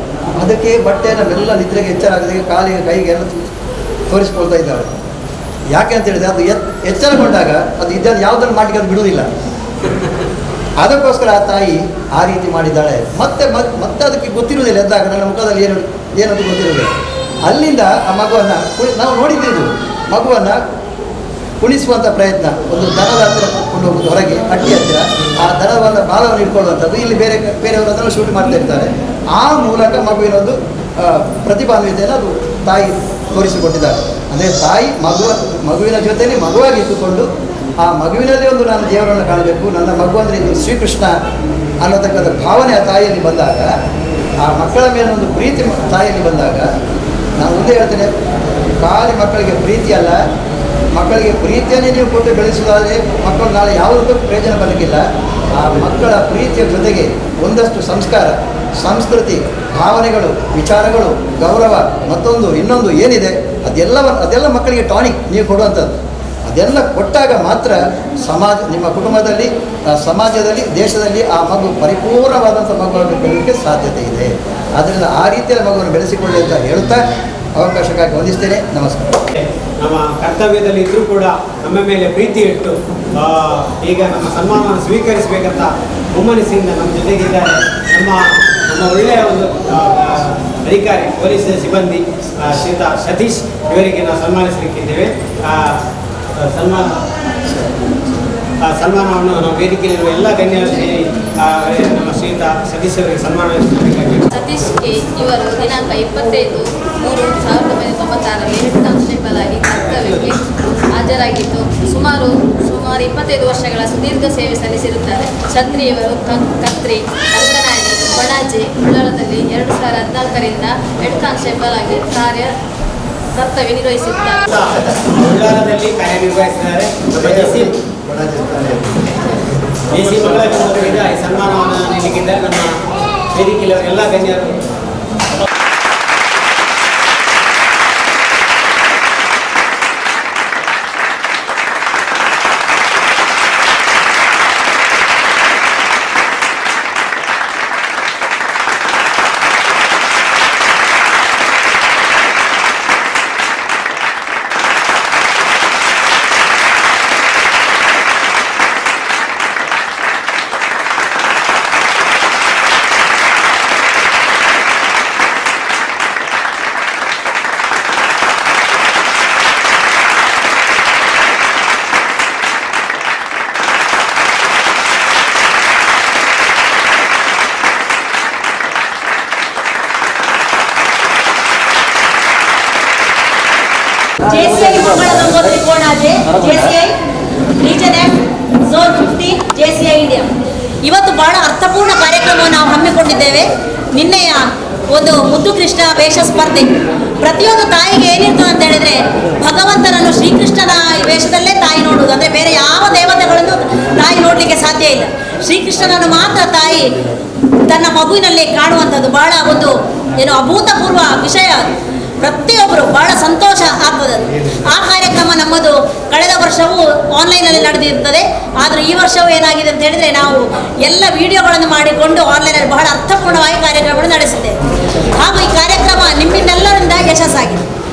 ಅದಕ್ಕೆ ಬಟ್ಟೆಯನ್ನು ಎಲ್ಲ ನಿದ್ರೆಗೆ ಎಚ್ಚರ ಆಗದೆ ಕಾಲಿಗೆ ಕೈಗೆ ಎಲ್ಲ ತೋರಿಸ್ಕೊಳ್ತಾ ಇದ್ದಾಳೆ. ಯಾಕೆ ಅಂತ ಹೇಳಿದ್ರೆ ಅದು ಎಚ್ಚರಗೊಂಡಾಗ ಅದು ಇದನ್ನು ಯಾವುದನ್ನು ಮಾಡಲಿಕ್ಕೆ ಅದು ಬಿಡುವುದಿಲ್ಲ. ಅದಕ್ಕೋಸ್ಕರ ಆ ತಾಯಿ ಆ ರೀತಿ ಮಾಡಿದ್ದಾಳೆ. ಮತ್ತೆ ಅದಕ್ಕೆ ಗೊತ್ತಿರುವುದಿಲ್ಲ, ಎದ್ದಾಗ ನನ್ನ ಮುಖದಲ್ಲಿ ಏನದು ಗೊತ್ತಿರುವುದಿಲ್ಲ. ಅಲ್ಲಿಂದ ಆ ಮಗುವನ್ನು ನಾವು ನೋಡಿದ್ದು, ಮಗುವನ್ನು ಕುಣಿಸುವಂಥ ಪ್ರಯತ್ನ, ಒಂದು ದನದ ಹತ್ತಿರ ಕೊಂಡು ಹೋಗೋದು ಹೊರಗೆ ಅಟ್ಟಿ ಹತ್ತಿರ, ಆ ದನವನ್ನು ಬಾಲವನ್ನು ಇಟ್ಕೊಳ್ಳುವಂಥದ್ದು. ಇಲ್ಲಿ ಬೇರೆಯವರು ಅದನ್ನು ಶೂಟ್ ಮಾಡ್ತಾ ಇರ್ತಾರೆ. ಆ ಮೂಲಕ ಮಗುವಿನೊಂದು ಪ್ರತಿಭಾನ್ವಿತೆಯನ್ನು ಅದು ತಾಯಿ ತೋರಿಸಿಕೊಟ್ಟಿದ್ದಾರೆ. ಅಂದರೆ ತಾಯಿ ಮಗುವಿನ ಜೊತೆಯಲ್ಲಿ ಮಗುವಾಗಿ ಇಟ್ಟುಕೊಂಡು ಆ ಮಗುವಿನಲ್ಲಿ ಒಂದು ನಾನು ದೇವರನ್ನು ಕಾಣಬೇಕು, ನನ್ನ ಮಗು ಅಂದರೆ ಇದು ಶ್ರೀಕೃಷ್ಣ ಅನ್ನೋತಕ್ಕಂಥ ಭಾವನೆ ಆ ತಾಯಿಯಲ್ಲಿ ಬಂದಾಗ, ಆ ಮಕ್ಕಳ ಮೇಲೆ ಒಂದು ಪ್ರೀತಿ ತಾಯಿಯಲ್ಲಿ ಬಂದಾಗ, ನಾನು ಮುಂದೆ ಹೇಳ್ತೇನೆ, ಖಾಲಿ ಮಕ್ಕಳಿಗೆ ಪ್ರೀತಿ ಅಲ್ಲ, ಮಕ್ಕಳಿಗೆ ಪ್ರೀತಿಯನ್ನೇ ನೀವು ಕೊಟ್ಟು ಬೆಳೆಸುವುದಾದರೆ ಮಕ್ಕಳು ನಾಳೆ ಯಾವುದಕ್ಕೂ ಪ್ರಯೋಜನ ಬರಲಿಕ್ಕಿಲ್ಲ. ಆ ಮಕ್ಕಳ ಪ್ರೀತಿಯ ಜೊತೆಗೆ ಒಂದಷ್ಟು ಸಂಸ್ಕಾರ, ಸಂಸ್ಕೃತಿ, ಭಾವನೆಗಳು, ವಿಚಾರಗಳು, ಗೌರವ, ಮತ್ತೊಂದು ಇನ್ನೊಂದು ಏನಿದೆ ಅದೆಲ್ಲ ಮಕ್ಕಳಿಗೆ ಟಾನಿಕ್ ನೀವು ಕೊಡುವಂಥದ್ದು. ಅದೆಲ್ಲ ಕೊಟ್ಟಾಗ ಮಾತ್ರ ನಿಮ್ಮ ಕುಟುಂಬದಲ್ಲಿ, ಸಮಾಜದಲ್ಲಿ, ದೇಶದಲ್ಲಿ ಆ ಮಗು ಪರಿಪೂರ್ಣವಾದಂಥ ಮಗುವನ್ನು ಬೆಳೆಯಲಿಕ್ಕೆ ಸಾಧ್ಯತೆ ಇದೆ. ಆದ್ದರಿಂದ ಆ ರೀತಿಯಲ್ಲಿ ಮಗುವನ್ನು ಬೆಳೆಸಿಕೊಳ್ಳಿ ಅಂತ ಹೇಳುತ್ತಾ ಅವಕಾಶಕ್ಕಾಗಿ ವಂದಿಸ್ತೇನೆ. ನಮಸ್ಕಾರ. ನಮ್ಮ ಕರ್ತವ್ಯದಲ್ಲಿ ಇದ್ದರೂ ಕೂಡ ನಮ್ಮ ಮೇಲೆ ಪ್ರೀತಿ ಇಟ್ಟು ಈಗ ನಮ್ಮ ಸನ್ಮಾನವನ್ನು ಸ್ವೀಕರಿಸಬೇಕಂತ ಹುಮ್ಮನಸ್ಸಿಂದ ನಮ್ಮ ಜೊತೆಗಿದ್ದಾರೆ ನಮ್ಮ ಒಳ್ಳೆಯ ಒಂದು ಅಧಿಕಾರಿ, ಪೊಲೀಸ್ ಸಿಬ್ಬಂದಿ ಶ್ರೀಯುತ ಸತೀಶ್, ಇವರಿಗೆ ನಾವು ಸನ್ಮಾನಿಸಲಿಕ್ಕಿದ್ದೇವೆ. ಸನ್ಮಾನವನ್ನು ನಾವು ವೇದಿಕೆಯಲ್ಲಿರುವ ಎಲ್ಲ ಗಣ್ಯರು ಸೇರಿ ನಮ್ಮ ಶ್ರೀಯುತ ಸತೀಶ್ ಅವರಿಗೆ ಸನ್ಮಾನ ಮಾಡಬೇಕಾಗಿ ಸತೀಶ್ ಕೆ ಇವರು ದಿನಾಂಕ 25/3/1996 ಮೆರಿಟ್ ಕಾನ್ಸ್ಟೇಬಲ್ ಆಗಿ ಕರ್ತವ್ಯಕ್ಕೆ ಹಾಜರಾಗಿದ್ದು ಸುಮಾರು 25 ವರ್ಷಗಳ ಸುದೀರ್ಘ ಸೇವೆ ಸಲ್ಲಿಸಿರುತ್ತಾರೆ. ಛತ್ರಿ ಇವರು ಕತ್ರಿ, ಕಂಕನಾಡಿ, ಕೊಣಾಜೆ, ಉಳ್ಳಾಳದಲ್ಲಿ 2014ರಿಂದ ಹೆಡ್ ಕಾನ್ಸ್ಟೇಬಲ್ ಆಗಿ ಕರ್ತವ್ಯ ನಿರ್ವಹಿಸಿದ್ದಾರೆ. ಉಳ್ಳಾಳದಲ್ಲಿ ಕಾರ್ಯನಿರ್ವಹಿಸಿದ್ದಾರೆ. ಜೆಸಿ ಮಂಗಳ ಗಂಗೋತ್ರಿಯಿಂದ ಈ ಸನ್ಮಾನವನ್ನು ನೀಡಲಿಕ್ಕಿದ್ದಾರೆ ನಮ್ಮ ವೇದಿಕೆಯಲ್ಲಿ ಎಲ್ಲ ಗಣ್ಯರು. JCI Mangala Gangotri Konaje, JCI region of zone 50, JCI India. ಇವತ್ತು ಬಹಳ ಅರ್ಥಪೂರ್ಣ ಕಾರ್ಯಕ್ರಮವನ್ನು ನಾವು ಹಮ್ಮಿಕೊಂಡಿದ್ದೇವೆ. ನಿನ್ನೆಯ ಒಂದು ಮುದ್ದು ಕೃಷ್ಣ ವೇಷ ಸ್ಪರ್ಧೆ ಪ್ರತಿಯೊಂದು ತಾಯಿಗೆ ಏನಿರ್ತದೆ ಅಂತ ಹೇಳಿದ್ರೆ ಭಗವಂತನನ್ನು ಶ್ರೀಕೃಷ್ಣನ ವೇಷದಲ್ಲೇ ತಾಯಿ ನೋಡುವುದು, ಅಂದರೆ ಬೇರೆ ಯಾವ ದೇವತೆಗಳನ್ನು ತಾಯಿ ನೋಡಲಿಕ್ಕೆ ಸಾಧ್ಯ ಇಲ್ಲ. ಶ್ರೀಕೃಷ್ಣನನ್ನು ಮಾತ್ರ ತಾಯಿ ತನ್ನ ಮಗುವಿನಲ್ಲಿ ಕಾಣುವಂಥದ್ದು ಬಹಳ ಒಂದು ಅಭೂತಪೂರ್ವ ವಿಷಯ. ಪ್ರತಿಯೊಬ್ಬರು ಬಹಳ ಸಂತೋಷ ಆಗ್ತದೆ. ಆ ಕಾರ್ಯಕ್ರಮ ನಮ್ಮದು ಕಳೆದ ವರ್ಷವೂ ಆನ್ಲೈನಲ್ಲಿ ನಡೆದಿರ್ತದೆ. ಆದರೆ ಈ ವರ್ಷವೂ ಏನಾಗಿದೆ ಅಂತ ಹೇಳಿದರೆ ನಾವು ಎಲ್ಲ ವಿಡಿಯೋಗಳನ್ನು ಮಾಡಿಕೊಂಡು ಆನ್ಲೈನಲ್ಲಿ ಬಹಳ ಅರ್ಥಪೂರ್ಣವಾಗಿ ಕಾರ್ಯಕ್ರಮವನ್ನು ನಡೆಸಿದ್ದೇವೆ. ಹಾಗೂ ಈ ಕಾರ್ಯಕ್ರಮ ನಿಮ್ಮಿಂದೆಲ್ಲರಿಂದ ಯಶಸ್ಸಾಗಿದೆ.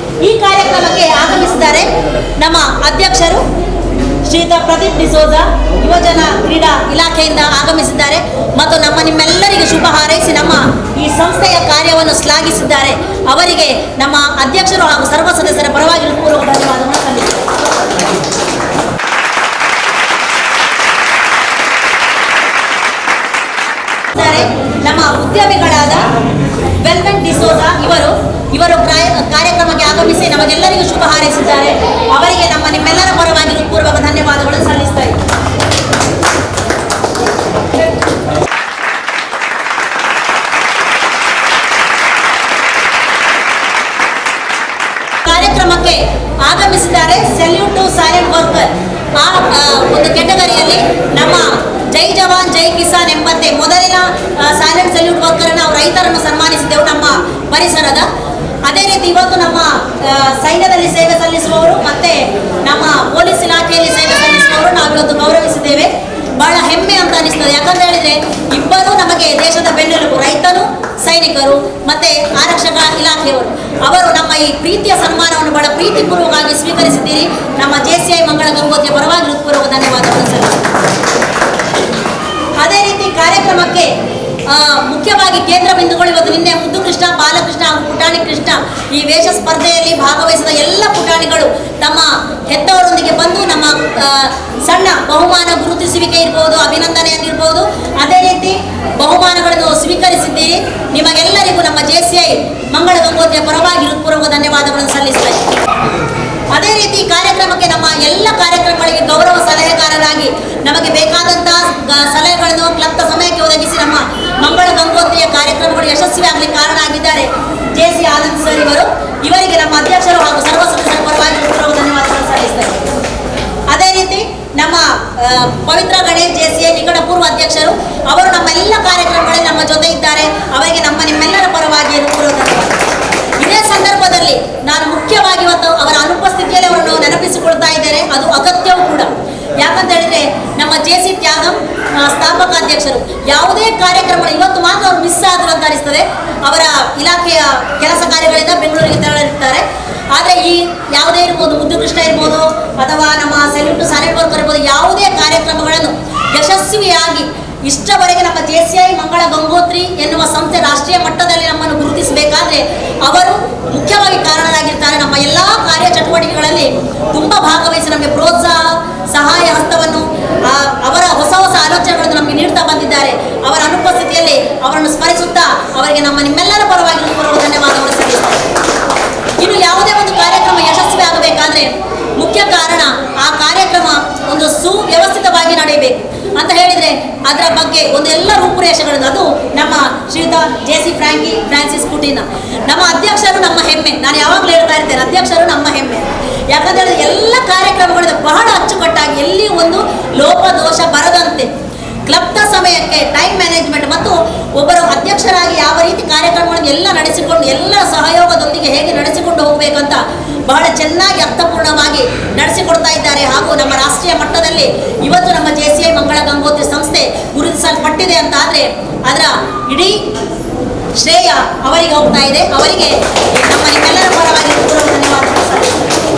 ಈ ಕಾರ್ಯಕ್ರಮಕ್ಕೆ ಆಗಮಿಸಿದ್ದಾರೆ ನಮ್ಮ ಅಧ್ಯಕ್ಷರು ಶ್ರೀಯುತ ಪ್ರದೀಪ್ ಡಿಸೋಜ, ಯುವಜನ ಕ್ರೀಡಾ ಇಲಾಖೆಯಿಂದ ಆಗಮಿಸಿದ್ದಾರೆ ಮತ್ತು ನಿಮ್ಮೆಲ್ಲರಿಗೆ ಶುಭ ಹಾರೈಸಿ ನಮ್ಮ ಈ ಸಂಸ್ಥೆಯ ಕಾರ್ಯವನ್ನು ಶ್ಲಾಘಿಸಿದ್ದಾರೆ. ಅವರಿಗೆ ನಮ್ಮ ಅಧ್ಯಕ್ಷರು ಹಾಗೂ ಸರ್ವ ಸದಸ್ಯರ ಪರವಾಗಿ ಪೂರ್ವಕ ಧನ್ಯವಾದಗಳನ್ನು ಸಲ್ಲಿಸಿದ್ದಾರೆ. ನಮ್ಮ ಉದ್ಯಮಿಗಳಾದ ವೆಲ್ಮೆಂಟ್ ಡಿಸೋಜ ಇವರು ಕಾರ್ಯಕ್ರಮಕ್ಕೆ ಆಗಮಿಸಿ ನಮಗೆಲ್ಲರಿಗೂ ಶುಭ ಹಾರೈಸಿದ್ದಾರೆ. ಅವರಿಗೆ ನಿಮ್ಮೆಲ್ಲರ ಪರವಾಗಿ ಪೂರ್ವಕ ಧನ್ಯವಾದಗಳನ್ನು ಸಲ್ಲಿಸ್ತಾ ಇದ್ದಾರೆ. ಕಾರ್ಯಕ್ರಮಕ್ಕೆ ಆಗಮಿಸಿದ್ದಾರೆ ಸೆಲ್ಯೂಟ್ ಟು ಸೈಲೆಂಟ್ ವರ್ಕರ್. ಆ ಒಂದು ಕೆಟಗರಿಯಲ್ಲಿ ನಮ್ಮ ಜೈ ಜವಾನ್ ಜೈ ಕಿಸಾನ್ ಎಂಬಂತೆ ಮೊದಲಿನ ಸೈಲೆಂಟ್ ಸೆಲ್ಯೂಟ್ ವರ್ಕರ್ ನಾವು ರೈತರನ್ನು ಸನ್ಮಾನಿಸಿದ್ದೆವು ನಮ್ಮ ಪರಿಸರದ. ಅದೇ ರೀತಿ ಇವತ್ತು ನಮ್ಮ ಸೈನ್ಯದಲ್ಲಿ ಸೇವೆ ಸಲ್ಲಿಸುವವರು ಮತ್ತೆ ನಮ್ಮ ಪೊಲೀಸ್ ಇಲಾಖೆಯಲ್ಲಿ ಸೇವೆ ಸಲ್ಲಿಸುವವರು ನಾವಿವತ್ತು ಗೌರವಿಸಿದ್ದೇವೆ. ಬಹಳ ಹೆಮ್ಮೆ ಅಂತ ಅನಿಸ್ತದೆ. ಯಾಕಂತ ಹೇಳಿದ್ರೆ ಇಬ್ಬರು ನಮಗೆ ದೇಶದ ಬೆನ್ನೆಲುಬು, ರೈತರು, ಸೈನಿಕರು ಮತ್ತೆ ಆರಕ್ಷಕ ಇಲಾಖೆಯವರು. ಅವರು ನಮ್ಮ ಈ ಪ್ರೀತಿಯ ಸನ್ಮಾನವನ್ನು ಬಹಳ ಪ್ರೀತಿಪೂರ್ವಕವಾಗಿ ಸ್ವೀಕರಿಸಿದ್ದೀರಿ. ನಮ್ಮ JCI ಮಂಗಳ ಗಂಗೋತ್ರಿಯ ಪರವಾಗಿ ಹೃತ್ಪೂರ್ವಕ ಧನ್ಯವಾದಗಳು ಸಲ್ಲಿಸುತ್ತೇವೆ. ಅದೇ ರೀತಿ ಕಾರ್ಯಕ್ರಮಕ್ಕೆ ಮುಖ್ಯವಾಗಿ ಕೇಂದ್ರ ಬಿಂದುಗಳು ಇವತ್ತು ನಿನ್ನೆ ಮುದ್ದು ಕೃಷ್ಣ, ಬಾಲಕೃಷ್ಣ ಹಾಗೂ ಪುಟಾಣಿ ಕೃಷ್ಣ ಈ ವೇಷ ಸ್ಪರ್ಧೆಯಲ್ಲಿ ಭಾಗವಹಿಸಿದ ಎಲ್ಲ ಪುಟಾಣಿಗಳು ತಮ್ಮ ಹೆತ್ತವರೊಂದಿಗೆ ಬಂದು ನಮ್ಮ ಸಣ್ಣ ಬಹುಮಾನ ಗುರುತಿಸುವಿಕೆ ಇರ್ಬೋದು, ಅಭಿನಂದನೆಯನ್ನಿರ್ಬೋದು, ಅದೇ ರೀತಿ ಬಹುಮಾನಗಳನ್ನು ಸ್ವೀಕರಿಸಿದ್ದೀರಿ. ನಿಮಗೆಲ್ಲರಿಗೂ ನಮ್ಮ JCI ಮಂಗಳ ಗಂಗೋತ್ರಿಯ ಪರವಾಗಿ ಹೃತ್ಪೂರ್ವಕ ಧನ್ಯವಾದಗಳನ್ನು ಸಲ್ಲಿಸುತ್ತೇವೆ. ಅದೇ ರೀತಿ ಕಾರ್ಯಕ್ರಮಕ್ಕೆ ನಮ್ಮ ಎಲ್ಲ ಕಾರ್ಯಕ್ರಮಗಳಿಗೆ ಗೌರವ ಸಲಹೆಗಾರರಾಗಿ ನಮಗೆ ಬೇಕಾದಂತಹ ಸಲಹೆಗಳನ್ನು ಕ್ಲಬ್ನ ಸಮಯಕ್ಕೆ ಒದಗಿಸಿ ನಮ್ಮ ಮಂಗಳ ಗಂಗೋತ್ರಿಯ ಕಾರ್ಯಕ್ರಮಗಳು ಯಶಸ್ವಿಯಾಗಲಿಕ್ಕೆ ಕಾರಣ ಆಗಿದ್ದಾರೆ JC ಆನಂದ್ ಸರ್ ಇವರಿಗೆ ನಮ್ಮ ಅಧ್ಯಕ್ಷರು ಹಾಗೂ ಸರ್ವ ಸದಸ್ಯರ ಪರವಾಗಿ ಧನ್ಯವಾದಗಳನ್ನು ಸಲ್ಲಿಸುತ್ತೇವೆ. ಅದೇ ರೀತಿ ನಮ್ಮ ಪವಿತ್ರ ಗಣೇಶ್ JCI ನಿಕಟಪೂರ್ವ ಅಧ್ಯಕ್ಷರು ಅವರು ನಮ್ಮ ಎಲ್ಲ ಕಾರ್ಯಕ್ರಮಗಳಲ್ಲಿ ನಮ್ಮ ಜೊತೆ ಇದ್ದಾರೆ. ಅವರಿಗೆ ನಿಮ್ಮೆಲ್ಲರ ಪರವಾಗಿ ಧನ್ಯವಾದ. ಇದೇ ಸಂದರ್ಭದಲ್ಲಿ ನಾನು ಮುಖ್ಯವಾಗಿ ಇವತ್ತು ಅವರ ಅನುಪಸ್ಥಿತಿಯಲ್ಲಿ ಅವರನ್ನು ನೆನಪಿಸಿಕೊಳ್ತಾ ಇದ್ದೇನೆ. ಅದು ಅಗತ್ಯವೂ ಕೂಡ. ಯಾಕಂತ ಹೇಳಿದ್ರೆ ನಮ್ಮ JC ತ್ಯಾಗಂ ಸ್ಥಾಪಕ ಅಧ್ಯಕ್ಷರು ಯಾವುದೇ ಕಾರ್ಯಕ್ರಮ ಇವತ್ತು ಮಾತ್ರ ಅವರು ಮಿಸ್ ಆದ್ರು ಅಂತ ಅನಿಸ್ತದೆ. ಅವರ ಇಲಾಖೆಯ ಕೆಲಸ ಕಾರ್ಯಗಳಿಂದ ಬೆಂಗಳೂರಿಗೆ ತೆರಳಿರ್ತಾರೆ. ಆದರೆ ಈ ಯಾವುದೇ ಇರ್ಬೋದು, ಮುದ್ದು ಕೃಷ್ಣ ಇರ್ಬೋದು ಅಥವಾ ನಮ್ಮ ಸೆಲ್ಯೂಟ್ ಸೈಲೆಂಟ್ ವರ್ಕರ್ ಇರ್ಬೋದು, ಯಾವುದೇ ಕಾರ್ಯಕ್ರಮಗಳನ್ನು ಯಶಸ್ವಿಯಾಗಿ ಇಷ್ಟವರೆಗೆ ನಮ್ಮ JCI ಮಂಗಳ ಗಂಗೋತ್ರಿ ಎನ್ನುವ ಸಂಸ್ಥೆ ರಾಷ್ಟ್ರೀಯ ಮಟ್ಟದಲ್ಲಿ ನಮ್ಮನ್ನು ಗುರುತಿಸಬೇಕಾದ್ರೆ ಅವರು ಮುಖ್ಯವಾಗಿ ಕಾರಣರಾಗಿರ್ತಾರೆ. ನಮ್ಮ ಎಲ್ಲ ಕಾರ್ಯ ಚಟುವಟಿಕೆಗಳಲ್ಲಿ ತುಂಬ ಭಾಗವಹಿಸಿ ನಮಗೆ ಪ್ರೋತ್ಸಾಹ, ಸಹಾಯ ಹಸ್ತವನ್ನು ನಿಮ್ಮೆಲ್ಲರ ಪರವಾಗಿ ಧನ್ಯವಾದಗಳು ಸಲ್ಲಿಸ್ತೇನೆ. ಇನ್ನು ಯಾವುದೇ ಒಂದು ಕಾರ್ಯಕ್ರಮ ಯಶಸ್ವಿ ಆಗಬೇಕಾದ್ರೆ ಮುಖ್ಯ ಕಾರಣ ಆ ಕಾರ್ಯಕ್ರಮ ಒಂದು ಸುವ್ಯವಸ್ಥಿತವಾಗಿ ನಡೆಯಬೇಕು ಅಂತ ಹೇಳಿದರೆ ಅದರ ಬಗ್ಗೆ ಒಂದು ಎಲ್ಲ ರೂಪುರೇಷೆಗಳನ್ನು ಅದು ನಮ್ಮ ಶ್ರೀಯುತ JC ಫ್ರಾನ್ಸಿಸ್ ಕುಟಿನ ನಮ್ಮ ಅಧ್ಯಕ್ಷರು ನಮ್ಮ ಹೆಮ್ಮೆ. ನಾನು ಯಾವಾಗಲೂ ಹೇಳ್ತಾ ಇರ್ತೇನೆ, ಅಧ್ಯಕ್ಷರು ನಮ್ಮ ಹೆಮ್ಮೆ. ಯಾಕಂದರೆ ಎಲ್ಲ ಕಾರ್ಯಕ್ರಮಗಳು ಬಹಳ ಅಚ್ಚುಕಟ್ಟಾಗಿ ಎಲ್ಲಿ ಒಂದು ಲೋಪದೋಷ ಬರದಂತೆ ಕ್ಲಬ್ನ ಸಮಯಕ್ಕೆ ಟೈಮ್ ಮ್ಯಾನೇಜ್ಮೆಂಟ್ ಮತ್ತು ಒಬ್ಬರು ಅಧ್ಯಕ್ಷರಾಗಿ ಯಾವ ರೀತಿ ಕಾರ್ಯಕ್ರಮಗಳನ್ನು ಎಲ್ಲ ನಡೆಸಿಕೊಂಡು ಎಲ್ಲರ ಸಹಯೋಗದೊಂದಿಗೆ ಹೇಗೆ ನಡೆಸಿಕೊಂಡು ಹೋಗಬೇಕಂತ ಬಹಳ ಚೆನ್ನಾಗಿ ಅರ್ಥಪೂರ್ಣವಾಗಿ ನಡೆಸಿಕೊಡ್ತಾ ಇದ್ದಾರೆ. ಹಾಗೂ ನಮ್ಮ ರಾಷ್ಟ್ರೀಯ ಮಟ್ಟದಲ್ಲಿ ಇವತ್ತು ನಮ್ಮ JCI ಮಂಗಳ ಗಂಗೋತ್ರಿ ಸಂಸ್ಥೆ ಗುರುತಿಸಲ್ಪಟ್ಟಿದೆ ಅಂತ ಆದರೆ ಅದರ ಇಡೀ ಶ್ರೇಯ ಅವರಿಗೆ ಹೋಗ್ತಾ ಇದೆ. ಅವರಿಗೆ ನಮ್ಮ ನಿಮ್ಮೆಲ್ಲರ ಪರವಾಗಿ ಧನ್ಯವಾದಗಳು ಸಲ್ಲಿಸುತ್ತೇನೆ.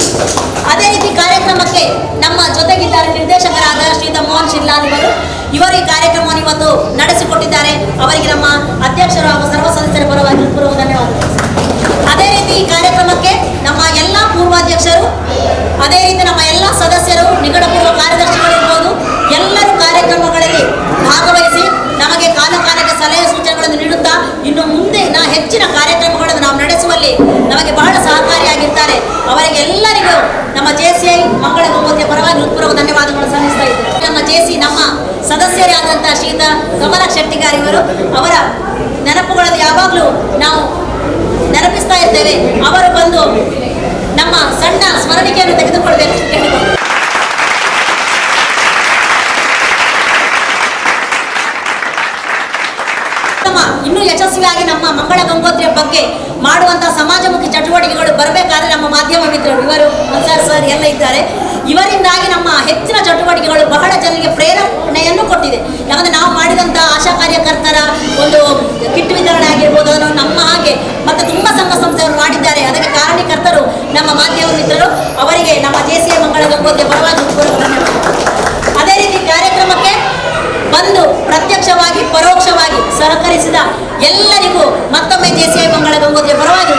ಅದೇ ರೀತಿ ಕಾರ್ಯಕ್ರಮಕ್ಕೆ ನಮ್ಮ ಜೊತೆಗಿದ್ದಾರೆ ನಿರ್ದೇಶಕರಾದ ಶ್ರೀಯುತ ಮೋಹನ್ ಶಿರ್ಲಾಲ್ ಇವರು ಈ ಕಾರ್ಯಕ್ರಮವನ್ನು ಇವತ್ತು ನಡೆಸಿಕೊಟ್ಟಿದ್ದಾರೆ. ಅವರಿಗೆ ನಮ್ಮ ಅಧ್ಯಕ್ಷರು ಹಾಗೂ ಸರ್ವ ಸದಸ್ಯರ ಪರವಾಗಿ ಧನ್ಯವಾದಗಳು. ಅದೇ ರೀತಿ ಈ ಕಾರ್ಯಕ್ರಮಕ್ಕೆ ನಮ್ಮ ಎಲ್ಲ ಪೂರ್ವಾಧ್ಯಕ್ಷರು, ಅದೇ ರೀತಿ ನಮ್ಮ ಎಲ್ಲ ಸದಸ್ಯರು, ನಿಕಟಪೂರ್ವ ಕಾರ್ಯದರ್ಶಿಗಳಿರ್ಬೋದು, ಎಲ್ಲರೂ ಕಾರ್ಯಕ್ರಮಗಳಲ್ಲಿ ಭಾಗವಹಿಸಿ ನಮಗೆ ಕಾಲಕಾಲಕ್ಕೆ ಸಲಹೆ ಸೂಚನೆಗಳನ್ನು ನೀಡುತ್ತಾ ಇನ್ನು ಮುಂದೆ ಹೆಚ್ಚಿನ ಕಾರ್ಯಕ್ರಮಗಳನ್ನು ನಾವು ನಡೆಸುವಲ್ಲಿ ನಮಗೆ ಬಹಳ ಸಹಕಾರಿಯಾಗಿರ್ತಾರೆ. ಅವರಿಗೆ ಎಲ್ಲರಿಗೂ ನಮ್ಮ JCI ಮಂಗಳ ಗಂಗೋತ್ರಿಯ ಪರವಾಗಿ ಹೃತ್ಪೂರ್ವಕ ಧನ್ಯವಾದಗಳು ಸಲ್ಲಿಸ್ತಾ ಇದ್ದೇವೆ. ನಮ್ಮ ನಮ್ಮ ಸದಸ್ಯರೇ ಆದಂತಹ ಶ್ರೀಯುತ ಕಮಲ ಶೆಟ್ಟಿಗಾರ್ ಇವರು, ಅವರ ನೆನಪುಗಳನ್ನು ಯಾವಾಗಲೂ ನಾವು ನೆನಪಿಸ್ತಾ ಇರ್ತೇವೆ. ಅವರು ಬಂದು ನಮ್ಮ ಸಣ್ಣ ಸ್ಮರಣಿಕೆಯನ್ನು ತೆಗೆದುಕೊಳ್ಬೇಕು ಕೇಳಿಕೊಂಡು ಇನ್ನೂ ಯಶಸ್ವಿಯಾಗಿ ನಮ್ಮ ಮಂಗಳ ಗಂಗೋತ್ರಿಯ ಬಗ್ಗೆ ಮಾಡುವಂತಹ ಸಮಾಜಮುಖಿ ಚಟುವಟಿಕೆಗಳು ಬರಬೇಕಾದ್ರೆ ನಮ್ಮ ಮಾಧ್ಯಮ ಮಿತ್ರರು ಇವರು ಅನ್ಸಾರ್ ಸರ್ ಎಲ್ಲ ಇದ್ದಾರೆ. ಇವರಿಂದಾಗಿ ನಮ್ಮ ಹೆಚ್ಚಿನ ಚಟುವಟಿಕೆಗಳು ಬಹಳ ಜನರಿಗೆ ಪ್ರೇರಣೆಯನ್ನು ಕೊಟ್ಟಿದೆ. ಯಾಕಂದರೆ ನಾವು ಮಾಡಿದಂತಹ ಆಶಾ ಕಾರ್ಯಕರ್ತರ ಒಂದು ಕಿಟ್ ವಿತರಣೆ ಆಗಿರ್ಬೋದು, ಅದನ್ನು ನಮ್ಮ ಹಾಗೆ ಮತ್ತು ತುಂಬ ಸಂಘ ಸಂಸ್ಥೆಯವರು ಮಾಡಿದ್ದಾರೆ. ಅದಕ್ಕೆ ಕಾರಣೀಕರ್ತರು ನಮ್ಮ ಮಾಧ್ಯಮ ಮಿತ್ರರು. ಅವರಿಗೆ ನಮ್ಮ JCI ಮಂಗಳ ಗಂಗೋತ್ರಿಯ ಪರವಾಗಿ ಅದೇ ರೀತಿ ಕಾರ್ಯಕ್ರಮಕ್ಕೆ ಬಂದು ಪ್ರತ್ಯಕ್ಷವಾಗಿ ಪರೋಕ್ಷವಾಗಿ ಸಹಕರಿಸಿದ ಎಲ್ಲರಿಗೂ ಮತ್ತೊಮ್ಮೆ JCI ಮಂಗಳ ಗಂಗೋತ್ರಿಯ ಪರವಾಗಿ